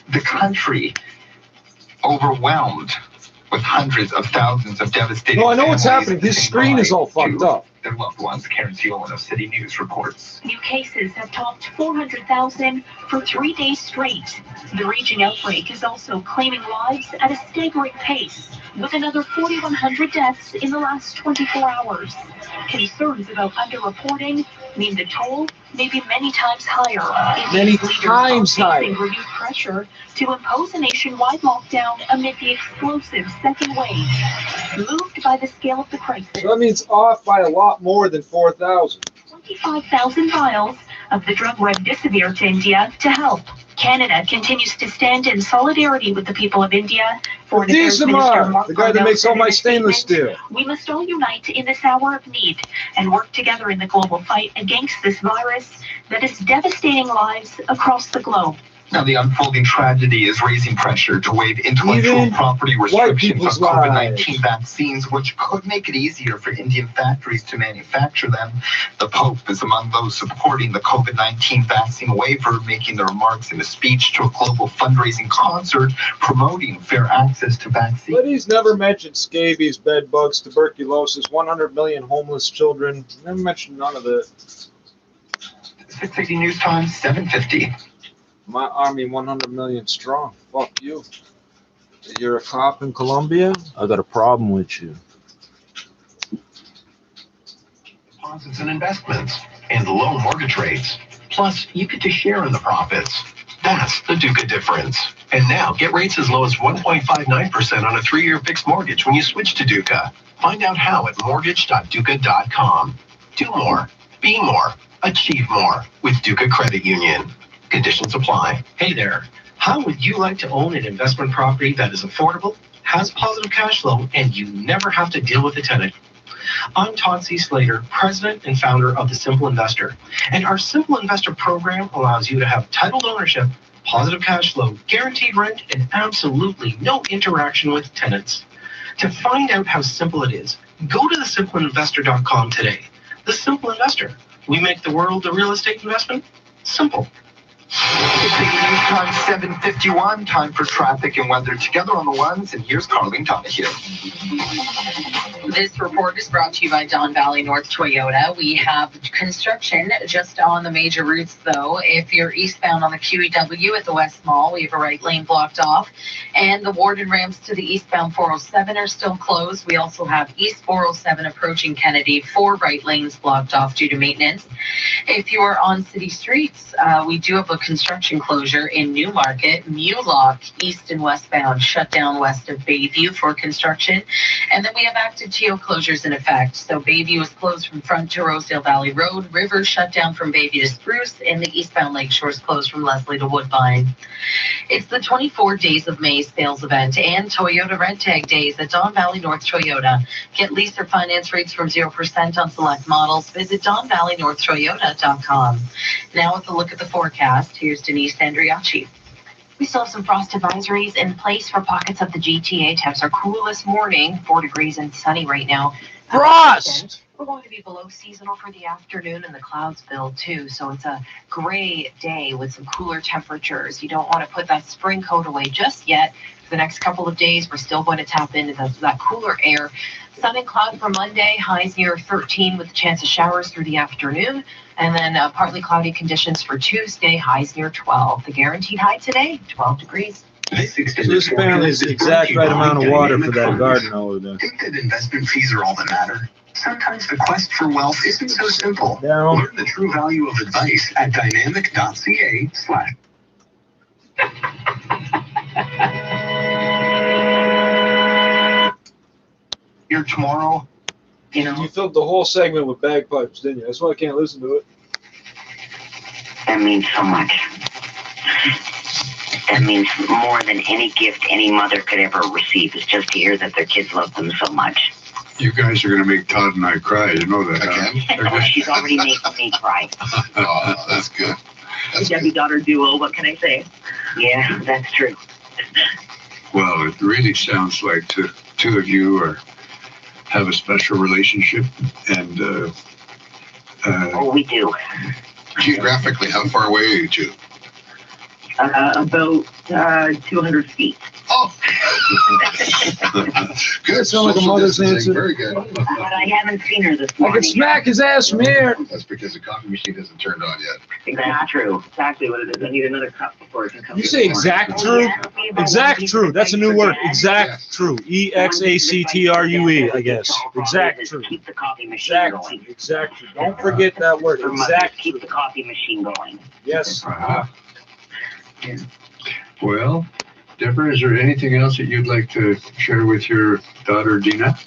the country overwhelmed with hundreds of thousands of devastated No, I know what's families happening. This saying screen is goodbye all fucked up. Their loved ones. Karen Seolan of City News reports. New cases have topped 400,000 for 3 days straight. The raging outbreak is also claiming lives at a staggering pace, with another 4,100 deaths in the last 24 hours. Concerns about underreporting mean the toll may be many times higher. Many times higher. Renewed pressure to impose a nationwide lockdown amid the explosive second wave. Moved by the scale of the crisis. So that means off by a lot more than 4,000. 25,000 vials of the drug remdesivir to India to help. Canada continues to stand in solidarity with the people of India. Foreign Affairs Minister Mark the guy that makes all my stainless steel. We must all unite in this hour of need and work together in the global fight against this virus that is devastating lives across the globe. Now, the unfolding tragedy is raising pressure to waive intellectual property restrictions on COVID-19 vaccines, which could make it easier for Indian factories to manufacture them. The Pope is among those supporting the COVID-19 vaccine waiver, making the remarks in a speech to a global fundraising concert promoting fair access to vaccines. But he's never mentioned scabies, bed bugs, tuberculosis, 100 million homeless children. Never mentioned none of it. 680 News Time, 750. My army 100 million strong. Fuck you. You're a cop in Colombia? I got a problem with you. Deposits and investments, and low mortgage rates. Plus, you get to share in the profits. That's the Duca difference. And now, get rates as low as 1.59% on a 3-year fixed mortgage when you switch to Duca. Find out how at mortgage.duca.com. Do more, be more, achieve more with Duca Credit Union. Conditions apply. Hey there. How would you like to own an investment property that is affordable, has positive cash flow, and you never have to deal with a tenant? I'm Todd C. Slater, president and founder of The Simple Investor. And our Simple Investor program allows you to have titled ownership, positive cash flow, guaranteed rent, and absolutely no interaction with tenants. To find out how simple it is, go to thesimpleinvestor.com today. The Simple Investor. We make the world a real estate investment simple. News Time, 751. Time for traffic and weather together on the ones. And here's Carlene Donahue. This report is brought to you by Don Valley North Toyota. We have construction just on the major routes, though. If you're eastbound on the QEW at the West Mall, we have a right lane blocked off. And the Warden ramps to the eastbound 407 are still closed. We also have East 407 approaching Kennedy, 4 right lanes blocked off due to maintenance. If you are on city streets, we do have a construction closure in Newmarket. Mulock, east and westbound, shut down west of Bayview for construction. And then we have active TO closures in effect. So Bayview is closed from Front to Rosedale Valley Road. River shut down from Bayview to Spruce. And the eastbound Lakeshore is closed from Leslie to Woodbine. It's the 24 Days of May sales event and Toyota Red Tag Days at Don Valley North Toyota. Get lease or finance rates from 0% on select models. Visit DonValleyNorthToyota.com. Now with a look at the forecast, here's Denise Andriacci. We still have some frost advisories in place for pockets of the GTA. Temps are cool this morning, 4 degrees and sunny right now. Frost! We're going to be below seasonal for the afternoon, and the clouds build too. So it's a gray day with some cooler temperatures. You don't want to put that spring coat away just yet. For the next couple of days, we're still going to tap into that cooler air. Sun and cloud for Monday, highs near 13 with a chance of showers through the afternoon. And then partly cloudy conditions for Tuesday, highs near 12. The guaranteed high today, 12 degrees. This apparently is the exact right amount of water for that garden over there. Think that investment fees are all that matter? Sometimes the quest for wealth isn't so simple. No. Learn the true value of advice at dynamic.ca/. Here tomorrow, You filled the whole segment with bagpipes, didn't you? That's why I can't listen to it. That means so much. That means more than any gift any mother could ever receive, is just to hear that their kids love them so much. You guys are going to make Todd and I cry. You know that, huh? She's already making me cry. Oh, that's good. Debbie-daughter duo, what can I say? Yeah, that's true. Well, it really sounds like the two of you have a special relationship, and Oh, we do. geographically, how far away are you two? About 200 feet. Oh, good. That sounds like a mother's answer. Very good. But I haven't seen her this I morning. can smack his ass from here. That's because the coffee machine isn't turned on yet. That's true. Exactly what it is. I need another cup before it can come. You say exact true? Exact true. That's a new word. Exact true. EXACTRUE, I guess. Exact true. Keep the coffee machine going. Exact true. Don't forget that word. Exact Keep the coffee machine going. Yes. Well, Deborah, is there anything else that you'd like to share with your daughter, Dina?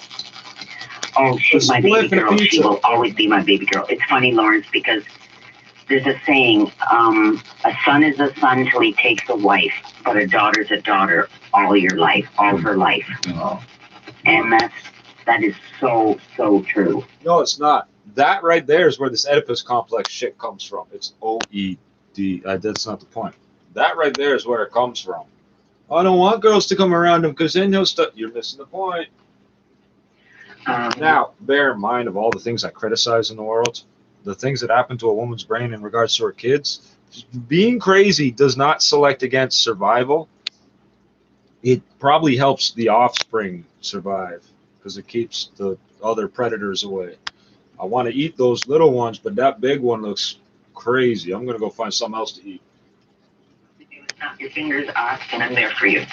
Oh, she's my baby girl. She will always be my baby girl. It's funny, Lawrence, because there's a saying, a son is a son till he takes a wife, but a daughter's a daughter all your life, all her life. Oh. And that is so, so true. No, it's not. That right there is where this Oedipus complex shit comes from. It's OED. That's not the point. That right there is where it comes from. I don't want girls to come around him because then he'll start. You're missing the point. Now, bear in mind of all the things I criticize in the world, the things that happen to a woman's brain in regards to her kids, being crazy does not select against survival. It probably helps the offspring survive because it keeps the other predators away. I want to eat those little ones, but that big one looks crazy. I'm going to go find something else to eat. Snap your fingers off, and I'm there for you.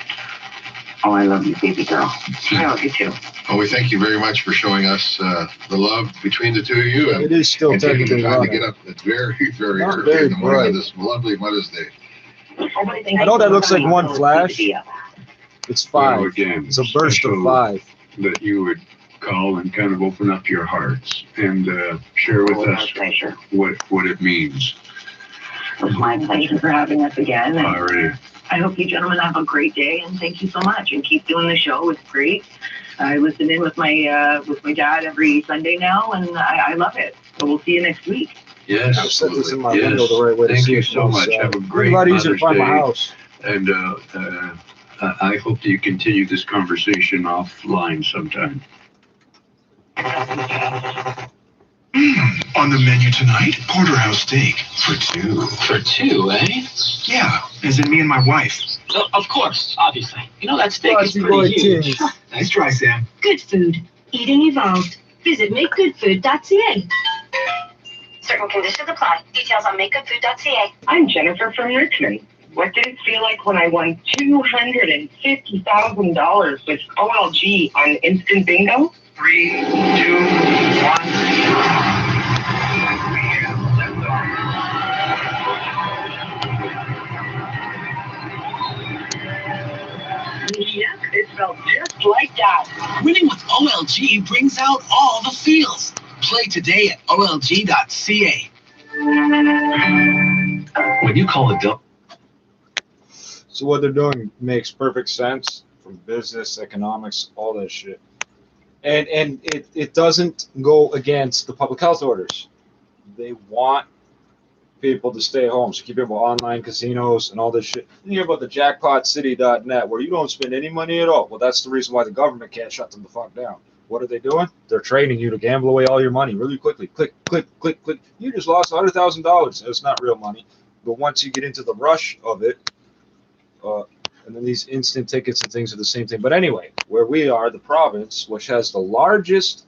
Oh, I love you, baby girl. I love you too. Well, we thank you very much for showing us the love between the two of you. And, it is still and taking the technically time running. to get up very, very Not early very in the morning bright. on this lovely Mother's Day. I know that looks like one flash. It's 5. Well, again, It's a burst of special 5. That you would call and kind of open up your hearts and share with us what it means. It's my pleasure for having us again. And All right. I hope you gentlemen have a great day, and thank you so much. And keep doing the show. It's great. I listen in with my dad every Sunday now, and I love it. So we'll see you next week. Yes, I've set this in my yes. window the right way to Thank see you it so from much. the Have a side. great It's a lot easier to Mother's find my Day. house. And I hope that you continue this conversation offline sometime. On the menu tonight, porterhouse steak for 2. For 2, eh? Yeah, as in me and my wife. Of course, obviously. You know that steak is Bossy pretty boy huge. King. Nice try, Sam. Good food. Eating evolved. Visit makegoodfood.ca. Certain conditions apply. Details on makegoodfood.ca. I'm Jennifer from Richmond. What did it feel like when I won $250,000 with OLG on Instant Bingo? 3, 2, 1. Yep, it felt just like that. Winning with OLG brings out all the feels. Play today at olg.ca. When you call a double. So what they're doing makes perfect sense from business, economics, all that shit. And it doesn't go against the public health orders. They want people to stay home. So keep people online casinos and all this shit. You hear about the jackpotcity.net where you don't spend any money at all. Well, that's the reason why the government can't shut them the fuck down. What are they doing? They're training you to gamble away all your money really quickly. Click, click, click, click. You just lost $100,000. It's not real money. But once you get into the rush of it, and then these instant tickets and things are the same thing. But anyway, where we are, the province, which has the largest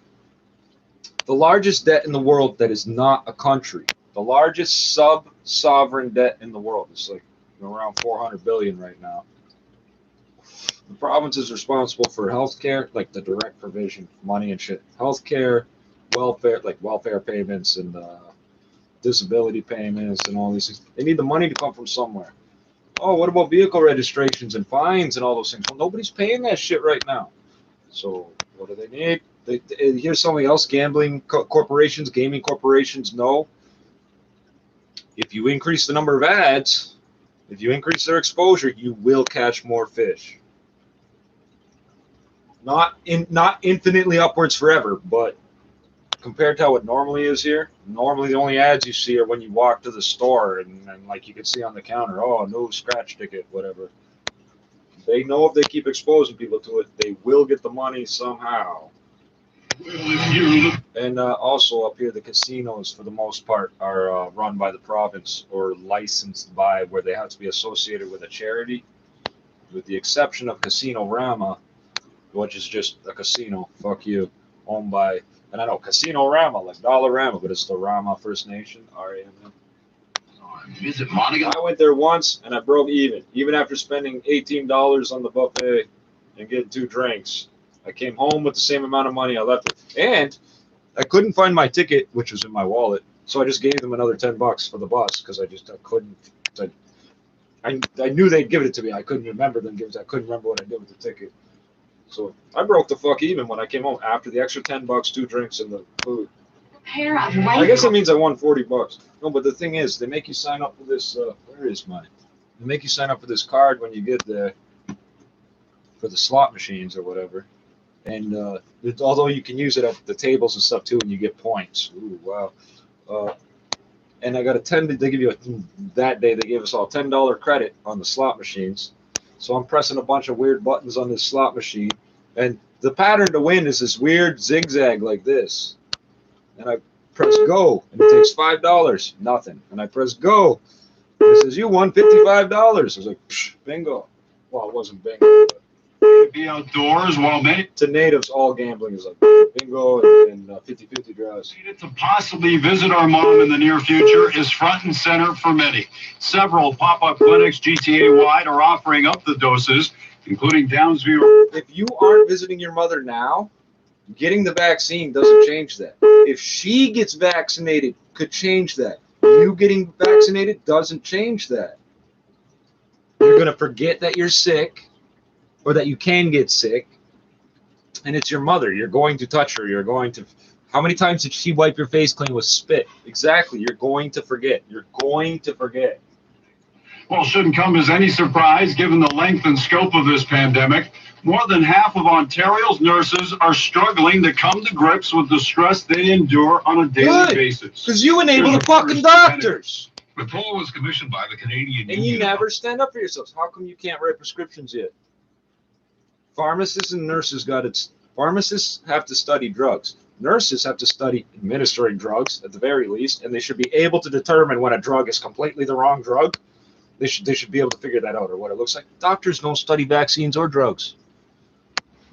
debt in the world that is not a country, the largest sub-sovereign debt in the world. It's like around 400 billion right now. The province is responsible for healthcare, like the direct provision of money and shit. Healthcare, welfare, like welfare payments and disability payments and all these things. They need the money to come from somewhere. Oh, what about vehicle registrations and fines and all those things? Well, nobody's paying that shit right now. So what do they need? Here's something else gambling corporations, gaming corporations know. If you increase the number of ads, if you increase their exposure, you will catch more fish. Not infinitely upwards forever, but compared to how it normally is here, normally the only ads you see are when you walk to the store and like you can see on the counter, oh, no scratch ticket, whatever. They know if they keep exposing people to it, they will get the money somehow. And also up here, the casinos, for the most part, are run by the province or licensed by where they have to be associated with a charity, with the exception of Casino Rama, which is just a casino, fuck you, owned by, and I know Casino Rama, like Dollar Rama, but it's the Rama First Nation, R-A-M-A. Visit Monaghan. I went there once and I broke even after spending $18 on the buffet and getting 2 drinks. I came home with the same amount of money I left with. And I couldn't find my ticket, which was in my wallet, so I just gave them another $10 for the bus because I couldn't. I knew they'd give it to me. I couldn't remember them giving it. I couldn't remember what I did with the ticket. So I broke the fuck even when I came home after the extra $10, 2 drinks, and the food. I guess it means I won $40. No, but the thing is, they make you sign up for this. Where is mine? They make you sign up for this card when you get there for the slot machines or whatever. And although you can use it at the tables and stuff too, and you get points. Ooh, wow. and I got they give you that day they gave us all $10 credit on the slot machines. So I'm pressing a bunch of weird buttons on this slot machine, and the pattern to win is this weird zigzag like this. And I press go, and it takes $5, nothing. And I press go, and it says you won $55. I was like, psh, bingo. Well, it wasn't bingo. But be outdoors while many to natives, all gambling is like bingo and 50-50 draws. To possibly visit our mom in the near future is front and center for many. Several pop-up clinics GTA-wide are offering up the doses, including Downsview. If you aren't visiting your mother now, getting the vaccine doesn't change that. If she gets vaccinated, could change that. You getting vaccinated doesn't change that. You're going to forget that you're sick, or that you can get sick, and it's your mother. You're going to touch her. You're going to... How many times did she wipe your face clean with spit? Exactly. You're going to forget. You're going to forget. Well, shouldn't come as any surprise given the length and scope of this pandemic. More than half of Ontario's nurses are struggling to come to grips with the stress they endure on a daily basis. Because you enable the fucking doctors. The poll was commissioned by the Canadian And you never stand up for yourselves. How come you can't write prescriptions yet? Pharmacists and nurses pharmacists have to study drugs. Nurses have to study administering drugs at the very least, and they should be able to determine when a drug is completely the wrong drug. They should be able to figure that out, or what it looks like. Doctors don't study vaccines or drugs.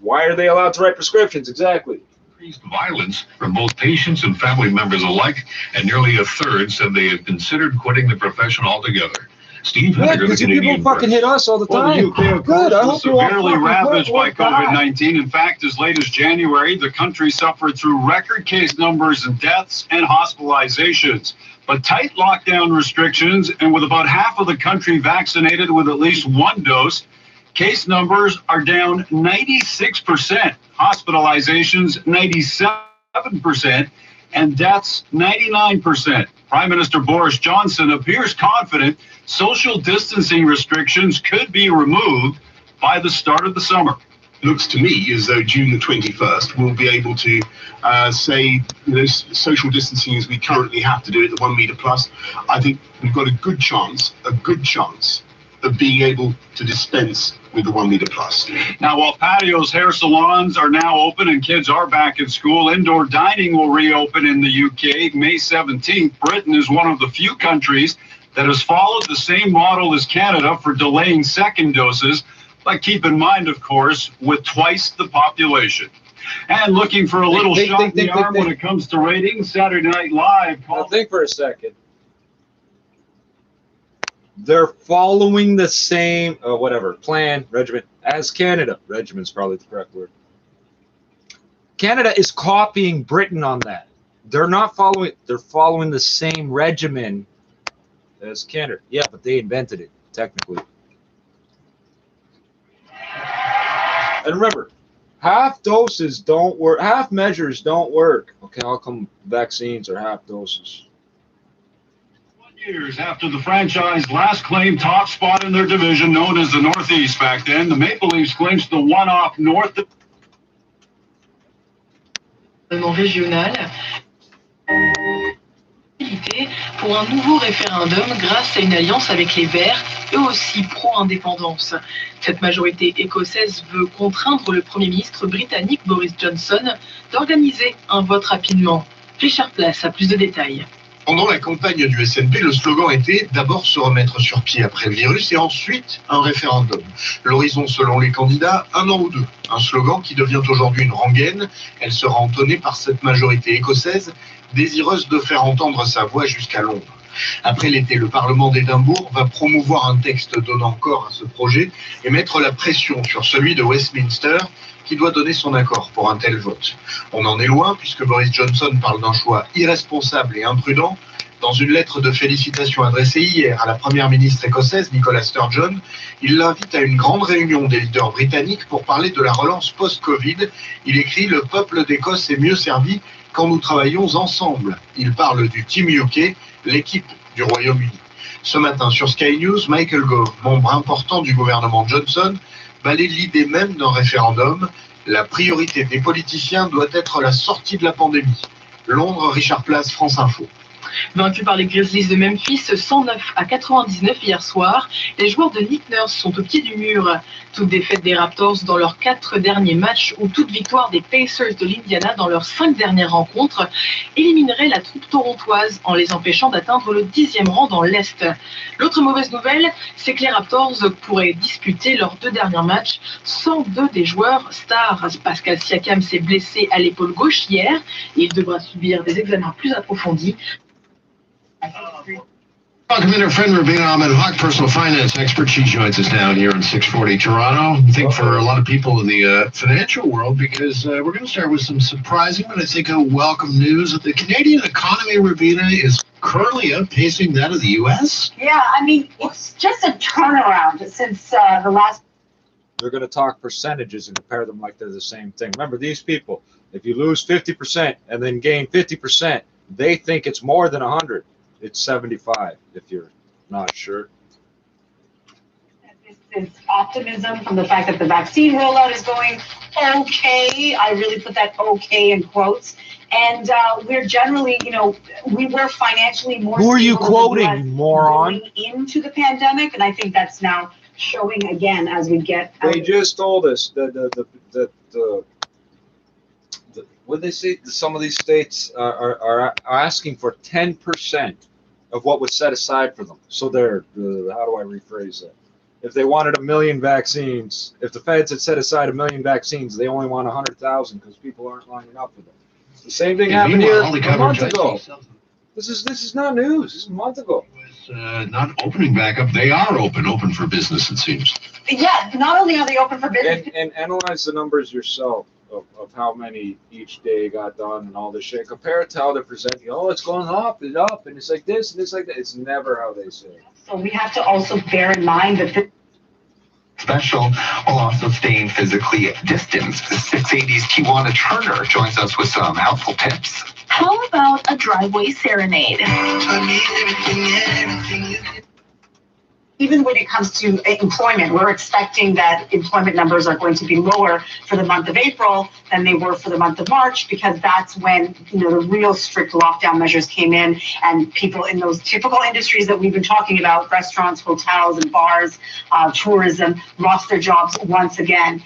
Why are they allowed to write prescriptions? Exactly. Increased violence from both patients and family members alike, and nearly a third said they had considered quitting the profession altogether. Steve Henniger, the Canadian people fucking hit us all the time. Good. I hope severely ravaged by COVID-19. In fact, as late as January, the country suffered through record case numbers and deaths and hospitalizations. But tight lockdown restrictions, and with about half of the country vaccinated with at least one dose, case numbers are down 96%, hospitalizations 97%, and deaths 99%. Prime Minister Boris Johnson appears confident social distancing restrictions could be removed by the start of the summer. Looks to me as though June the 21st we'll be able to say social distancing as we currently have to do it, the 1 meter plus. I think we've got a good chance of being able to dispense with the 1 meter plus. Now, while patios, hair salons are now open and kids are back in school, indoor dining will reopen in the UK May 17th. Britain is one of the few countries that has followed the same model as Canada for delaying second doses, but keep in mind, of course, with twice the population. And looking for a little shot in the arm when it comes to ratings, Saturday Night Live. Now think for a second. They're following the same, plan, regimen as Canada. Regimen's probably the correct word. Canada is copying Britain on that. They're not following, they're following the same regimen as Canada. Yeah, but they invented it, technically. And remember, half doses don't work, half measures don't work. Okay, how come vaccines are half doses? Years after the franchise last claimed top spot in their division, known as the Northeast back then, the Maple Leafs clinched the one-off North. Régional pour un nouveau référendum grâce à une alliance avec les Verts, eux aussi pro-indépendance. Cette majorité écossaise veut contraindre le Premier ministre britannique Boris Johnson d'organiser un vote rapidement. Richard Place a plus de détails. Pendant la campagne du SNP, le slogan était d'abord se remettre sur pied après le virus et ensuite un référendum. L'horizon selon les candidats, 1 an ou 2. Un slogan qui devient aujourd'hui une rengaine. Elle sera entonnée par cette majorité écossaise, désireuse de faire entendre sa voix jusqu'à Londres. Après l'été, le Parlement d'Édimbourg va promouvoir un texte donnant corps à ce projet et mettre la pression sur celui de Westminster, qui doit donner son accord pour un tel vote. On en est loin, puisque Boris Johnson parle d'un choix irresponsable et imprudent. Dans une lettre de félicitations adressée hier à la première ministre écossaise, Nicola Sturgeon, il l'invite à une grande réunion des leaders britanniques pour parler de la relance post-Covid. Il écrit « Le peuple d'Écosse est mieux servi quand nous travaillons ensemble ». Il parle du Team UK, l'équipe du Royaume-Uni. Ce matin sur Sky News, Michael Gove, membre important du gouvernement Johnson, balaye l'idée même d'un référendum. La priorité des politiciens doit être la sortie de la pandémie. Londres, Richard Place, France Info. Vaincus par les Grizzlies de Memphis 109-99 hier soir, les joueurs de Nick Nurse sont au pied du mur. Toute défaite des Raptors dans leurs 4 derniers matchs ou toute victoire des Pacers de l'Indiana dans leurs 5 dernières rencontres éliminerait la troupe torontoise en les empêchant d'atteindre le 10e rang dans l'Est. L'autre mauvaise nouvelle, c'est que les Raptors pourraient disputer leurs 2 derniers matchs sans 2 des joueurs stars. Pascal Siakam s'est blessé à l'épaule gauche hier et il devra subir des examens plus approfondis. Welcome in our friend Ravina Ahmed-Haq, personal finance expert. She joins us down here in 640 Toronto. I think for a lot of people in the financial world, because we're going to start with some surprising, but I think welcome news that the Canadian economy, Ravina, is currently outpacing that of the U.S. Yeah, I mean, it's just a turnaround since the last. They're going to talk percentages and compare them like they're the same thing. Remember, these people, if you lose 50% and then gain 50%, they think it's more than 100. It's 75 if you're not sure. This optimism from the fact that the vaccine rollout is going okay. I really put that okay in quotes. And we're generally, we were financially more. Who are you quoting, you moron? Going into the pandemic, and I think that's now showing again as we get. They just told us that what they say, some of these states are asking for 10% of what was set aside for them. So they're, how do I rephrase that? If they wanted 1 million vaccines, if the feds had set aside 1 million vaccines, they only want 100,000 because people aren't lining up for them. The same thing happened here a month ago. This is not news. This is a month ago. Not opening back up. They are open for business, it seems. Yeah, not only are they open for business. And analyze the numbers yourself of how many each day got done and all this shit. Compare it to how they're presenting. Oh, it's going up and up, and it's like this and it's like that. It's never how they say it. So we have to also bear in mind that this special while also staying physically distanced. 680's Kiwana Turner joins us with some helpful tips. How about a driveway serenade? Even when it comes to employment, we're expecting that employment numbers are going to be lower for the month of April than they were for the month of March, because that's when the real strict lockdown measures came in, and people in those typical industries that we've been talking about, restaurants, hotels, and bars, tourism, lost their jobs once again.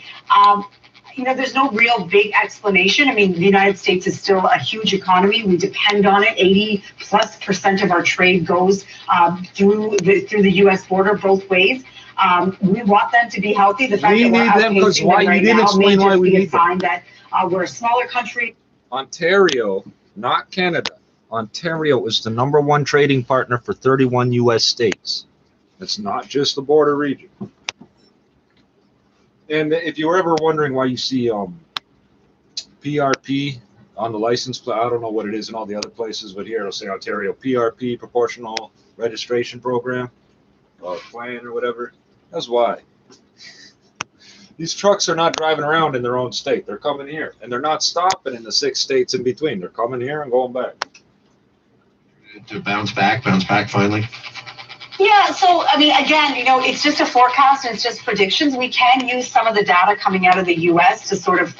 There's no real big explanation. I mean, the United States is still a huge economy. We depend on it. 80+% of our trade goes through the U.S. border both ways. We want them to be healthy. The fact that we're outpacing them right now may just be a sign that we're a smaller country. Ontario, not Canada. Ontario is the #1 trading partner for 31 U.S. states. It's not just the border region. And if you were ever wondering why you see PRP on the license plate, I don't know what it is in all the other places, but here it'll say Ontario PRP, Proportional Registration Program, plan or whatever. That's why. These trucks are not driving around in their own state. They're coming here, and they're not stopping in the 6 states in between. They're coming here and going back. To bounce back finally. Yeah, so, I mean, again, it's just a forecast and it's just predictions. We can use some of the data coming out of the U.S. to sort of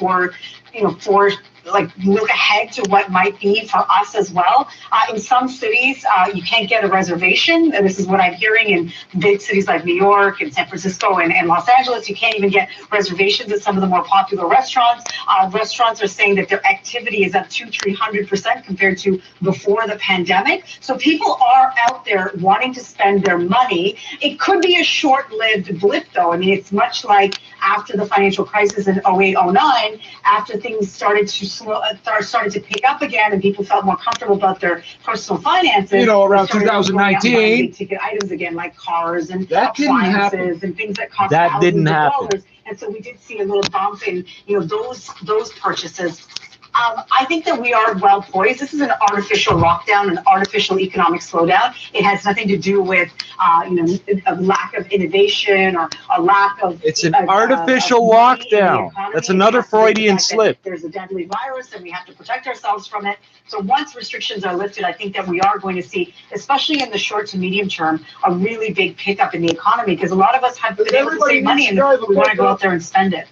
look ahead to what might be for us as well. In some cities, you can't get a reservation. And this is what I'm hearing in big cities like New York and San Francisco and Los Angeles. You can't even get reservations at some of the more popular restaurants. Restaurants are saying that their activity is up 200-300% compared to before the pandemic. So people are out there wanting to spend their money. It could be a short-lived blip, though. I mean, it's much like after the financial crisis in 08-09, after things started to pick up again and people felt more comfortable about their personal finances. Around 2019. Big ticket items again, like cars and appliances and things that cost thousands of dollars. And so we did see a little bump in, those purchases. I think that we are well poised. This is an artificial lockdown, an artificial economic slowdown. It has nothing to do with, a lack of innovation or a lack of. It's an artificial lockdown. That's another Freudian slip. There's a deadly virus, and we have to protect ourselves from it. So once restrictions are lifted, I think that we are going to see, especially in the short to medium term, a really big pickup in the economy, because a lot of us have been able to save money and we want to go out there and spend it.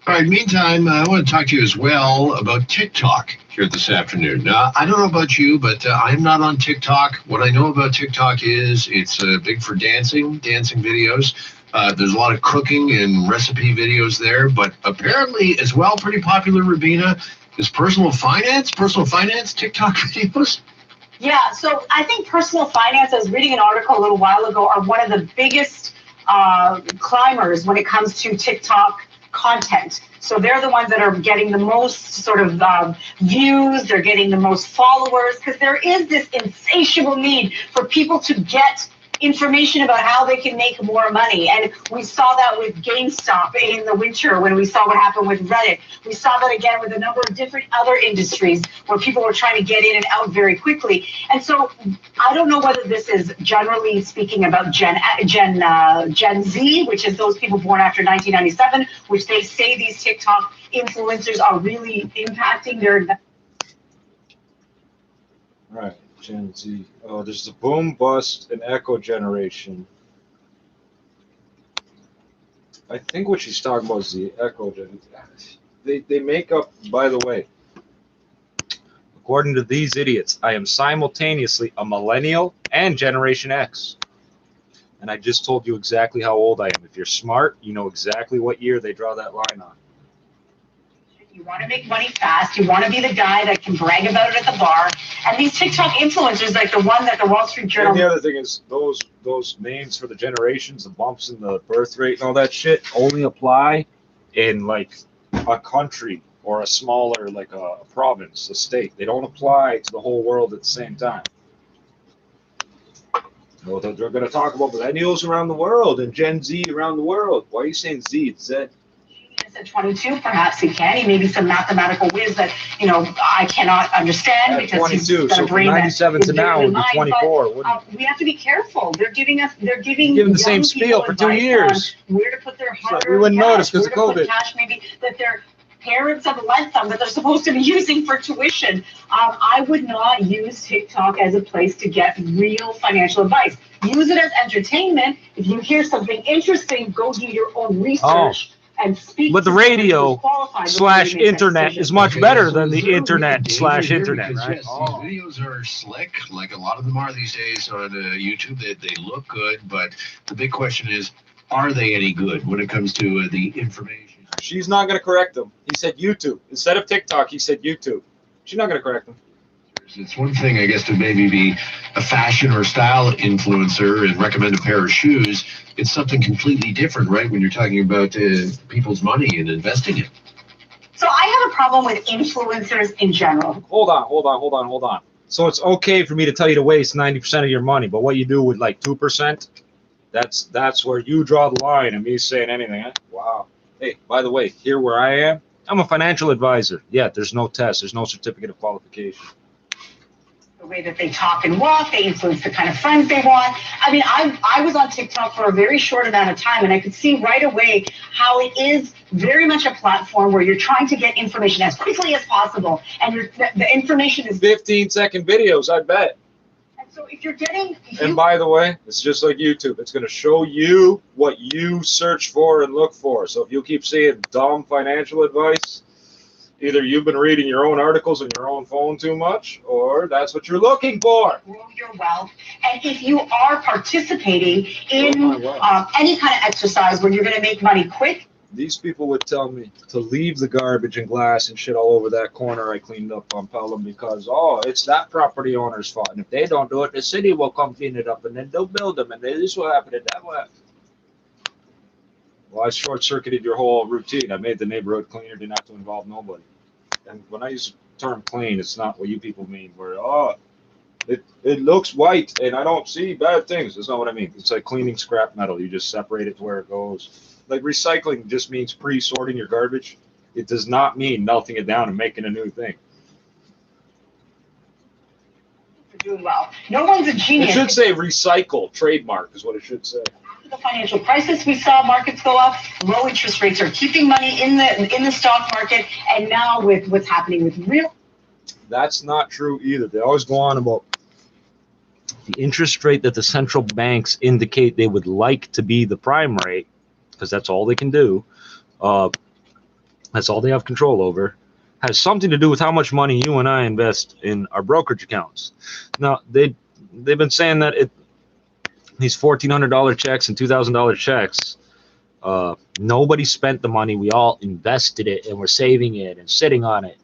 All right, meantime, I want to talk to you as well about TikTok here this afternoon. I don't know about you, but I'm not on TikTok. What I know about TikTok is it's big for dancing videos. There's a lot of cooking and recipe videos there, but apparently as well, pretty popular, Rabina, is personal finance TikTok videos. Yeah, so I think personal finance, I was reading an article a little while ago, are one of the biggest climbers when it comes to TikTok content. So they're the ones that are getting the most sort of views, they're getting the most followers, because there is this insatiable need for people to get information about how they can make more money. And we saw that with GameStop in the winter when we saw what happened with Reddit. We saw that again with a number of different other industries where people were trying to get in and out very quickly. And so I don't know whether this is generally speaking about Gen Z, which is those people born after 1997, which they say these TikTok influencers are really impacting their. Right. Gen Z. Oh, there's the boom, bust, and echo generation. I think what she's talking about is the echo gen. They make up, by the way, according to these idiots, I am simultaneously a millennial and Generation X. And I just told you exactly how old I am. If you're smart, you know exactly what year they draw that line on. You want to make money fast. You want to be the guy that can brag about it at the bar. And these TikTok influencers, like the one that the Wall Street Journal. And the other thing is those names for the generations, the bumps in the birth rate and all that shit only apply in like a country or a smaller, like a province, a state. They don't apply to the whole world at the same time. Well, they're going to talk about millennials around the world and Gen Z around the world. Why are you saying Z? It's Z. At 22, perhaps he can. He may be some mathematical whiz that, you know, I cannot understand At because 22, he's got so a brain from that 97 is to now bigger would than be mine, 24. but, we have to be careful. They're giving the same spiel for 2 years. Where to put their hard-earned we wouldn't cash, notice because of where to put COVID. cash maybe that their parents have lent them that they're supposed to be using for tuition. I would not use TikTok as a place to get real financial advice. Use it as entertainment. If you hear something interesting, go do your own research. And speak but the radio / internet is much better than the internet / internet, right? Yes, these videos are slick, like a lot of them are these days on YouTube. They look good, but the big question is, are they any good when it comes to the information? She's not going to correct them. He said YouTube. Instead of TikTok, he said YouTube. She's not going to correct them. It's one thing, I guess, to maybe be a fashion or style influencer and recommend a pair of shoes. It's something completely different, right, when you're talking about people's money and investing it. So I have a problem with influencers in general. Hold on. So it's okay for me to tell you to waste 90% of your money, but what you do with like 2%, that's where you draw the line and me saying anything. Huh? Wow. Hey, by the way, here where I am, I'm a financial advisor. Yeah, there's no test. There's no certificate of qualification. The way that they talk and walk, they influence the kind of friends they want. I mean, I was on TikTok for a very short amount of time, and I could see right away how it is very much a platform where you're trying to get information as quickly as possible, and the information is 15-second videos, I bet. And so if you're getting, and by the way, it's just like YouTube. It's going to show you what you search for and look for. So if you keep seeing dumb financial advice, either you've been reading your own articles on your own phone too much, or that's what you're looking for. Grow your wealth. And if you are participating in any kind of exercise where you're going to make money quick, these people would tell me to leave the garbage and glass and shit all over that corner I cleaned up on Pelham because, it's that property owner's fault. And if they don't do it, the city will come clean it up and then they'll build them and this will happen and that will happen. Well, I short-circuited your whole routine. I made the neighborhood cleaner, didn't have to involve nobody. And when I use the term clean, it's not what you people mean, where, it looks white and I don't see bad things. That's not what I mean. It's like cleaning scrap metal. You just separate it to where it goes. Like recycling just means pre-sorting your garbage. It does not mean melting it down and making a new thing. you're doing well. No one's a genius. It should say recycle, trademark is what it should say. The financial crisis, we saw markets go up. Low interest rates are keeping money in the stock market, and now with what's happening with real. That's not true either. They always go on about the interest rate that the central banks indicate they would like to be the prime rate, because that's all they can do. That's all they have control over. Has something to do with how much money you and I invest in our brokerage accounts. Now, they've been saying that these $1,400 checks and $2,000 checks, nobody spent the money. We all invested it, and we're saving it and sitting on it.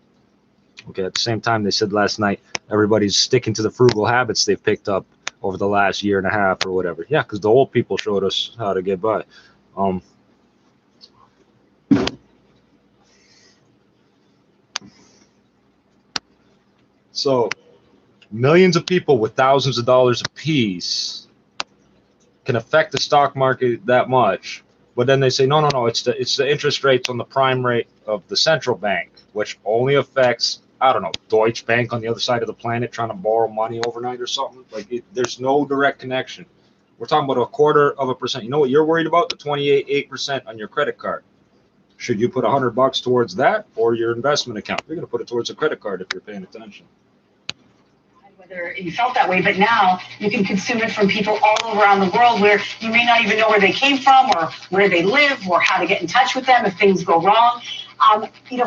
Okay, at the same time, they said last night, everybody's sticking to the frugal habits they've picked up over the last year and a half or whatever. Yeah, because the old people showed us how to get by. So millions of people with thousands of dollars apiece can affect the stock market that much, but then they say no, it's the interest rates on the prime rate of the central bank, which only affects, I don't know, Deutsche Bank on the other side of the planet trying to borrow money overnight or something. Like there's no direct connection. We're talking about 0.25%. You know what you're worried about? The 28% on your credit card. Should you put $100 towards that or your investment account? You're going to put it towards a credit card if you're paying attention. Whether you felt that way, but now you can consume it from people all around the world where you may not even know where they came from or where they live or how to get in touch with them if things go wrong.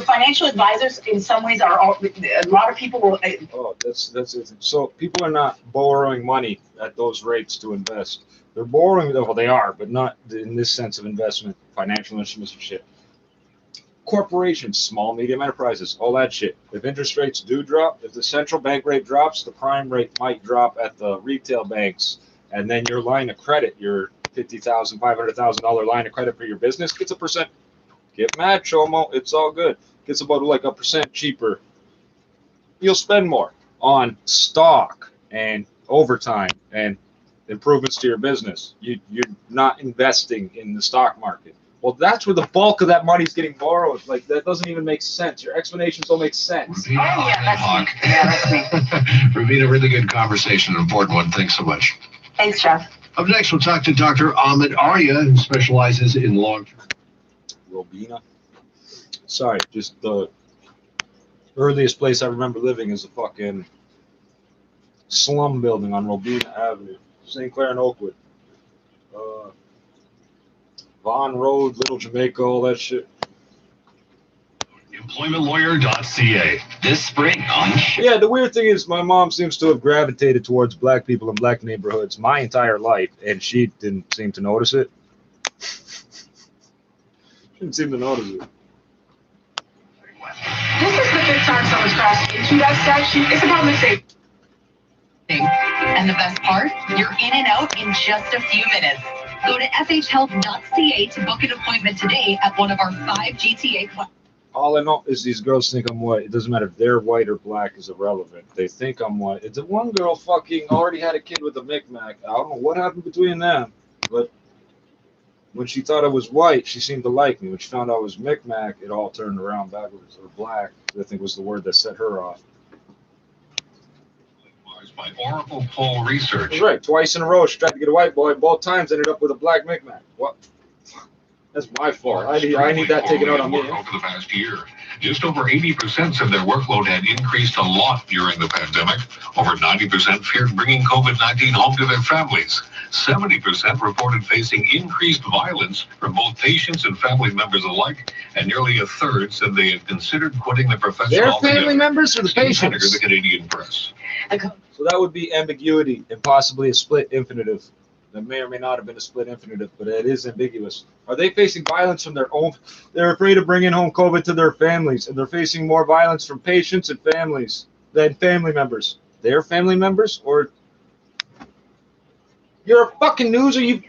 Financial advisors in some ways are a lot of people will. That's it. So people are not borrowing money at those rates to invest. They're borrowing, well, they are, but not in this sense of investment, financial instruments and shit. Corporations, small, medium enterprises, all that shit. If interest rates do drop, if the central bank rate drops, the prime rate might drop at the retail banks, and then your line of credit, your $50,000, $500,000 line of credit for your business gets 1%. Get mad, Chomo. It's all good. Gets about like 1% cheaper. You'll spend more on stock and overtime and improvements to your business. You're not investing in the stock market. Well, that's where the bulk of that money is getting borrowed. Like, that doesn't even make sense. Your explanations don't make sense. That's me. Ravina, really good conversation, an important one. Thanks so much. Thanks, Jeff. Up next, we'll talk to Dr. Ahmed Arya, who specializes in long-term. Robina? Sorry, just the earliest place I remember living is a fucking slum building on Robina Avenue, St. Clair and Oakwood. Vaughn Road, Little Jamaica, all that shit. Employmentlawyer.ca. This spring on. Yeah, the weird thing is my mom seems to have gravitated towards black people in black neighborhoods my entire life, and she didn't seem to notice it. She didn't seem to notice it. This is the fifth time someone's crashed into that statue. It's about the same thing. And the best part, you're in and out in just a few minutes. Go to shhealth.ca to book an appointment today at one of our 5 GTA clinics. All I know is these girls think I'm white. It doesn't matter if they're white or black is irrelevant. They think I'm white. It's one girl fucking already had a kid with a Micmac. I don't know what happened between them, but when she thought I was white, she seemed to like me. When she found out I was Micmac, it all turned around backwards. Or black, I think was the word that set her off. By Oracle Poll Research. That's right. Twice in a row, she tried to get a white boy. Both times ended up with a black Micmac. What? That's my fault. I need that taken out on me. Over the past year, just over 80% said their workload had increased a lot during the pandemic. Over 90% feared bringing COVID-19 home to their families. 70% reported facing increased violence from both patients and family members alike, and nearly a third said they had considered quitting the profession Their altogether. family members or the patients? The Canadian Press. So that would be ambiguity and possibly a split infinitive. That may or may not have been a split infinitive, but it is ambiguous. Are they facing violence from their own? They're afraid of bringing home COVID to their families, and they're facing more violence from patients and families than family members. Their family members, or you're a fucking news, or you?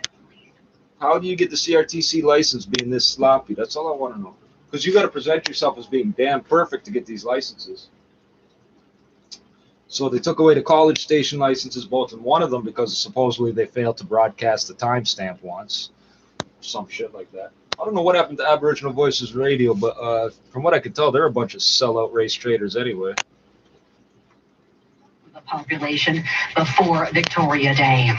How do you get the CRTC license being this sloppy? That's all I want to know. Because you got to present yourself as being damn perfect to get these licenses. So they took away the college station licenses, both in one of them, because supposedly they failed to broadcast the timestamp once. Some shit like that. I don't know what happened to Aboriginal Voices Radio, but from what I could tell, they're a bunch of sellout race traders anyway. The population before Victoria Day.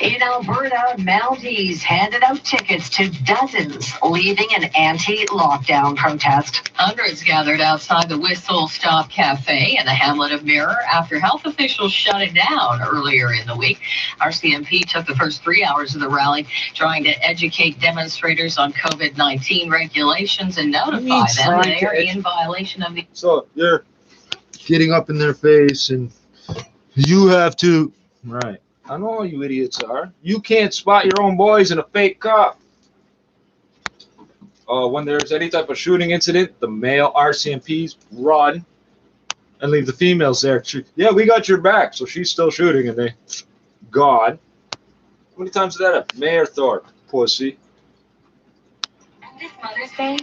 In Alberta, Mounties handed out tickets to dozens leaving an anti-lockdown protest. Hundreds gathered outside the Whistle Stop Cafe in the hamlet of Mirror after health officials shut it down earlier in the week. RCMP took the first 3 hours of the rally trying to educate demonstrators on COVID-19 regulations and notify them they are in violation of the... So you're getting up in their face and you have to... Right. I know how you idiots are. You can't spot your own boys in a fake cop. When there's any type of shooting incident, the male RCMPs run and leave the females there. Yeah, we got your back. So she's still shooting and they... God. How many times did that happen? Mayor Thorpe, pussy. And this Mother's Day,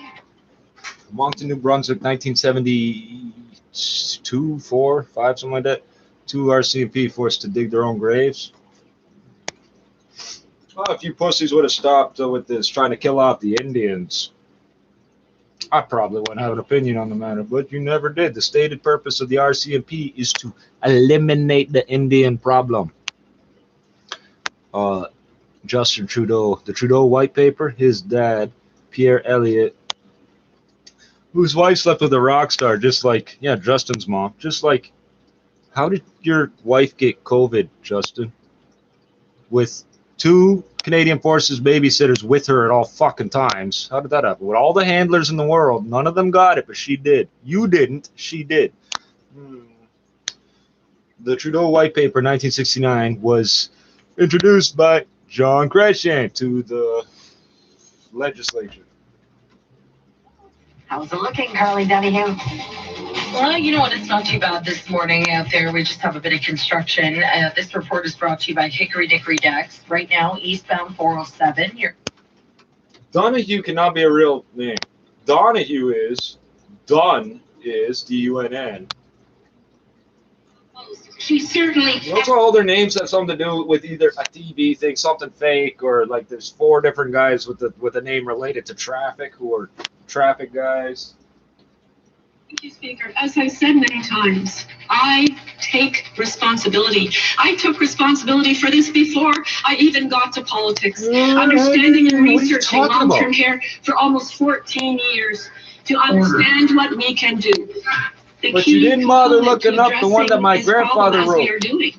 Moncton, New Brunswick, 1972, 4, 5, something like that. 2 RCMP forced to dig their own graves. Well, if you pussies would have stopped with this, trying to kill off the Indians, I probably wouldn't have an opinion on the matter, but you never did. The stated purpose of the RCMP is to eliminate the Indian problem. Justin Trudeau, the Trudeau white paper, his dad, Pierre Elliott, whose wife slept with a rock star, just like, yeah, Justin's mom, just like, how did your wife get COVID, Justin? With 2 Canadian Forces babysitters with her at all fucking times. How did that happen? With all the handlers in the world, none of them got it, but she did. You didn't, she did. The Trudeau White Paper, 1969, was introduced by John Gresham to the legislature. How's it looking, Carly Donahue? Well, you know what? It's not too bad this morning out there. We just have a bit of construction. This report is brought to you by Hickory Dickory Decks. Right now, eastbound 407. Donahue cannot be a real name. Donahue is, Dunn is, D-U-N-N. she certainly... Those all their names have something to do with either a TV thing, something fake, or like there's 4 different guys with a name related to traffic who are traffic guys. Thank you, Speaker. As I've said many times, I take responsibility. I took responsibility for this before I even got to politics. Understanding and researching long-term care for almost 14 years to understand what we can do. But you didn't bother looking up the one that my grandfather wrote. We are doing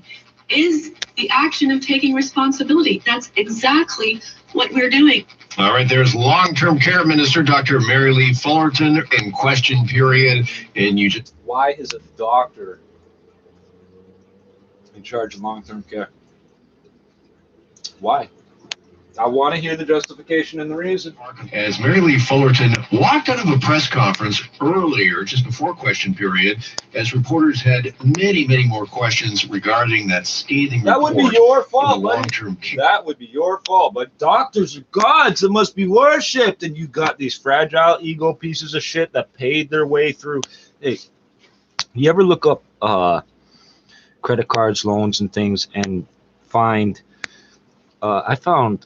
is the action of taking responsibility. That's exactly what we're doing. All right, there's long-term care minister Dr. Mary Lee Fullerton in question period. And you just... Why is a doctor in charge of long-term care? Why? I want to hear the justification and the reason. As Mary Lee Fullerton walked out of a press conference earlier, just before question period, as reporters had many, many more questions regarding that scathing report. That would be your fault, long-term care. That would be your fault. But doctors are gods that must be worshipped. And you got these fragile ego pieces of shit that paid their way through. Hey, you ever look up credit cards, loans, and things and find... I found...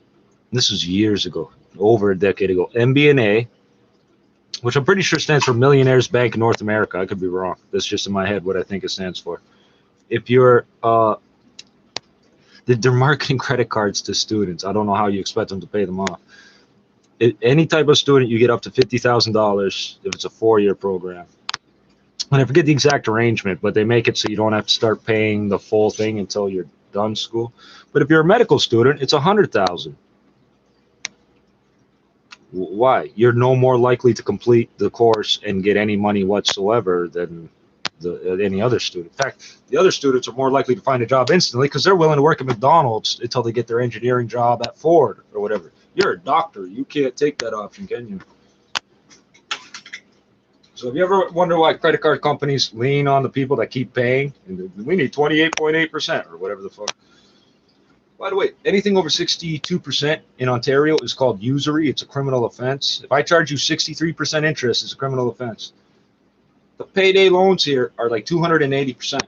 This was years ago, over a decade ago. MBNA, which I'm pretty sure stands for Millionaires Bank of North America. I could be wrong. That's just in my head what I think it stands for. If you're, they're marketing credit cards to students. I don't know how you expect them to pay them off. Any type of student, you get up to $50,000 if it's a 4-year program. And I forget the exact arrangement, but they make it so you don't have to start paying the full thing until you're done school. But if you're a medical student, it's $100,000. Why? You're no more likely to complete the course and get any money whatsoever than any other student. In fact, the other students are more likely to find a job instantly because they're willing to work at McDonald's until they get their engineering job at Ford or whatever. You're a doctor. You can't take that option, can you? So have you ever wondered why credit card companies lean on the people that keep paying? And we need 28.8% or whatever the fuck. By the way, anything over 62% in Ontario is called usury. It's a criminal offense. If I charge you 63% interest, it's a criminal offense. The payday loans here are like 280%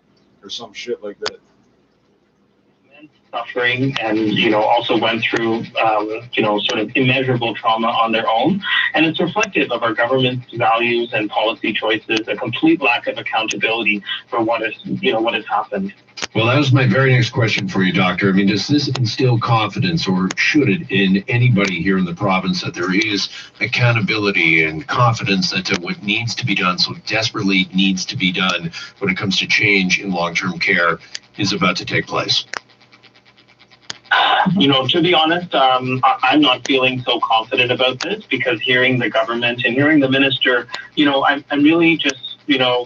or some shit like that. suffering and, also went through, sort of immeasurable trauma on their own. And it's reflective of our government's values and policy choices, a complete lack of accountability for what has happened. Well, that was my very next question for you, Doctor. I mean, does this instill confidence, or should it, in anybody here in the province, that there is accountability and confidence that what needs to be done, so desperately needs to be done when it comes to change in long-term care, is about to take place? To be honest, I'm not feeling so confident about this, because hearing the government and hearing the minister, I'm really just,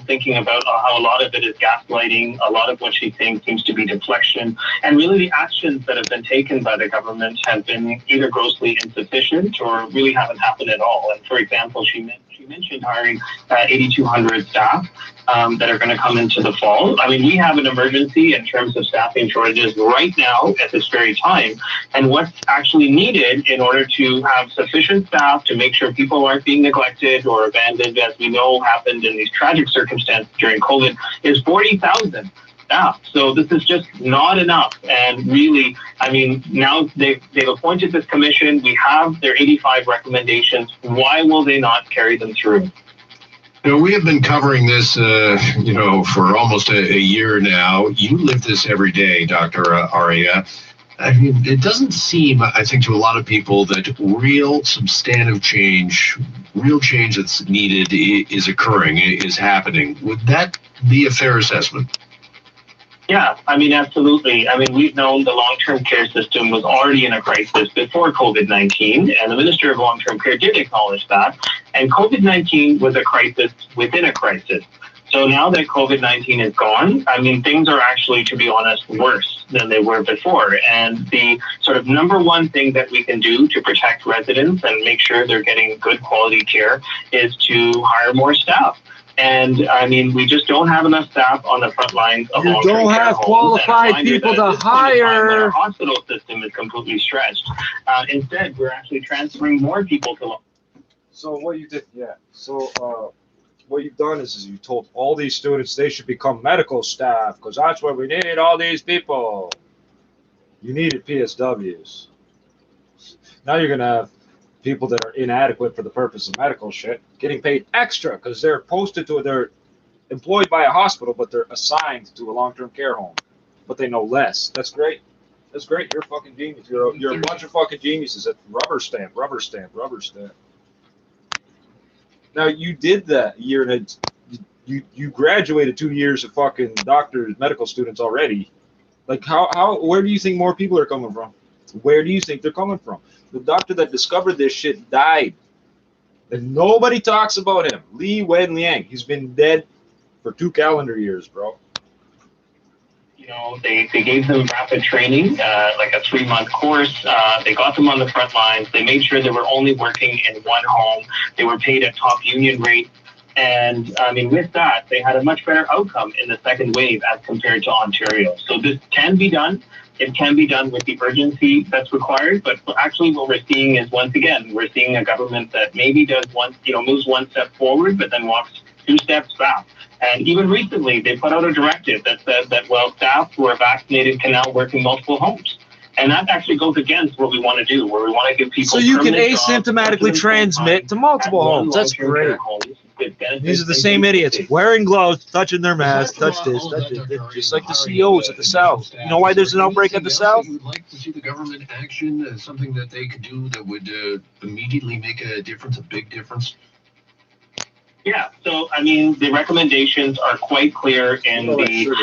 thinking about how a lot of it is gaslighting. A lot of what she's saying seems to be deflection. And really the actions that have been taken by the government have been either grossly insufficient or really haven't happened at all. And for example, she mentioned hiring 8,200 staff that are going to come into the fall. I mean, we have an emergency in terms of staffing shortages right now at this very time. And what's actually needed in order to have sufficient staff to make sure people aren't being neglected or abandoned, as we know happened in these tragic circumstances during COVID, is 40,000 staff. So this is just not enough. And really, I mean, now they've appointed this commission. We have their 85 recommendations. Why will they not carry them through? We have been covering this, for almost a year now. You live this every day, Dr. Aria. I mean, it doesn't seem, I think, to a lot of people that real substantive change, real change that's needed is occurring, is happening. Would that be a fair assessment? Yeah, I mean, absolutely. I mean, we've known the long-term care system was already in a crisis before COVID-19, and the Minister of Long-Term Care did acknowledge that. And COVID-19 was a crisis within a crisis. So now that COVID-19 is gone, I mean, things are actually, to be honest, worse than they were before. And the sort of number one thing that we can do to protect residents and make sure they're getting good quality care is to hire more staff. And I mean, we just don't have enough staff on the front lines of long-term care homes. You don't have qualified people to hire. Our hospital system is completely stretched. Instead, we're actually transferring more people to. So what you did, what you've done is you told all these students they should become medical staff, because that's what we need, all these people. You needed PSWs. Now you're going to have people that are inadequate for the purpose of medical shit getting paid extra because they're they're employed by a hospital, but they're assigned to a long-term care home, but they know less. That's great. That's great. You're a fucking genius. You're a bunch of fucking geniuses. At rubber stamp, rubber stamp, rubber stamp. Now you did that year, and you graduated 2 years of fucking doctors, medical students already. Like where do you think more people are coming from? Where do you think they're coming from? The doctor that discovered this shit died, and nobody talks about him. Li Wenliang. He's been dead for 2 calendar years, bro. They gave them rapid training, like a 3-month course. They got them on the front lines. They made sure they were only working in one home. They were paid at top union rate. And I mean, with that, they had a much better outcome in the second wave as compared to Ontario. So this can be done. It can be done with the urgency that's required. But actually what we're seeing is, once again, we're seeing a government that maybe moves one step forward, but then walks 2 steps back. And even recently, they put out a directive that says that, staff who are vaccinated can now work in multiple homes. And that actually goes against what we want to do, where we want to give people. So you can asymptomatically transmit to multiple homes. That's great. These are the same idiots wearing gloves, touching their masks, touch this, just like the CEOs at the South. You know why there's an outbreak at the South? You would like to see the government action as something that they could do that would immediately make a difference, a big difference? Yeah, so I mean, the recommendations are quite clear in the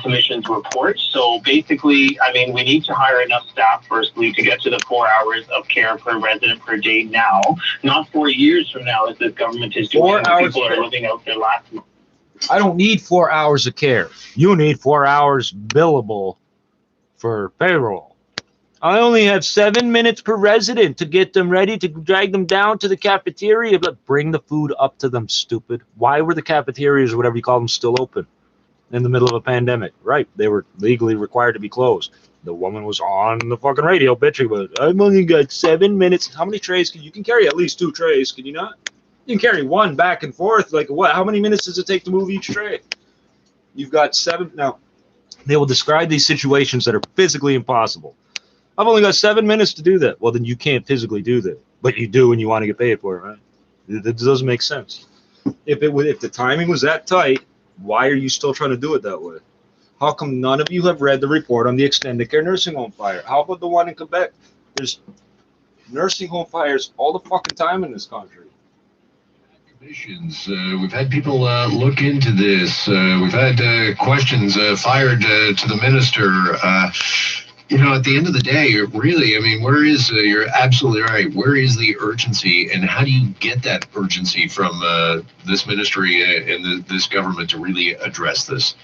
commission's report. So basically, I mean, we need to hire enough staff firstly to get to the 4 hours of care per resident per day now, not 4 years from now, as this government is doing. 4 hours. People are living out their last month. I don't need 4 hours of care. You need 4 hours billable for payroll. I only have 7 minutes per resident to get them ready to drag them down to the cafeteria. But bring the food up to them, stupid. Why were the cafeterias, or whatever you call them, still open in the middle of a pandemic? Right, they were legally required to be closed. The woman was on the fucking radio bitching, but I've only got 7 minutes. How many trays you can carry? At least 2 trays, can you not? You can carry one back and forth. Like what? How many minutes does it take to move each tray? You've got 7 now. They will describe these situations that are physically impossible. I've only got 7 minutes to do that. Well, then you can't physically do that, but you do when you want to get paid for it, right? It doesn't make sense. If the timing was that tight, why are you still trying to do it that way? How come none of you have read the report on the extended care nursing home fire? How about the one in Quebec? There's nursing home fires all the fucking time in this country. Commissions. We've had people look into this. We've had questions fired to the minister. At the end of the day, really, I mean, where is, you're absolutely right, where is the urgency, and how do you get that urgency from this ministry and this government to really address this?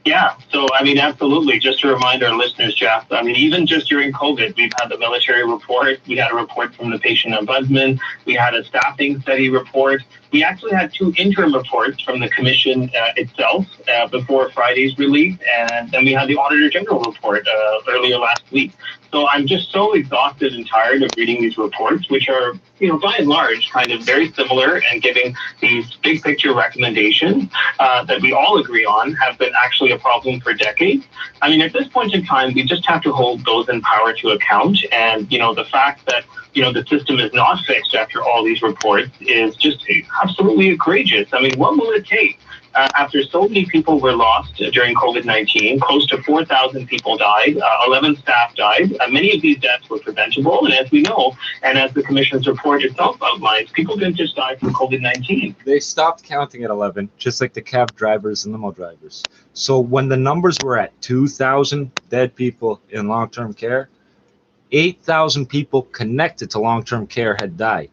Yeah, so I mean, absolutely. Just to remind our listeners, Jeff, I mean, even just during COVID, we've had the military report. We had a report from the patient ombudsman. We had a staffing study report. We actually had 2 interim reports from the commission itself before Friday's release, and then we had the Auditor General report earlier last week. So I'm just so exhausted and tired of reading these reports, which are, by and large, kind of very similar and giving these big picture recommendations that we all agree on have been actually a problem for decades. I mean, at this point in time, we just have to hold those in power to account. And, the fact that, the system is not fixed after all these reports is just absolutely egregious. I mean, what will it take? After so many people were lost during COVID-19, close to 4,000 people died, 11 staff died. Many of these deaths were preventable, and as we know, and as the Commission's report itself outlines, people didn't just die from COVID-19. They stopped counting at 11, just like the cab drivers and limo drivers. So when the numbers were at 2,000 dead people in long-term care, 8,000 people connected to long-term care had died.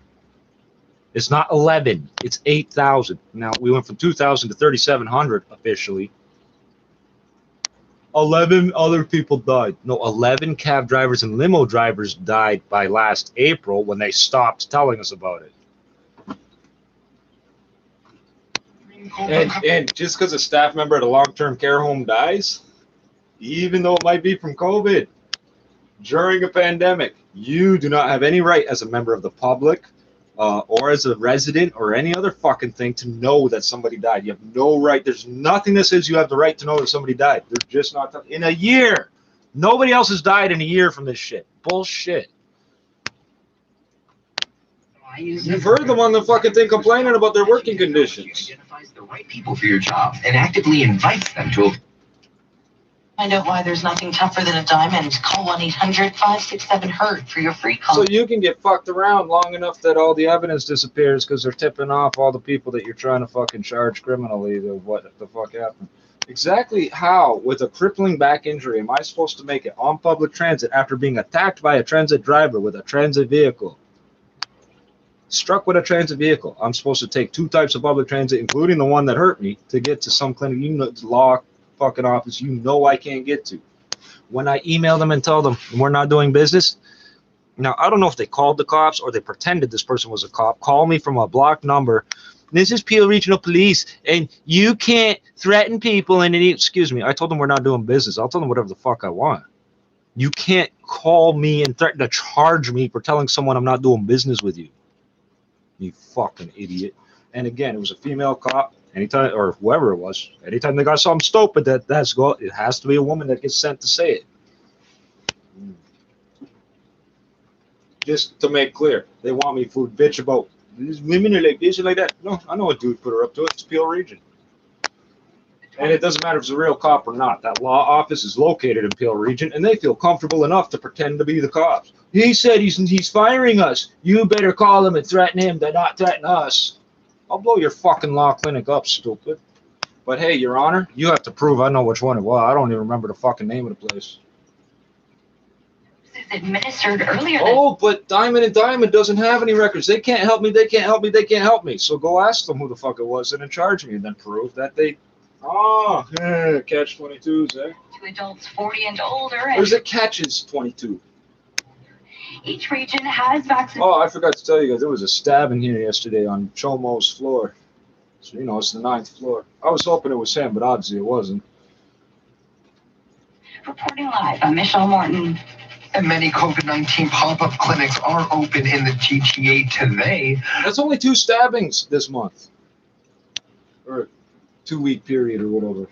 It's not 11, it's 8,000. Now, we went from 2,000 to 3,700 officially. 11 other people died. No, 11 cab drivers and limo drivers died by last April when they stopped telling us about it. And just because a staff member at a long-term care home dies, even though it might be from COVID, during a pandemic, you do not have any right as a member of the public or as a resident or any other fucking thing to know that somebody died. You have no right. There's nothing that says you have the right to know that somebody died. They're just not in a year. Nobody else has died in a year from this shit. Bullshit. You've heard the one that fucking thing complaining about their working conditions. Identifies the right people for your job and actively invites them to. Find out why there's nothing tougher than a diamond. Call 1-800-567-HURT for your free call. So you can get fucked around long enough that all the evidence disappears because they're tipping off all the people that you're trying to fucking charge criminally to what the fuck happened. Exactly how, with a crippling back injury, am I supposed to make it on public transit after being attacked by a transit driver with a transit vehicle? Struck with a transit vehicle. I'm supposed to take 2 types of public transit, including the one that hurt me, to get to some clinic. Law fucking office I can't get to. When I email them and tell them we're not doing business, now I don't know if they called the cops or they pretended this person was a cop. Call me from a blocked number. This is Peel Regional Police, and you can't threaten people. And excuse me, I told them we're not doing business. I'll tell them whatever the fuck I want. You can't call me and threaten to charge me for telling someone I'm not doing business with you. You fucking idiot. And again, it was a female cop. Anytime, or whoever it was, anytime they got something stupid, it has to be a woman that gets sent to say it. Just to make clear, they want me to bitch about these women are like this and like that. No, I know a dude put her up to it. It's Peel Region. And it doesn't matter if it's a real cop or not. That law office is located in Peel Region, and they feel comfortable enough to pretend to be the cops. He said he's firing us. You better call him and threaten him to not threaten us. I'll blow your fucking law clinic up, stupid. But hey, Your Honor, you have to prove I know which one it was. I don't even remember the fucking name of the place. This is administered earlier. Oh, but Diamond and Diamond doesn't have any records. They can't help me. They can't help me. They can't help me. So go ask them who the fuck it was and then charge me and then prove that they. Oh, yeah, catch 22s, eh? To adults 40 and older. There's a catches 22. Each region has vaccinated. Oh, I forgot to tell you guys, there was a stabbing here yesterday on Chomo's floor. So, it's the 9th floor. I was hoping it was him, but obviously it wasn't. Reporting live, I'm Michelle Morton. And many COVID-19 pop-up clinics are open in the GTA today. That's only 2 stabbings this month. Or 2-week period or whatever.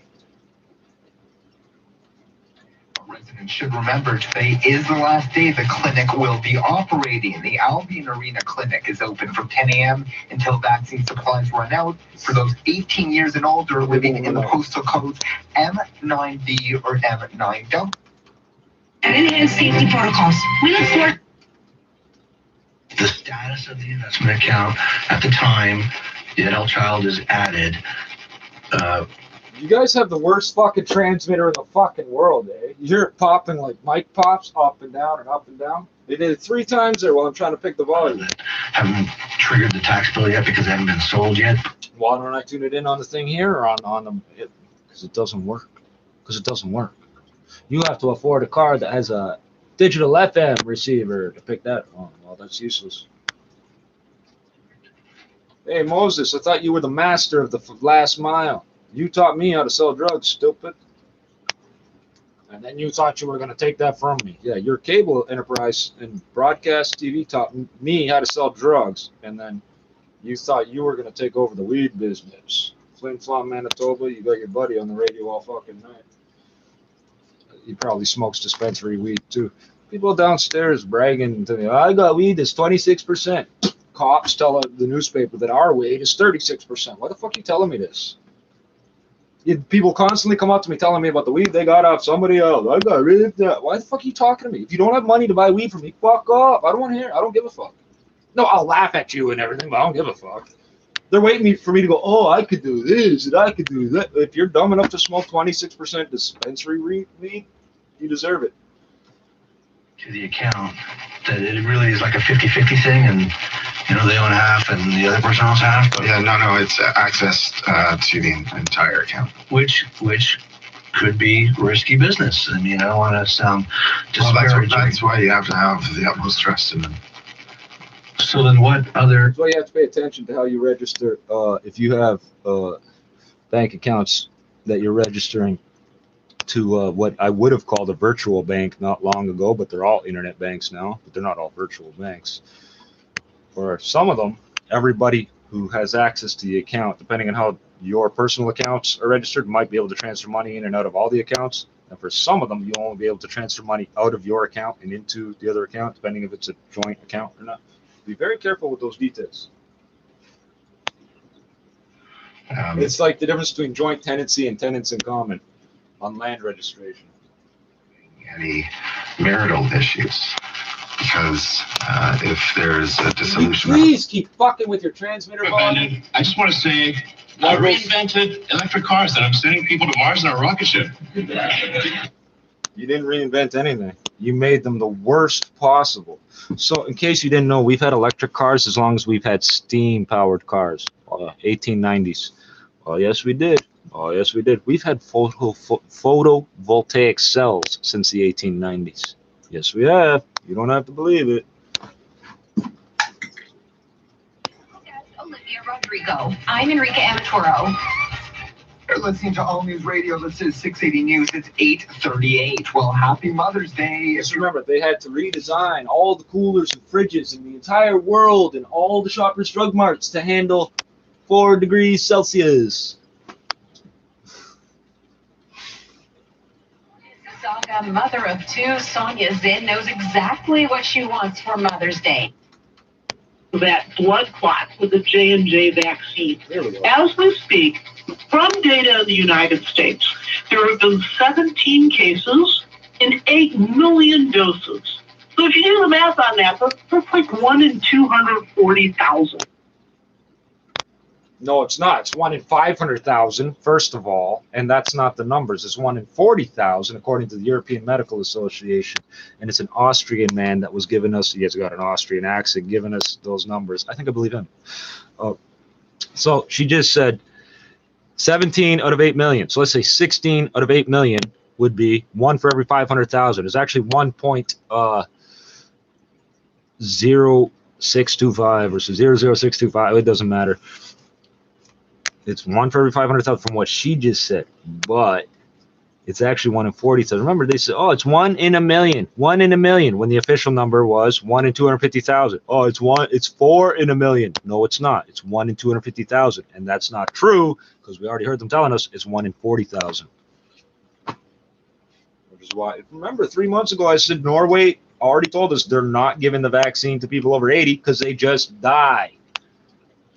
Residents should remember today is the last day the clinic will be operating. The Albion Arena Clinic is open from 10 a.m. until vaccine supplies run out for those 18 years and older living in the postal codes M9D or M9W. And enhanced safety protocols. We look forward. The status of the investment account at the time the adult child is added. You guys have the worst fucking transmitter in the fucking world, eh? You hear it popping like mic pops up and down and up and down. They did it 3 times there while I'm trying to pick the volume. Haven't triggered the tax bill yet because they haven't been sold yet. Why don't I tune it in on the thing here or on the? Because it doesn't work. Because it doesn't work. You have to afford a card that has a digital FM receiver to pick that on. Well, that's useless. Hey, Moses, I thought you were the master of the last mile. You taught me how to sell drugs, stupid. And then you thought you were going to take that from me. Yeah, your cable enterprise and broadcast TV taught me how to sell drugs. And then you thought you were going to take over the weed business. Flin Flon, Manitoba, you got your buddy on the radio all fucking night. He probably smokes dispensary weed, too. People downstairs bragging to me, I got weed that's 26%. Cops tell the newspaper that our weed is 36%. Why the fuck are you telling me this? People constantly come up to me telling me about the weed they got off somebody else. I got rid of that. Why the fuck are you talking to me? If you don't have money to buy weed from me, fuck off. I don't want to hear. I don't give a fuck. No, I'll laugh at you and everything, but I don't give a fuck. They're waiting for me to go, oh, I could do this and I could do that. If you're dumb enough to smoke 26% dispensary weed, you deserve it. To the account that it really is like a 50-50 thing, and you know they own half and the other person owns half. But Yeah, no, it's access to the entire account. which could be risky business. I mean, I don't want to sound Well, disparaging. that's why you have to have the utmost trust in them. So then, what other? That's why you have to pay attention to how you register. If you have bank accounts that you're registering to what I would have called a virtual bank not long ago, but they're all internet banks now, but they're not all virtual banks. For some of them, everybody who has access to the account, depending on how your personal accounts are registered, might be able to transfer money in and out of all the accounts. And for some of them, you'll only be able to transfer money out of your account and into the other account, depending if it's a joint account or not. Be very careful with those details. It's like the difference between joint tenancy and tenants in common on land registration. Any marital issues, because if there's a dissolution. Please keep fucking with your transmitter volume. I just want to say, I reinvented electric cars and I'm sending people to Mars on a rocket ship. You didn't reinvent anything. You made them the worst possible. So in case you didn't know, we've had electric cars as long as we've had steam-powered cars, 1890s. Oh, yes, we did. Oh, yes, we did. We've had photovoltaic cells since the 1890s. Yes, we have. You don't have to believe it. Olivia Rodrigo. I'm Enrica Amatoro. You're listening to All News Radio. This is 680 News. It's 8:38. Well, happy Mother's Day. Just remember, they had to redesign all the coolers and fridges in the entire world and all the Shoppers Drug Marts to handle 4 degrees Celsius. Saga mother of 2, Sonia Zinn, knows exactly what she wants for Mother's Day. That blood clot with the J&J vaccine. As we speak, from data in the United States, there have been 17 cases and 8 million doses. So if you do the math on that, that's like 1 in 240,000. No, it's not. It's 1 in 500,000, first of all, and that's not the numbers. It's 1 in 40,000, according to the European Medical Association. And it's an Austrian man that was giving us, he has got an Austrian accent, giving us those numbers. I believe him. So she just said 17 out of 8 million. So let's say 16 out of 8 million would be 1 for every 500,000. It's actually 1.0625 versus 0.0625. It doesn't matter. It's 1 for every 500,000 from what she just said, but it's actually 1 in 40,000. Remember, they said, oh, it's 1 in a million, 1 in a million, when the official number was 1 in 250,000. Oh, it's 4 in a million. No, it's not. It's 1 in 250,000, and that's not true because we already heard them telling us it's 1 in 40,000. Which is why, remember, 3 months ago I said Norway already told us they're not giving the vaccine to people over 80 because they just die.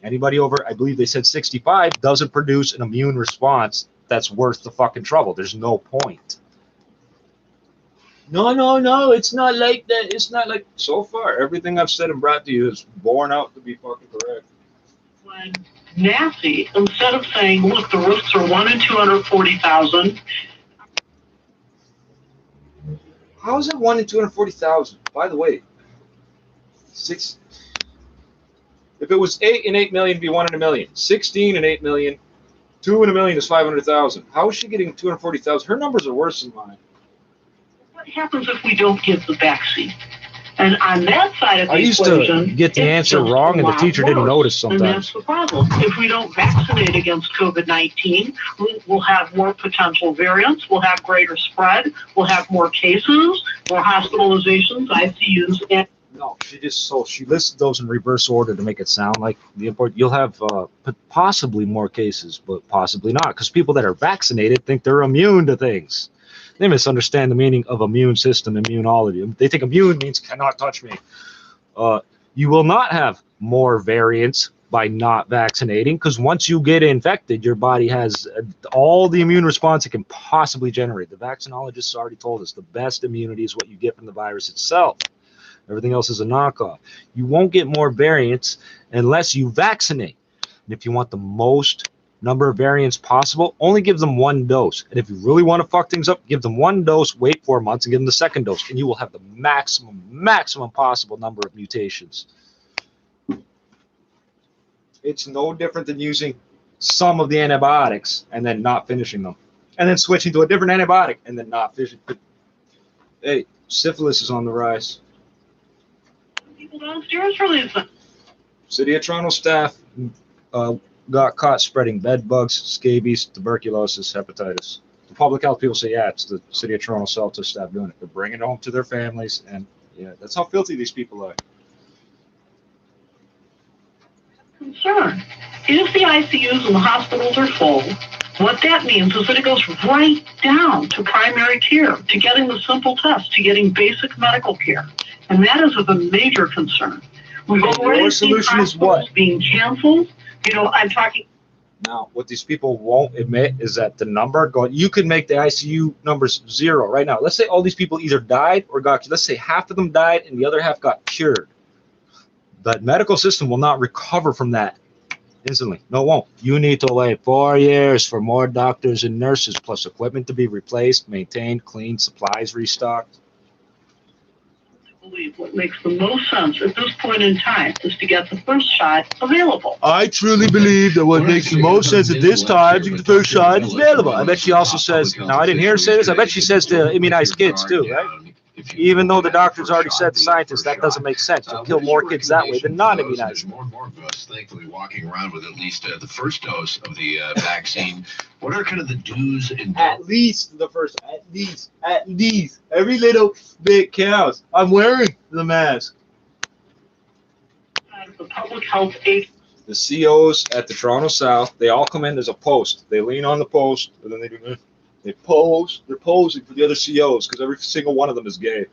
Anybody over, I believe they said 65, doesn't produce an immune response that's worth the fucking trouble. There's no point. No, it's not like that. It's not like, so far, everything I've said and brought to you is borne out to be fucking correct. When nasty, instead of saying, look, the risks are 1 in 240,000. How is it 1 in 240,000? By the way, if it was 8 in 8 million, it'd be 1 in a million. 16 in 8 million, 2 in a million is 500,000. How is she getting 240,000? Her numbers are worse than mine. What happens if we don't give the vaccine? And on that side of the I used equation, to get the answer just wrong, a and the lot teacher didn't worse. notice And sometimes. that's the problem. If we don't vaccinate against COVID-19, we'll have more potential variants, we'll have greater spread, we'll have more cases, more hospitalizations, ICUs, and No, she listed those in reverse order to make it sound like the important. You'll have possibly more cases, but possibly not, because people that are vaccinated think they're immune to things. They misunderstand the meaning of immune system, immunology. They think immune means cannot touch me. You will not have more variants by not vaccinating, because once you get infected, your body has all the immune response it can possibly generate. The vaccinologists already told us the best immunity is what you get from the virus itself. Everything else is a knockoff. You won't get more variants unless you vaccinate. And if you want the most number of variants possible, only give them 1 dose. And if you really want to fuck things up, give them 1 dose, wait 4 months, and give them the 2nd dose. And you will have the maximum possible number of mutations. It's no different than using some of the antibiotics and then not finishing them. And then switching to a different antibiotic and then not finishing. Hey, syphilis is on the rise. people downstairs release it. City of Toronto staff got caught spreading bed bugs, scabies, tuberculosis, hepatitis. The public health people say, yeah, it's the City of Toronto Celtics staff doing it. They're bringing it home to their families, and yeah, that's how filthy these people are. Concern. If the ICUs and the hospitals are full, what that means is that it goes right down to primary care, to getting the simple tests, to getting basic medical care. And that is of a major concern. We've already seen hospitals being canceled. You know, I'm talking. Now, what these people won't admit is that the number going, you could make the ICU numbers 0 right now. Let's say all these people either died or got, let's say half of them died and the other half got cured. The medical system will not recover from that instantly. No, it won't. You need to wait 4 years for more doctors and nurses, plus equipment to be replaced, maintained, cleaned, supplies restocked. I believe what makes the most sense at this point in time is to get the first shot available. I truly believe that what makes the most sense at this time is the first shot is available. I bet she also says, now I didn't hear her say this, I bet she says to immunize kids too, right? Even though the doctors already said, the scientists, that doesn't make sense. You'll kill more kids that way than not immunized. More and more of us, thankfully, walking around with at least the first dose of the vaccine. What are kind of the do's and don'ts? At least the first, at least. Every little bit counts. I'm wearing the mask. The public health aid. The COs at the Toronto South, they all come in, there's a post. They lean on the post, and then they do this. They pose. They're posing for the other COs because every single one of them is gay.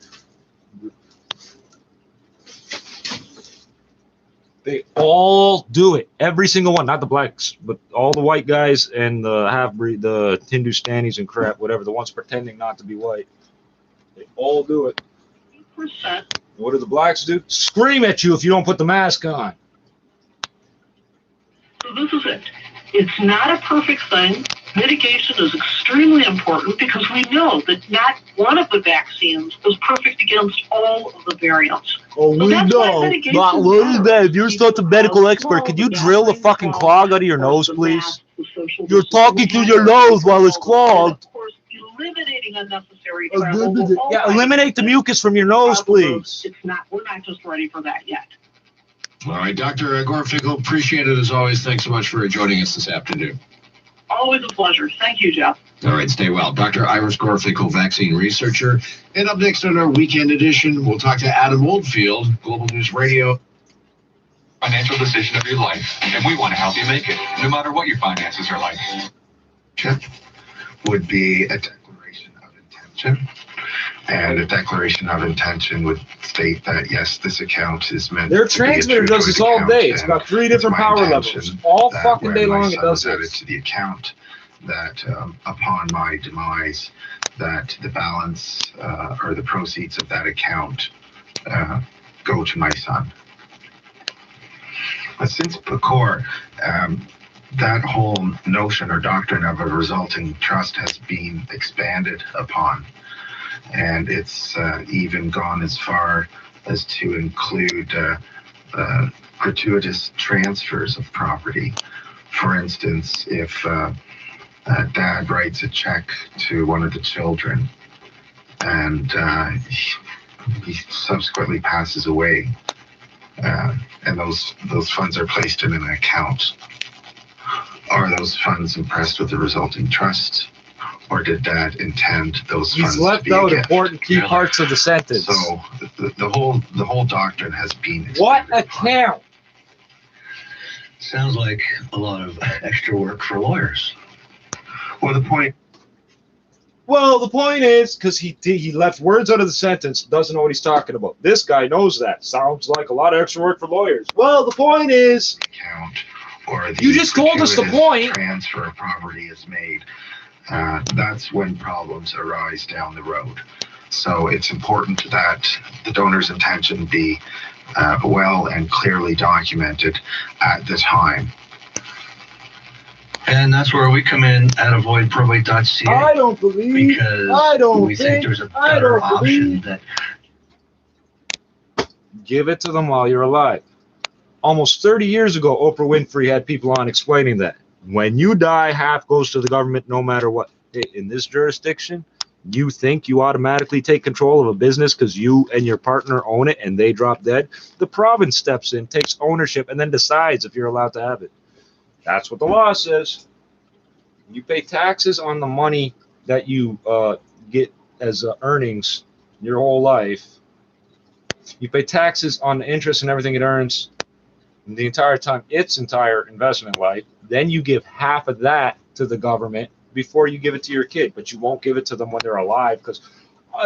They all do it. Every single one. Not the blacks, but all the white guys and the half-breed, the Hindustanis and crap, whatever, the ones pretending not to be white. They all do it. 8%. What do the blacks do? Scream at you if you don't put the mask on. So this is it. It's not a perfect thing. Mitigation is extremely important because we know that not one of the vaccines is perfect against all of the variants. Oh, so we know. But what is that? If you're such a medical expert, could you drill the fucking clog out of your nose, please? You're talking through your nose while it's clogged. Of course, eliminating unnecessary travel. Yeah, eliminate the mucus from your nose, please. It's not. We're not just ready for that yet. All right, Dr. Gorfinkel, appreciate it as always. Thanks so much for joining us this afternoon. Always a pleasure. Thank you, Jeff. All right, stay well. Dr. Iris Gorfinkel, vaccine researcher. And up next on our weekend edition, we'll talk to Adam Oldfield, Global News Radio. Financial decision of your life, and we want to help you make it, no matter what your finances are like. Would be a declaration of intent And a declaration of intention would state that, yes, this account is meant Their to be a transmitter true does this joint all account, day. It's and got 3 it's different my power intention levels. All that fucking when day my long it son does was added this. to the account, that upon my demise, that the balance or the proceeds of that account go to my son. But since PCOR, that whole notion or doctrine of a resulting trust has been expanded upon. And it's even gone as far as to include gratuitous transfers of property. For instance, if dad writes a check to one of the children and he subsequently passes away, and those funds are placed in an account, are those funds impressed with the resulting trust? Or did Dad intend those funds He's left to be out a gift? important key parts of the sentence. So the whole doctrine has been what account? Sounds like a lot of extra work for lawyers. Well, the point is, because he left words out of the sentence, doesn't know what he's talking about. This guy knows that. Sounds like a lot of extra work for lawyers. Well, the point is, account or the you just told us the point. Transfer of property is made. That's when problems arise down the road. So it's important that the donor's intention be well and clearly documented at the time. And that's where we come in at avoidprobate.ca. I don't believe. Because we think there's a better option that. Give it to them while you're alive. Almost 30 years ago, Oprah Winfrey had people on explaining that. When you die, half goes to the government no matter what. In this jurisdiction, you think you automatically take control of a business because you and your partner own it and they drop dead? The province steps in, takes ownership, and then decides if you're allowed to have it. That's what the law says. You pay taxes on the money that you get as earnings your whole life. You pay taxes on the interest and everything it earns the entire time, its entire investment life. Then you give half of that to the government before you give it to your kid, but you won't give it to them when they're alive because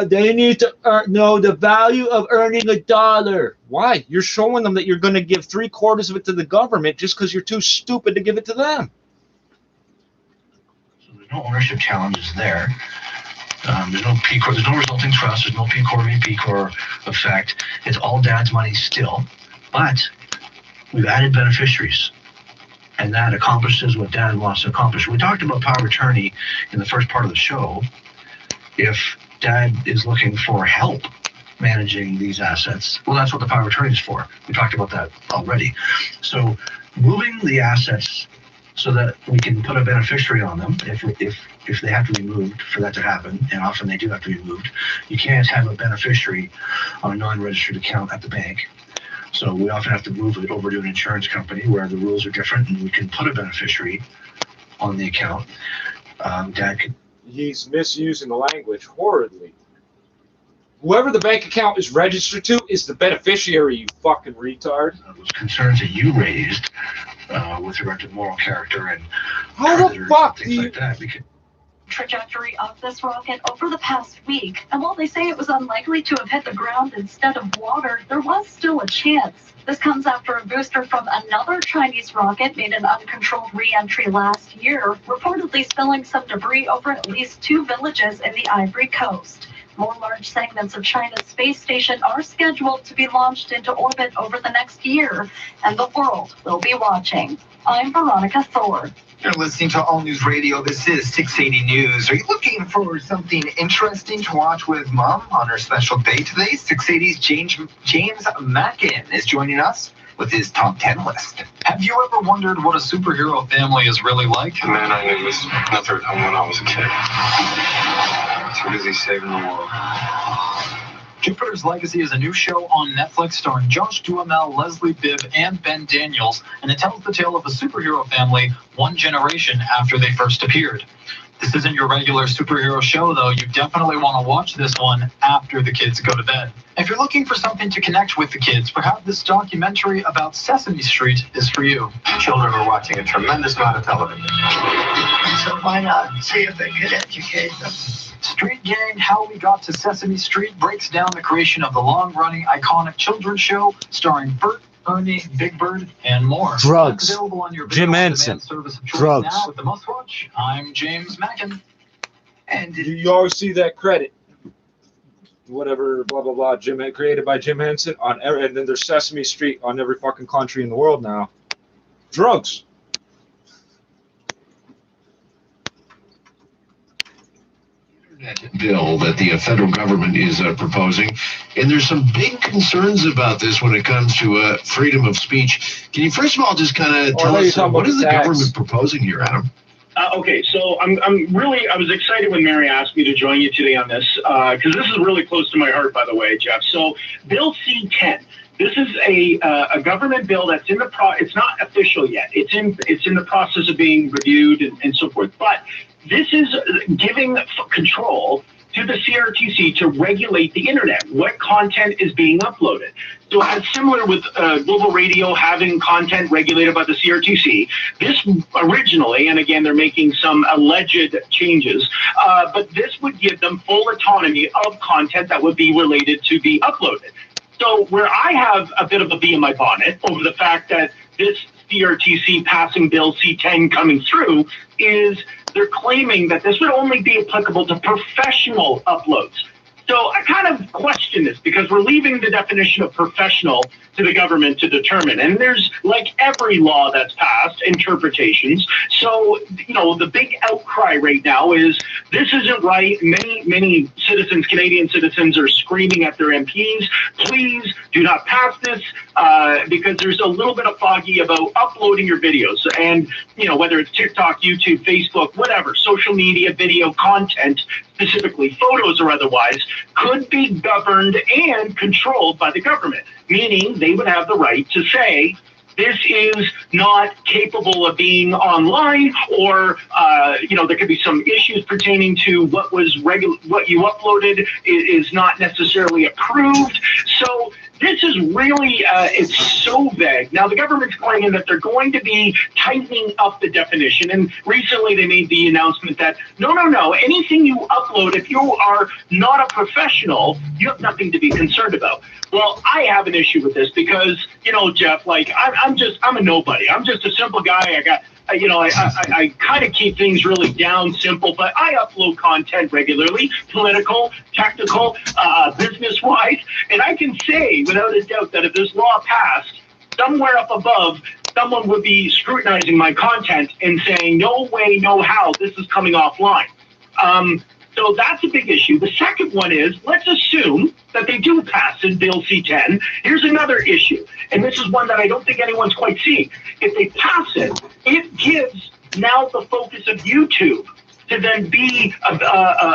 they need to know the value of earning $1. Why? You're showing them that you're going to give 3/4 of it to the government just because you're too stupid to give it to them. So there's no ownership challenges there. There's no P-Corp, there's no resulting trust, there's no P-Corp v. P-Corp effect. It's all Dad's money still, but we've added beneficiaries. And that accomplishes what Dad wants to accomplish. We talked about power of attorney in the first part of the show. If Dad is looking for help managing these assets, well, that's what the power of attorney is for. We talked about that already. So moving the assets so that we can put a beneficiary on them if they have to be moved for that to happen, and often they do have to be moved. You can't have a beneficiary on a non-registered account at the bank. So we often have to move it over to an insurance company where the rules are different, and we can put a beneficiary on the account. Dad could. He's misusing the language horridly. Whoever the bank account is registered to is the beneficiary, you fucking retard. Those concerns that you raised with regard to moral character and how the fuck things like that. Trajectory of this rocket over the past week, and while they say it was unlikely to have hit the ground instead of water, there was still a chance. This comes after a booster from another Chinese rocket made an uncontrolled re-entry last year, reportedly spilling some debris over at least 2 villages in the Ivory Coast. More large segments of China's space station are scheduled to be launched into orbit over the next year, and the world will be watching. I'm Veronica Thor. You're listening to All News Radio. This is 680 News. Are you looking for something interesting to watch with Mom on her special day today? 680's James Mackin is joining us with his top 10 list. Have you ever wondered what a superhero family is really like? The man I knew was never at home when I was a kid. Too busy saving the world. Jupiter's Legacy is a new show on Netflix starring Josh Duhamel, Leslie Bibb, and Ben Daniels, and it tells the tale of a superhero family one generation after they first appeared. This isn't your regular superhero show, though. You definitely want to watch this one after the kids go to bed. If you're looking for something to connect with the kids, perhaps this documentary about Sesame Street is for you. Children are watching a tremendous amount of television. So why not see if it could educate them? Street Gang, How We Got to Sesame Street breaks down the creation of the long-running iconic children's show starring Bert, Ernie, Big Bird, and more. Drugs. That's available on your Jim video on Henson. demand service of choice Drugs. now with the Must Watch. I'm James Mackin. And you always see that credit, whatever, blah blah blah, created by Jim Henson on every, and then there's Sesame Street on every fucking country in the world now. Drugs. Bill that the federal government is proposing, and there's some big concerns about this when it comes to freedom of speech. Can you first of all just kind of tell us what is the government proposing here, Adam? Okay, so I was excited when Mary asked me to join you today on this, because this is really close to my heart, by the way, Jeff. So Bill C-10, this is a government bill that's in the it's not official yet. It's in the process of being reviewed and so forth. But this is giving control to the CRTC to regulate the internet, what content is being uploaded. So as similar with Global Radio having content regulated by the CRTC, this originally, and again, they're making some alleged changes, but this would give them full autonomy of content that would be related to be uploaded. So where I have a bit of a bee in my bonnet over the fact that this CRTC passing Bill C-10 coming through is they're claiming that this would only be applicable to professional uploads. So I kind of question this because we're leaving the definition of professional to the government to determine. And there's, like every law that's passed, interpretations. So, the big outcry right now is this isn't right. Many citizens, Canadian citizens, are screaming at their MPs, please do not pass this, because there's a little bit of foggy about uploading your videos. And, whether it's TikTok, YouTube, Facebook, whatever, social media, video content, specifically photos or otherwise, could be governed and controlled by the government, meaning they would have the right to say, this is not capable of being online, or there could be some issues pertaining to what you uploaded is not necessarily approved. So this is really, it's so vague. Now, the government's claiming that they're going to be tightening up the definition. And recently they made the announcement that, no, anything you upload, if you are not a professional, you have nothing to be concerned about. Well, I have an issue with this because, Jeff, like, I'm a nobody. I'm just a simple guy. I kind of keep things really down simple, but I upload content regularly, political, technical, business-wise, and I can say without a doubt that if this law passed, somewhere up above, someone would be scrutinizing my content and saying, no way, no how, this is coming offline. So that's a big issue. The second one is, let's assume that they do pass in Bill C-10. Here's another issue, and this is one that I don't think anyone's quite seeing. If they pass it, it gives now the focus of YouTube to then be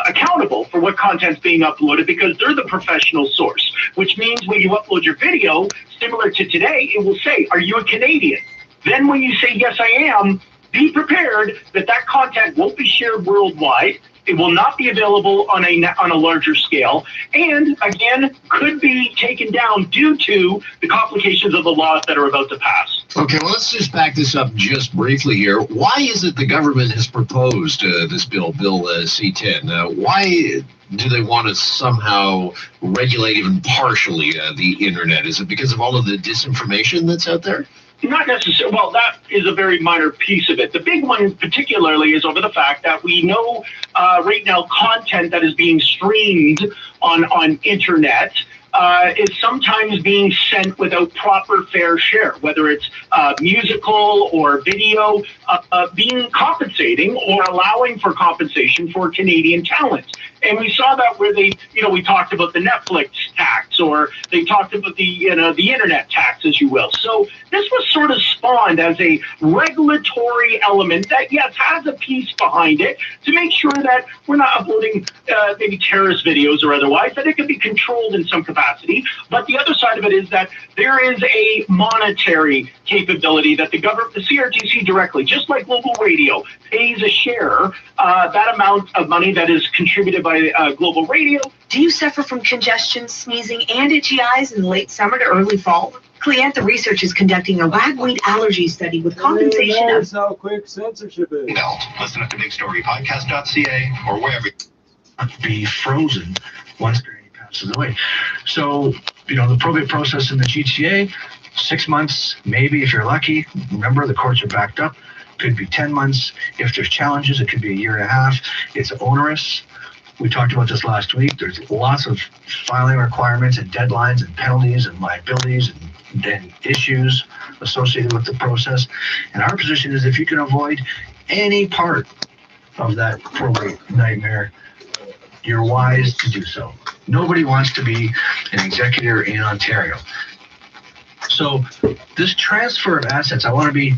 accountable for what content's being uploaded, because they're the professional source, which means when you upload your video, similar to today, it will say, are you a Canadian? Then when you say, yes, I am, be prepared that that content won't be shared worldwide. It will not be available on a larger scale, and again, could be taken down due to the complications of the laws that are about to pass. Okay, well, let's just back this up just briefly here. Why is it the government has proposed this bill, Bill C-10? Why do they want to somehow regulate even partially the internet? Is it because of all of the disinformation that's out there? Not necessarily. Well, that is a very minor piece of it. The big one particularly is over the fact that we know right now content that is being streamed on internet is sometimes being sent without proper fair share, whether it's musical or video, being compensating or allowing for compensation for Canadian talent. And we saw that where they, we talked about the Netflix tax, or they talked about the internet tax, as you will. So this was sort of spawned as a regulatory element that, yes, has a piece behind it to make sure that we're not uploading maybe terrorist videos or otherwise, that it can be controlled in some capacity. But the other side of it is that there is a monetary capability that the government, the CRTC directly, just like Global Radio, pays a share, that amount of money that is contributed by Global Radio. Do you suffer from congestion, sneezing, and itchy eyes in late summer to early fall? Clienta Research is conducting a ragweed allergy study with compensation of... how quick censorship is. Listen at the bigstorypodcast.ca or wherever. be frozen once Granny passes away. So, the probate process in the GTA, 6 months, maybe if you're lucky. Remember, the courts are backed up. Could be 10 months. If there's challenges, it could be a year and a half. It's onerous. We talked about this last week. There's lots of filing requirements and deadlines and penalties and liabilities and issues associated with the process. And our position is if you can avoid any part of that probate nightmare, you're wise to do so. Nobody wants to be an executor in Ontario. So this transfer of assets, I want to be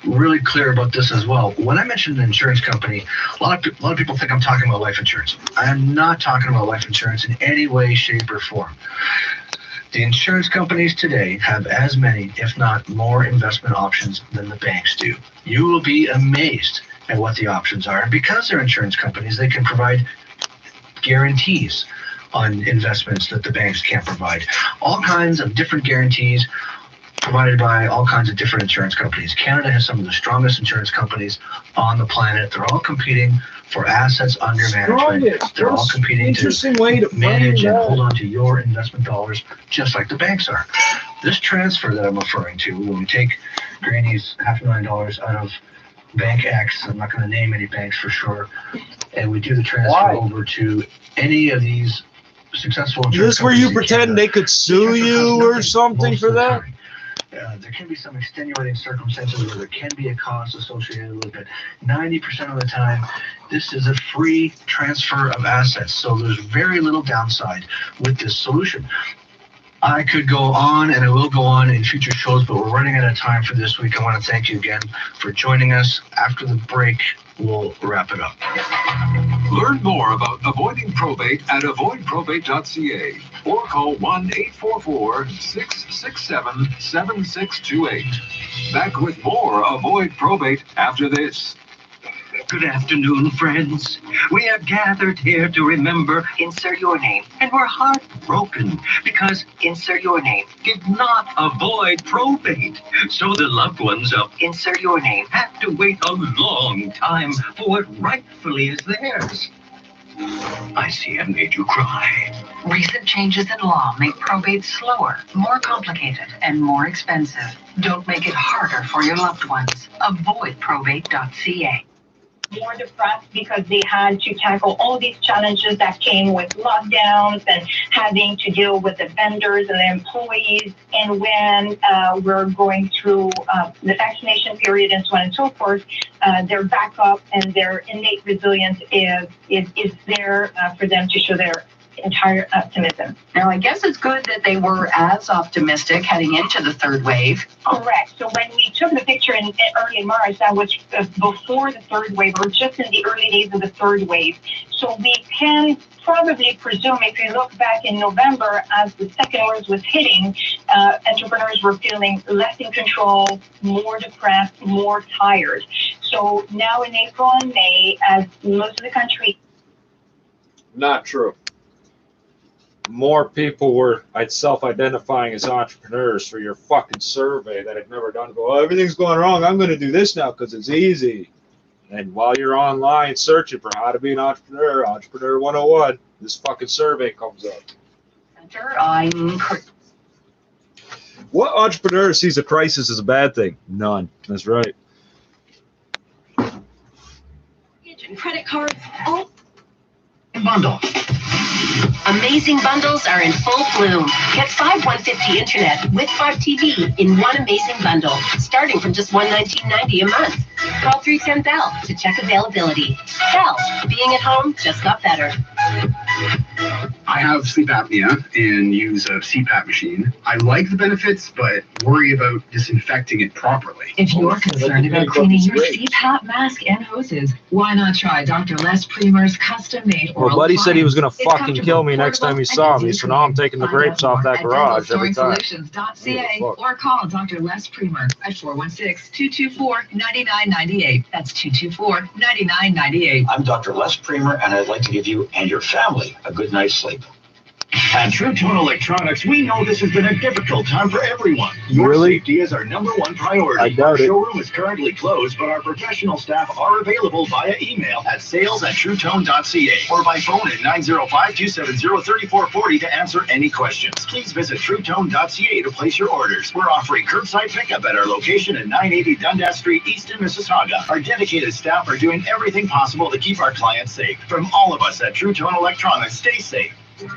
really clear about this as well. When I mentioned an insurance company, a lot of people think I'm talking about life insurance. I am not talking about life insurance in any way, shape, or form. The insurance companies today have as many, if not more, investment options than the banks do. You will be amazed at what the options are. And because they're insurance companies, they can provide guarantees on investments that the banks can't provide. All kinds of different guarantees provided by all kinds of different insurance companies. Canada has some of the strongest insurance companies on the planet. They're all competing for assets under management. They're all competing to manage and hold on to your investment dollars, just like the banks are. This transfer that I'm referring to, when we take Granny's $500,000 out of Bank X, I'm not going to name any banks for sure, and we do the transfer over to any of these successful insurance companies. Is this where you pretend they could sue you or something for that? There can be some extenuating circumstances where there can be a cost associated with it. 90% of the time, this is a free transfer of assets, so there's very little downside with this solution. I could go on, and I will go on in future shows, but we're running out of time for this week. I want to thank you again for joining us. After the break, we'll wrap it up. Learn more about avoiding probate at avoidprobate.ca or call 1-844-667-7628. Back with more Avoid Probate after this. Good afternoon, friends. We are gathered here to remember Insert your name. and we're heartbroken because Insert your name. did not avoid probate. So the loved ones of Insert your name. have to wait a long time for what rightfully is theirs. I see I've made you cry. Recent changes in law make probate slower, more complicated, and more expensive. Don't make it harder for your loved ones. Avoidprobate.ca. More depressed because they had to tackle all these challenges that came with lockdowns and having to deal with the vendors and the employees. And when we're going through the vaccination period and so on and so forth, their backup and their innate resilience is there for them to show their entire optimism. Now, I guess it's good that they were as optimistic heading into the third wave. Correct. So when we took the picture in early March, that was before the third wave, or just in the early days of the third wave. So we can probably presume, if you look back in November, as the second wave was hitting, entrepreneurs were feeling less in control, more depressed, more tired. So now in April and May, as most of the country... Not true. More people were self-identifying as entrepreneurs for your fucking survey that had never done. Go, oh, everything's going wrong. I'm going to do this now because it's easy. And while you're online searching for how to be an entrepreneur, Entrepreneur 101, this fucking survey comes up. What entrepreneur sees a crisis as a bad thing? None. That's right. Credit cards, all bundle. Amazing bundles are in full bloom. Get 5 150 internet with 5 TV in one amazing bundle, starting from just $119.90 a month. Call 310 Bell to check availability. Bell, being at home just got better. I have sleep apnea and use a CPAP machine. I like the benefits, but worry about disinfecting it properly. If you're concerned about cleaning your CPAP mask and hoses, why not try Dr. Les Premer's custom-made oral Well, buddy said he was going to It's fucking comfortable, kill me next time he saw me, so now I'm taking the grapes off that garage every time. DentalStoringSolutions.ca or call Dr. Les Premer at 416-224-9998. That's 224-9998. I'm Dr. Les Premer, and I'd like to give you and your family a good night's sleep. At True Tone Electronics, we know this has been a difficult time for everyone. Your Really? safety is our #1 priority. I doubt Our it. showroom is currently closed, but our professional staff are available via email at sales@truetone.ca or by phone at 905-270-3440 to answer any questions. Please visit truetone.ca to place your orders. We're offering curbside pickup at our location at 980 Dundas Street, East in Mississauga. Our dedicated staff are doing everything possible to keep our clients safe. From all of us at True Tone Electronics, stay safe.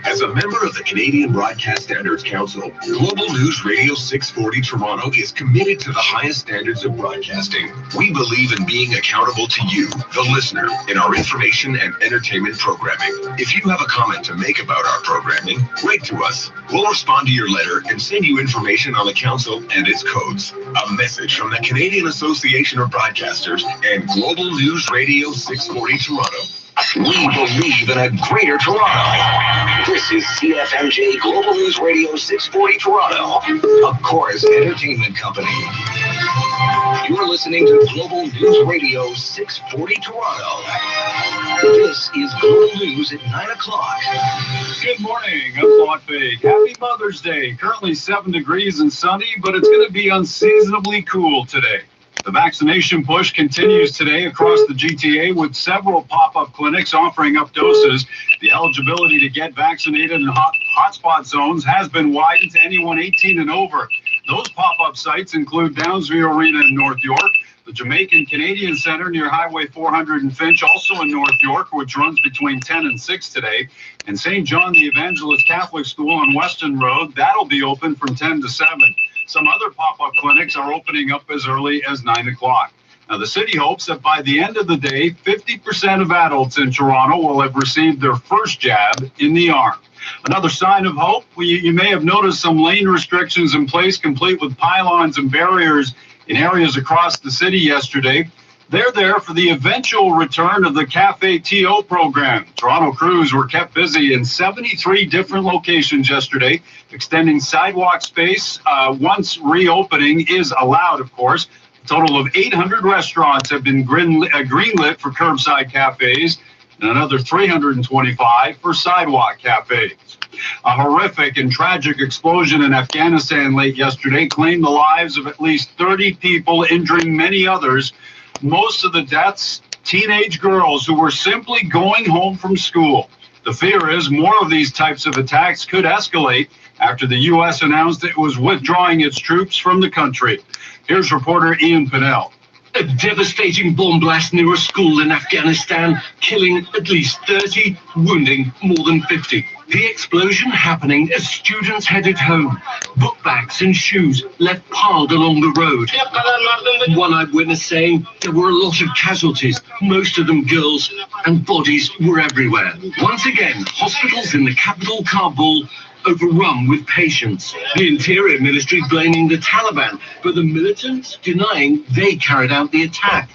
As a member of the Canadian Broadcast Standards Council, Global News Radio 640 Toronto is committed to the highest standards of broadcasting. We believe in being accountable to you, the listener, in our information and entertainment programming. If you have a comment to make about our programming, write to us. We'll respond to your letter and send you information on the council and its codes. A message from the Canadian Association of Broadcasters and Global News Radio 640 Toronto. We believe in a greater Toronto. This is CFMJ Global News Radio 640 Toronto, a Chorus Entertainment Company. You're listening to Global News Radio 640 Toronto. This is Global News at 9 o'clock. Good morning, I'm Lot Big. Happy Mother's Day. Currently 7 degrees and sunny, but it's going to be unseasonably cool today. The vaccination push continues today across the GTA with several pop-up clinics offering up doses. The eligibility to get vaccinated in hotspot zones has been widened to anyone 18 and over. Those pop-up sites include Downsview Arena in North York, the Jamaican Canadian Centre near Highway 400 in Finch, also in North York, which runs between 10 and 6 today, and St. John the Evangelist Catholic School on Weston Road. That'll be open from 10 to 7. Some other pop-up clinics are opening up as early as 9 o'clock. Now, the city hopes that by the end of the day, 50% of adults in Toronto will have received their first jab in the arm. Another sign of hope, you may have noticed some lane restrictions in place, complete with pylons and barriers in areas across the city yesterday. They're there for the eventual return of the KPT program. Toronto crews were kept busy in 73 different locations yesterday, extending sidewalk space once reopening is allowed, of course. A total of 800 restaurants have been greenlit for curbside cafes, and another 325 for sidewalk cafes. A horrific and tragic explosion in Afghanistan late yesterday claimed the lives of at least 30 people, injuring many others. Most of the deaths, teenage girls who were simply going home from school. The fear is more of these types of attacks could escalate after the U.S. announced it was withdrawing its troops from the country. Here's reporter Ian Pinnell. A devastating bomb blast near a school in Afghanistan, killing at least 30, wounding more than 50. The explosion happening as students headed home. Book bags and shoes left piled along the road. One eyewitness saying there were a lot of casualties, most of them girls, and bodies were everywhere. Once again, hospitals in the capital, Kabul, overrun with patients. The Interior Ministry blaming the Taliban, but the militants denying they carried out the attack.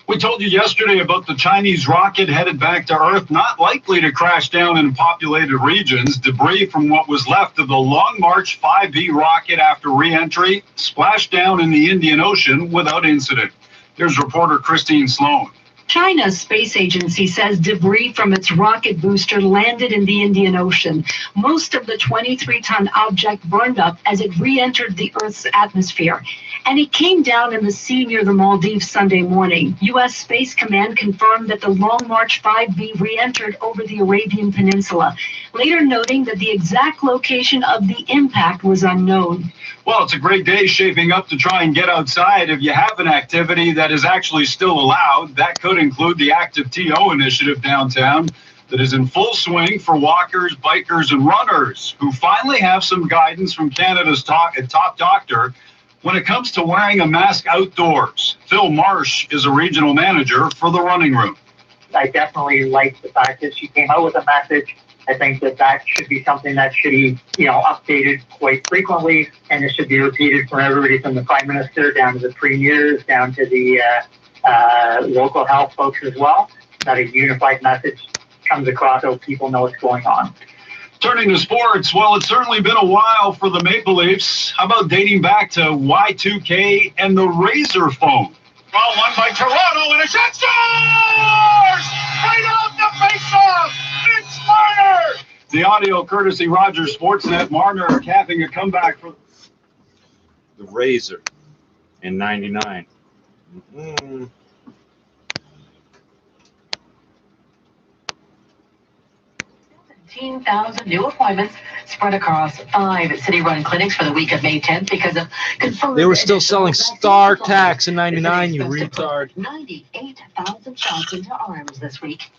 We told you yesterday about the Chinese rocket headed back to Earth, not likely to crash down in populated regions. Debris from what was left of the Long March 5B rocket after re-entry splashed down in the Indian Ocean without incident. Here's reporter Christine Sloan. China's space agency says debris from its rocket booster landed in the Indian Ocean. Most of the 23-ton object burned up as it re-entered the Earth's atmosphere, and it came down in the sea near the Maldives Sunday morning. U.S. Space Command confirmed that the Long March 5B re-entered over the Arabian Peninsula, later noting that the exact location of the impact was unknown. Well, it's a great day shaping up to try and get outside. If you have an activity that is actually still allowed, that could include the Active TO initiative downtown that is in full swing for walkers, bikers, and runners who finally have some guidance from Canada's top doctor when it comes to wearing a mask outdoors. Phil Marsh is a regional manager for the running room. I definitely like the fact that she came out with a message. I think that should be something that should be, updated quite frequently, and it should be repeated from everybody from the Prime Minister down to the premiers, down to the local health folks as well, that a unified message comes across so people know what's going on. Turning to sports, well, it's certainly been a while for the Maple Leafs. How about dating back to Y2K and the Razor phone? Well, won by Toronto, and a shot scores! Right off the face-off! Vince Marner! The audio courtesy Rogers Sportsnet. Marner capping a comeback for The Razor in 99. Mm-hmm. 17,000 new appointments spread across 5 city-run clinics for the week of May 10th because of confirmed. They were still selling Star Tax in 99, you retard. 98,000 shots into arms this week.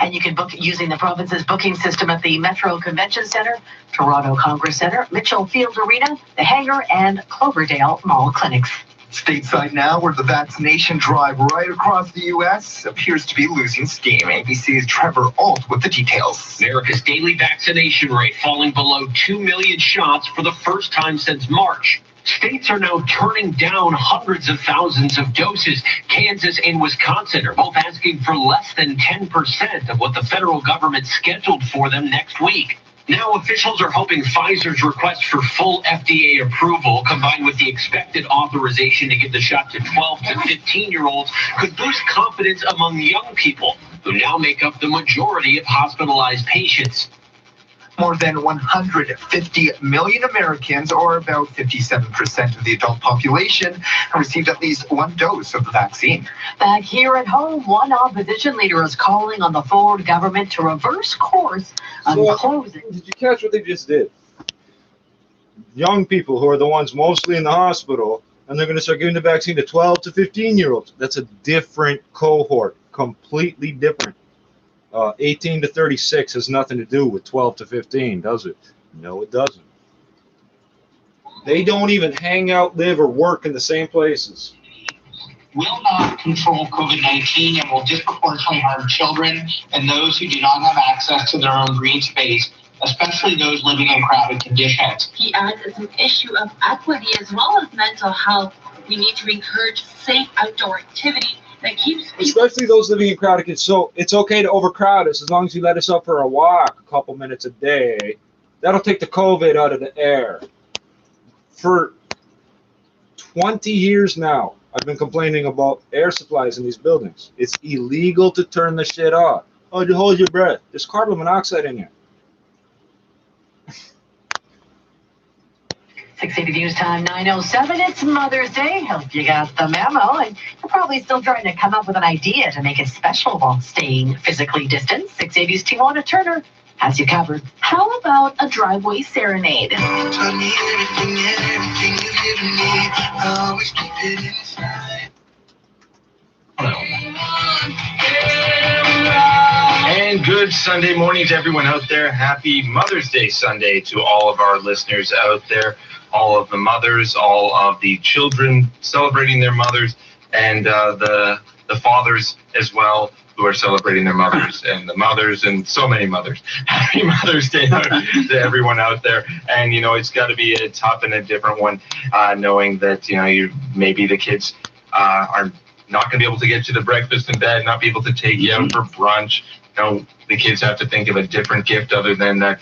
And you can book using the province's booking system at the Metro Convention Centre, Toronto Congress Centre, Mitchell Field Arena, the Hangar, and Cloverdale Mall clinics. Stateside now, where the vaccination drive right across the U.S. appears to be losing steam. ABC's Trevor Alt with the details. America's daily vaccination rate falling below 2 million shots for the first time since March. States are now turning down hundreds of thousands of doses. Kansas and Wisconsin are both asking for less than 10% of what the federal government scheduled for them next week. Now officials are hoping Pfizer's request for full FDA approval, combined with the expected authorization to give the shot to 12 to 15-year-olds, could boost confidence among young people, who now make up the majority of hospitalized patients. More than 150 million Americans, or about 57% of the adult population, have received at least one dose of the vaccine. Back here at home, one opposition leader is calling on the Ford government to reverse course on closing. Did you catch what they just did? Young people, who are the ones mostly in the hospital, and they're going to start giving the vaccine to 12 to 15-year-olds. That's a different cohort, completely different. 18 to 36 has nothing to do with 12 to 15, does it? No, it doesn't. They don't even hang out, live, or work in the same places. Will not control COVID-19 and will disproportionately harm children and those who do not have access to their own green space, especially those living in crowded conditions. He adds it's an issue of equity as well as mental health. We need to encourage safe outdoor activity that keeps people, especially those living in crowded kids. So it's okay to overcrowd us as long as you let us out for a walk a couple minutes a day. That'll take the COVID out of the air. For 20 years now, I've been complaining about air supplies in these buildings. It's illegal to turn the shit off. Oh, you hold your breath. There's carbon monoxide in here. 680 News Time 9:07. It's Mother's Day. Hope you got the memo. And you're probably still trying to come up with an idea to make it special while staying physically distant. 680's Tijuana Turner has you covered. How about a driveway serenade? And good Sunday morning to everyone out there. Happy Mother's Day Sunday to all of our listeners out there, all of the mothers, all of the children celebrating their mothers, and the fathers as well who are celebrating their mothers, and the mothers, and so many mothers. Happy Mother's Day to everyone out there. And, you know, it's got to be a tough and a different one, knowing that, you know, maybe the kids are not going to be able to get you the breakfast in bed, not be able to take you out for brunch. You know, the kids have to think of a different gift other than that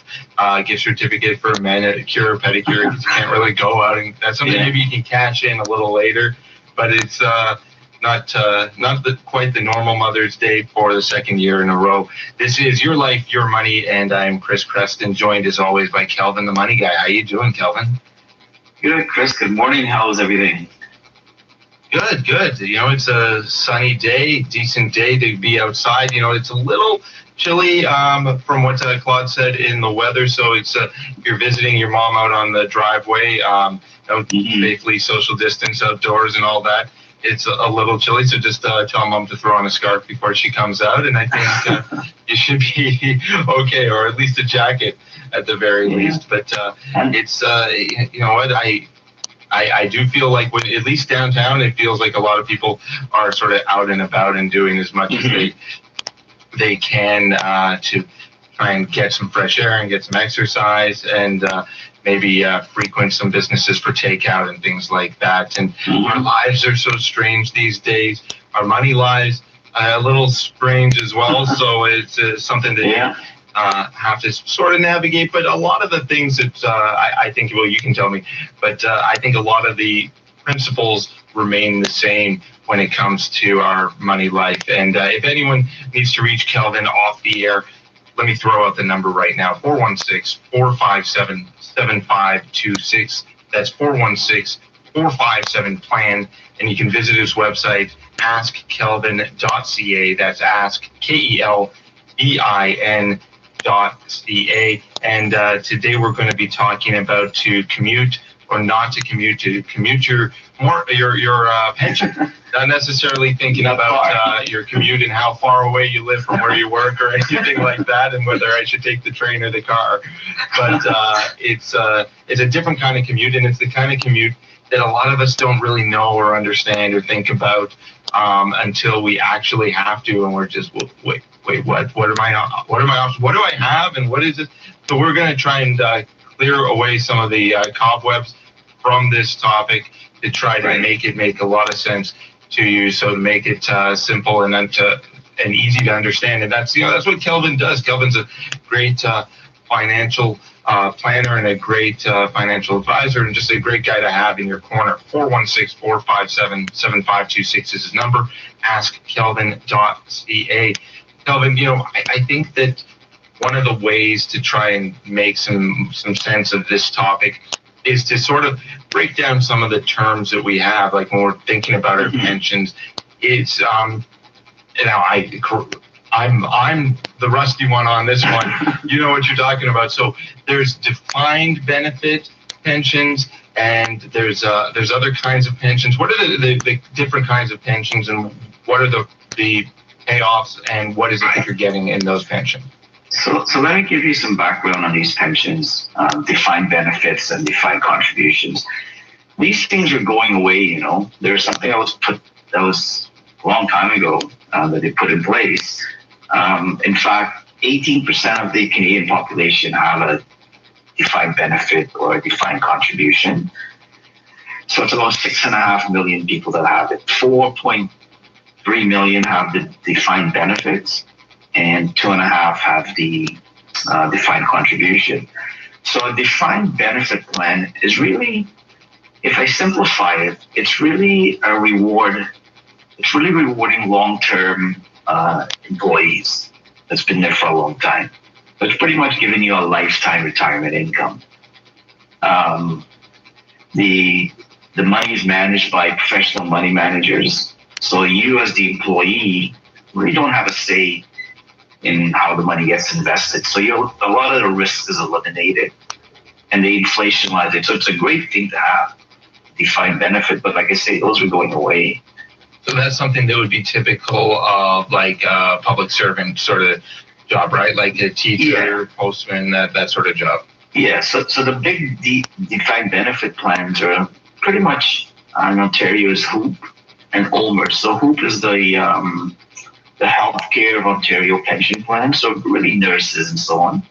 gift certificate for a manicure or pedicure, because you can't really go out, and that's something maybe you can cash in a little later. But it's not quite the normal Mother's Day for the second year in a row. This is Your Life, Your Money, and I'm Chris Creston, joined as always by Kelvin, the Money Guy. How you doing, Kelvin? Good, Chris. Good morning. How's everything? Good, good. You know, it's a sunny day, decent day to be outside. You know, it's a little chilly from what Claude said in the weather. So it's if you're visiting your mom out on the driveway, safely social distance outdoors and all that. It's a little chilly, so just tell mom to throw on a scarf before she comes out, and I think you should be okay, or at least a jacket at the very least. But it's you know what, I do feel like when, at least downtown, it feels like a lot of people are sort of out and about and doing as much as they can to try and get some fresh air and get some exercise, and maybe frequent some businesses for takeout and things like that. And our lives are so strange these days. Our money lives a little strange as well. So it's something that you have to sort of navigate. But a lot of the things that I think, well, you can tell me, but I think a lot of the principles remain the same when it comes to our money life. And if anyone needs to reach Kelvin off the air, let me throw out the number right now, 416-457-7526. That's 416-457-PLAN. And you can visit his website, askkelvin.ca. That's askkelvin.ca. And today we're going to be talking about to commute or not to commute your pension. Not necessarily thinking about your commute and how far away you live from where you work or anything like that, and whether I should take the train or the car. But it's a different kind of commute, and it's the kind of commute that a lot of us don't really know or understand or think about until we actually have to, and we're just wait, what are my options? What do I have, and what is it? So we're going to try and clear away some of the cobwebs from this topic to try to make it make a lot of sense to you, so to make it simple and easy to understand. And that's what Kelvin does. Kelvin's a great financial planner and a great financial advisor, and just a great guy to have in your corner. 416-457-7526 is his number. AskKelvin.ca. Kelvin, I think that one of the ways to try and make some sense of this topic is to sort of break down some of the terms that we have, like when we're thinking about our pensions. It's I'm the rusty one on this one. You know what you're talking about. So there's defined benefit pensions, and there's other kinds of pensions. What are the different kinds of pensions, and what are the payoffs, and what is it that you're getting in those pensions? So let me give you some background on these pensions, defined benefits and defined contributions. These things are going away, There's something that was a long time ago that they put in place. In fact, 18% of the Canadian population have a defined benefit or a defined contribution. So it's about 6.5 million people that have it. 4.3 million have the defined benefits, and 2.5 have the defined contribution. So a defined benefit plan is really, if I simplify it, it's really a reward. It's really rewarding long-term employees that's been there for a long time. So it's pretty much giving you a lifetime retirement income. The money is managed by professional money managers. So you as the employee really don't have a say in how the money gets invested. So a lot of the risk is eliminated, and they inflationize it. So it's a great thing to have, defined benefit. But like I say, those are going away. So that's something that would be typical of like a public servant sort of job, right? Like a teacher, postman, that sort of job. Yeah. So the big defined benefit plans are pretty much in Ontario is HOOP and OMER. So HOOP is the Healthcare of Ontario pension plan, so really nurses and so on.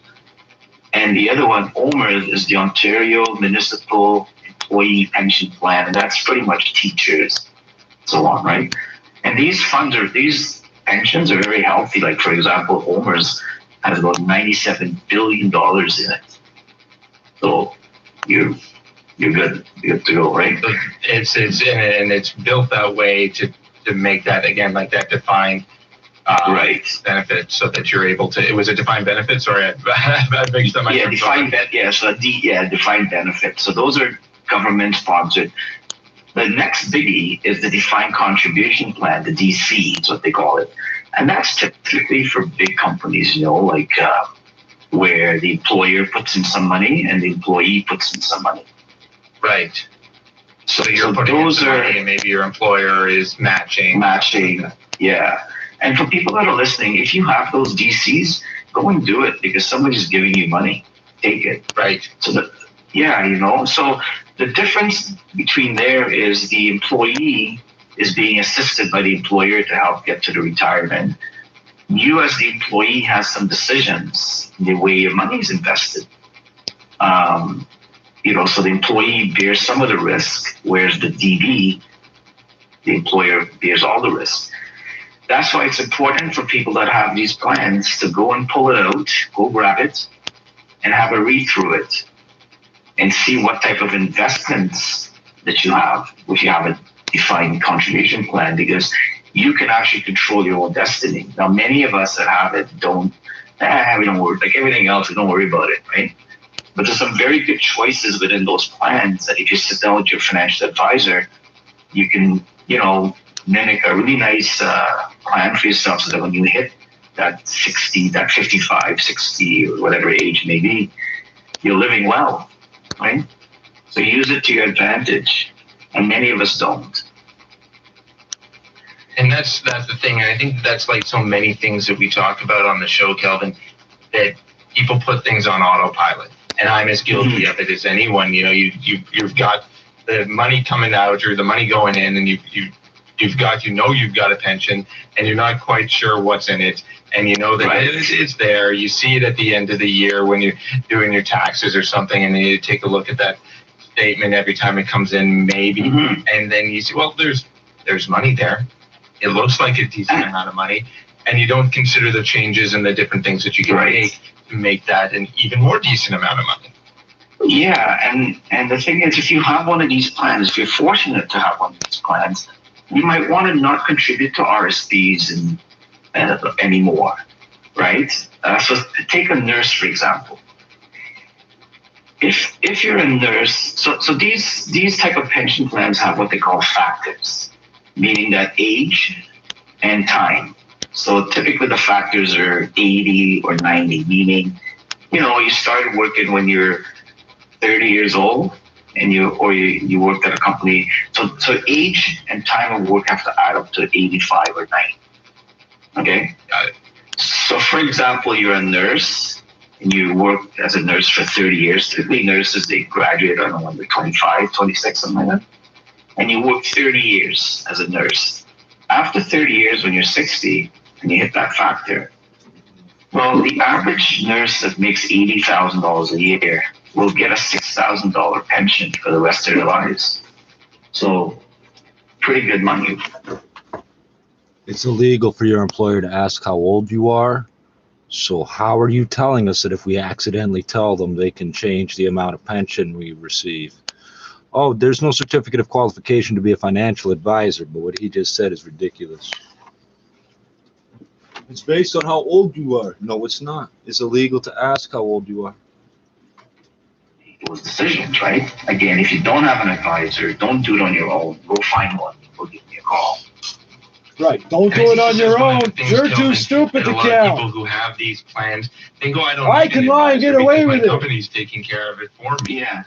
And the other one, OMER, is the Ontario Municipal Employee Pension Plan, and that's pretty much teachers, so on, right? And these pensions are very healthy. Like, for example, OMER's has about $97 billion in it. So you're good. You're good to go, right? It's built that way to make that, again, like that defined benefit, so that you're able to. It was a defined benefit. Sorry, I mixed up my. Yeah, defined benefit. So those are government sponsored. The next biggie is the defined contribution plan, the DC is what they call it, and that's typically for big companies, like where the employer puts in some money and the employee puts in some money. Right. So you're putting in some money, and maybe your employer is matching. Yeah. And for people that are listening, if you have those DCs, go and do it, because somebody's giving you money. Take it. Right. So so the difference between there is the employee is being assisted by the employer to help get to the retirement. You as the employee has some decisions in the way your money is invested. So the employee bears some of the risk, whereas the DB, the employer, bears all the risk. That's why it's important for people that have these plans to go and pull it out, go grab it, and have a read through it and see what type of investments that you have if you have a defined contribution plan, because you can actually control your own destiny. Now, many of us that have it don't we don't worry. Like everything else, we don't worry about it, right? But there's some very good choices within those plans that if you sit down with your financial advisor, you can, mimic a really nice plan for yourself so that when you hit that 60, that 55, 60, or whatever age may be, you're living well, right? So use it to your advantage, and many of us don't. And that's the thing, and I think that's like so many things that we talk about on the show, Kelvin, that people put things on autopilot, and I'm as guilty of it as anyone. You've got the money coming out or the money going in, and you've got a pension, and you're not quite sure what's in it, and you know that it's there. You see it at the end of the year when you're doing your taxes or something, and then you take a look at that statement every time it comes in, maybe, and then you see, well, there's money there. It looks like a decent amount of money, and you don't consider the changes and the different things that you can make that an even more decent amount of money. Yeah, and the thing is, if you have one of these plans, if you're fortunate to have one of these plans, you might want to not contribute to RSPs anymore, right? So take a nurse, for example. If you're a nurse, so these type of pension plans have what they call factors, meaning that age and time. So typically the factors are 80 or 90, meaning, you started working when you're 30 years old, and you worked at a company. So age and time of work have to add up to 85 or 90. Okay? Got it. So for example, you're a nurse and you worked as a nurse for 30 years. Typically nurses, they graduate, I don't know, when they're 25, 26, something like that. And you work 30 years as a nurse. After 30 years, when you're 60 and you hit that factor, well, the average nurse that makes $80,000 a year will get a $6,000 pension for the rest of their lives. So, pretty good money. It's illegal for your employer to ask how old you are. So how are you telling us that if we accidentally tell them, they can change the amount of pension we receive? Oh, there's no certificate of qualification to be a financial advisor, but what he just said is ridiculous. It's based on how old you are. No, it's not. It's illegal to ask how old you are. Those decisions, right? Again, if you don't have an advisor, don't do it on your own. Go find one. Go give me a call. Right. Don't do it on your own. You're too stupid to count. A lot of people who have these plans think, I can lie and get away with it. My company's taking care of it for me. Yeah.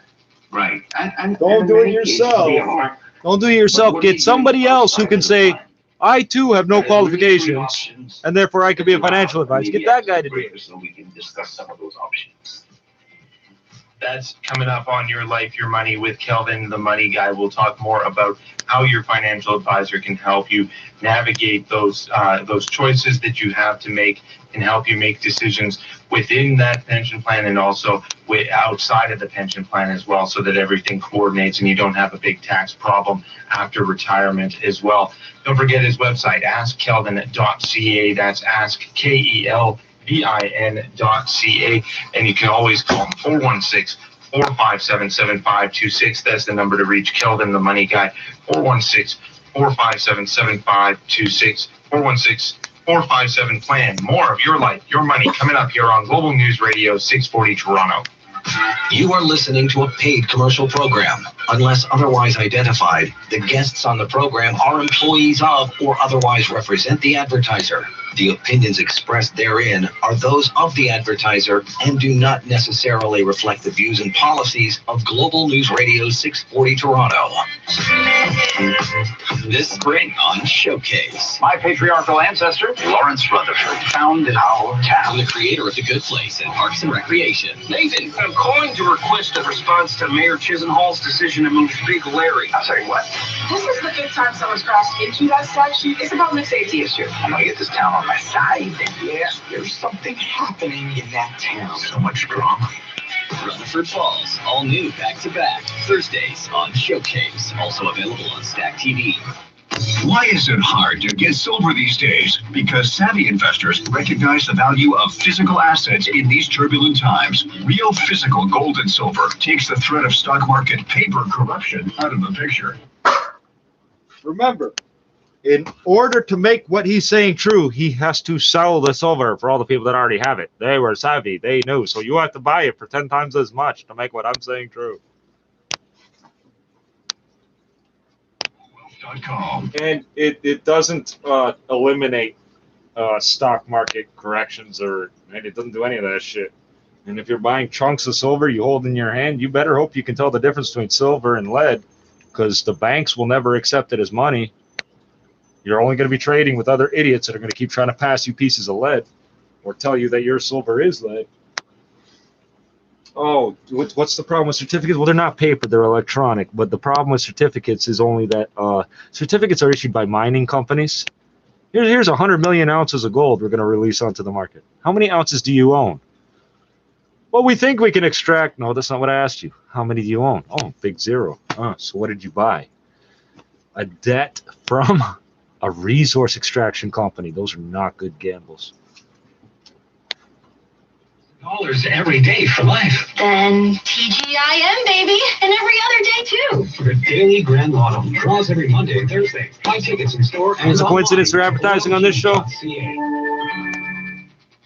Right. And don't do it yourself. Don't do it yourself. Get somebody else who can say, I too have no qualifications, and therefore I could be a financial advisor. Get that guy to do it. So we can discuss some of those options. That's coming up on Your Life, Your Money with Kelvin, the Money Guy. We'll talk more about how your financial advisor can help you navigate those choices that you have to make and help you make decisions within that pension plan and also outside of the pension plan as well, so that everything coordinates and you don't have a big tax problem after retirement as well. Don't forget his website, askkelvin.ca. That's askkelvin.ca, and you can always call him 416-457-7526. That's the number to reach Kelvin, the Money Guy. 416-457-7526. 416-457-PLAN. More of Your Life, Your Money coming up here on Global News Radio 640 Toronto. You are listening to a paid commercial program. Unless otherwise identified, the guests on the program are employees of or otherwise represent the advertiser. The opinions expressed therein are those of the advertiser and do not necessarily reflect the views and policies of Global News Radio 640 Toronto. This spring on Showcase. My patriarchal ancestor, Lawrence Rutherford, founded our town. The creator of The Good Place and Parks and Recreation. Nathan, I'm calling to request a response to Mayor Chisenhall's decision to move Big Larry. I'm sorry, what? This is the fifth time someone's crossed into that section. It's a public safety issue. I'm gonna get this town on my side, and yes, there's something happening in that town. So much drama. Rutherford Falls, all new back-to-back, Thursdays on Showcase, also available on Stack TV. Why is it hard to get silver these days? Because savvy investors recognize the value of physical assets in these turbulent times. Real physical gold and silver takes the threat of stock market paper corruption out of the picture. Remember, in order to make what he's saying true, he has to sell the silver for all the people that already have it. They were savvy. They knew. So you have to buy it for 10 times as much to make what I'm saying true. And it doesn't eliminate stock market corrections, and it doesn't do any of that shit. And if you're buying chunks of silver you hold in your hand, you better hope you can tell the difference between silver and lead, because the banks will never accept it as money. You're only going to be trading with other idiots that are going to keep trying to pass you pieces of lead or tell you that your silver is lead. Oh, what's the problem with certificates? Well, they're not paper, they're electronic. But the problem with certificates is only that certificates are issued by mining companies. Here's 100 million ounces of gold we're going to release onto the market. How many ounces do you own? Well, we think we can extract. No, that's not what I asked you. How many do you own? Oh, big zero. So what did you buy? A debt from a resource extraction company. Those are not good gambles. Dollars every day for life. Then TGIM, baby, and every other day too. For the Daily Grand Lotto. Draws every Monday and Thursday. Buy tickets in store and Is it a coincidence they're advertising on this show?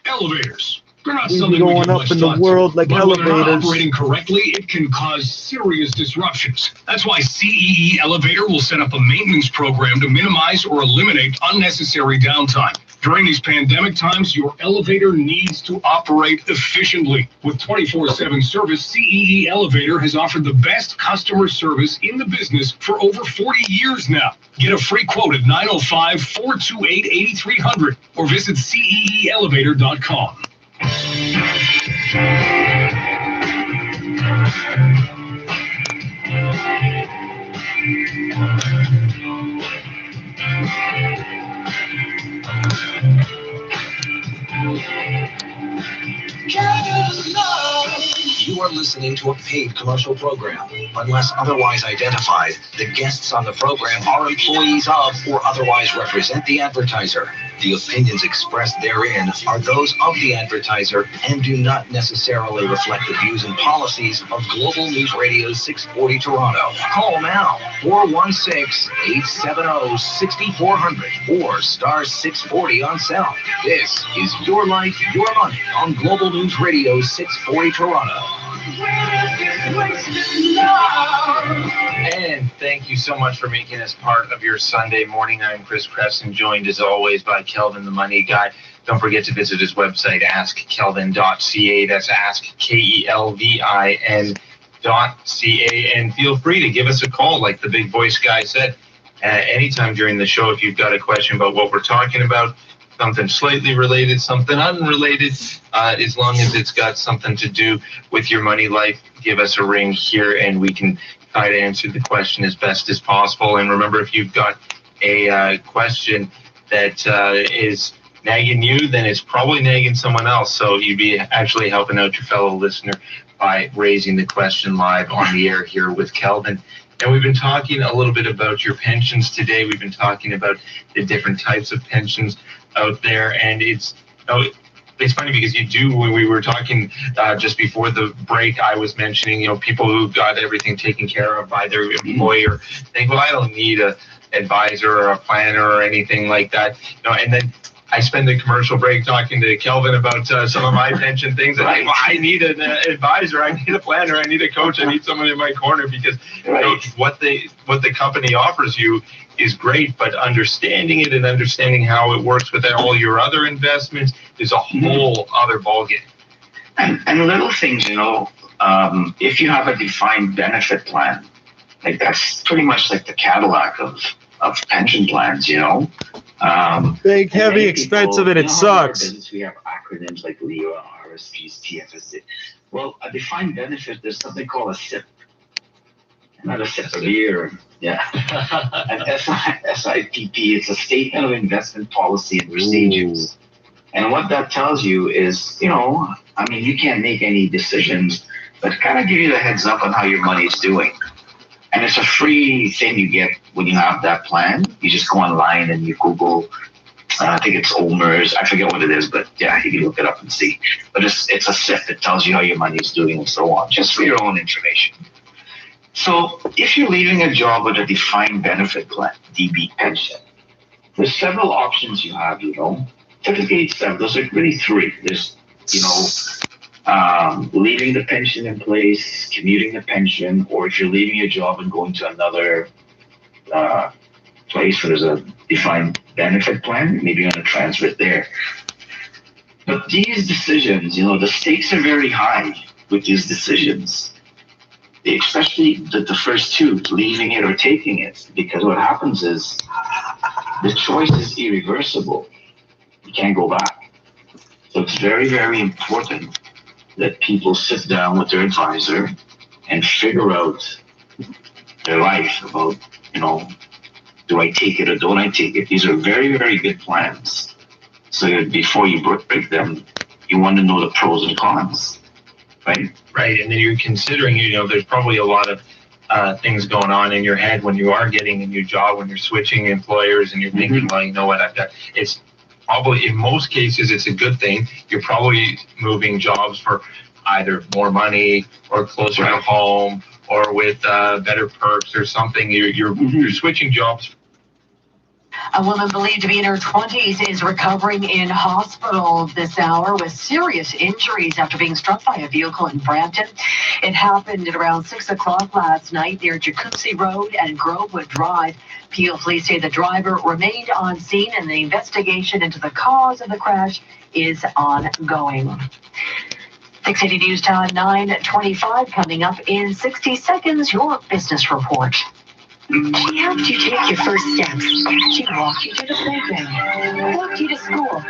Elevators. They're not We've something been we going give up much in the thought to, world like but when they're not elevators. operating correctly, it can cause serious disruptions. That's why CEE Elevator will set up a maintenance program to minimize or eliminate unnecessary downtime. During these pandemic times, your elevator needs to operate efficiently. With 24/7 service, CEE Elevator has offered the best customer service in the business for over 40 years now. Get a free quote at 905-428-8300 or visit ceeelevator.com. You are listening to a paid commercial program. Unless otherwise identified, the guests on the program are employees of or otherwise represent the advertiser. The opinions expressed therein are those of the advertiser and do not necessarily reflect the views and policies of Global News Radio 640 Toronto. Call now, 416-870-6400 or star 640 on cell. This is Your Life, Your Money on Global News Radio 640 Toronto. And thank you so much for making us part of your Sunday morning. I'm Chris Cresson, joined as always by Kelvin the Money Guy. Don't forget to visit his website, askkelvin.ca. That's askkelvin.ca. And feel free to give us a call, like the big voice guy said, anytime during the show if you've got a question about what we're talking about. Something slightly related, something unrelated, as long as it's got something to do with your money life, give us a ring here and we can try to answer the question as best as possible. And remember, if you've got a question that is nagging you, then it's probably nagging someone else. So you'd be actually helping out your fellow listener by raising the question live on the air here with Kelvin. And we've been talking a little bit about your pensions today. We've been talking about the different types of pensions out there, and it's funny because when we were talking just before the break, I was mentioning people who got everything taken care of by their employer think, well, I don't need a advisor or a planner or anything like that, and then I spend the commercial break talking to Kelvin about some of my pension things. And I need an advisor, I need a planner, I need a coach, I need someone in my corner, because what the company offers you is great, but understanding it and understanding how it works with all your other investments is a whole other ballgame. And little things, if you have a defined benefit plan, like that's pretty much like the Cadillac of pension plans, Big, heavy, expensive, and it sucks. We have acronyms like LEO, RSPs, TFS. Well, a defined benefit, there's something called a SIP. Not a SIP, a beer. Yeah. An SIPP, it's a statement of investment policy and procedures. And what that tells you is, you can't make any decisions, but kind of give you the heads up on how your money is doing. And it's a free thing you get when you have that plan. You just go online and you Google, I think it's OMERS, I forget what it is, but yeah, you can look it up and see. But it's a SIP that tells you how your money is doing and so on, just for your own information. So if you're leaving a job with a defined benefit plan, DB pension, there's several options you have, typically those are really three. There's, leaving the pension in place, commuting the pension, or if you're leaving your job and going to another place where there's a defined benefit plan, maybe you're going to transfer it there. But these decisions, the stakes are very high with these decisions, especially the first two, leaving it or taking it, because what happens is the choice is irreversible. You can't go back. So it's very, very important that people sit down with their advisor and figure out their life about, do I take it or don't I take it? These are very, very good plans. So that before you break them, you want to know the pros and cons, right? Right, and then you're considering, there's probably a lot of things going on in your head when you are getting a new job, when you're switching employers, and you're thinking, well, you know what, it's probably, in most cases, it's a good thing. You're probably moving jobs for either more money or closer to home or with better perks or something. You're switching jobs. A woman believed to be in her 20s is recovering in hospital this hour with serious injuries after being struck by a vehicle in Brampton. It happened at around 6 o'clock last night near Jacuzzi Road and Grovewood Drive. Peel police say the driver remained on scene and the investigation into the cause of the crash is ongoing. 680 News Time 9:25 coming up in 60 seconds, your business report. She helped you take your first steps. She walked you to the playground, walked you to school.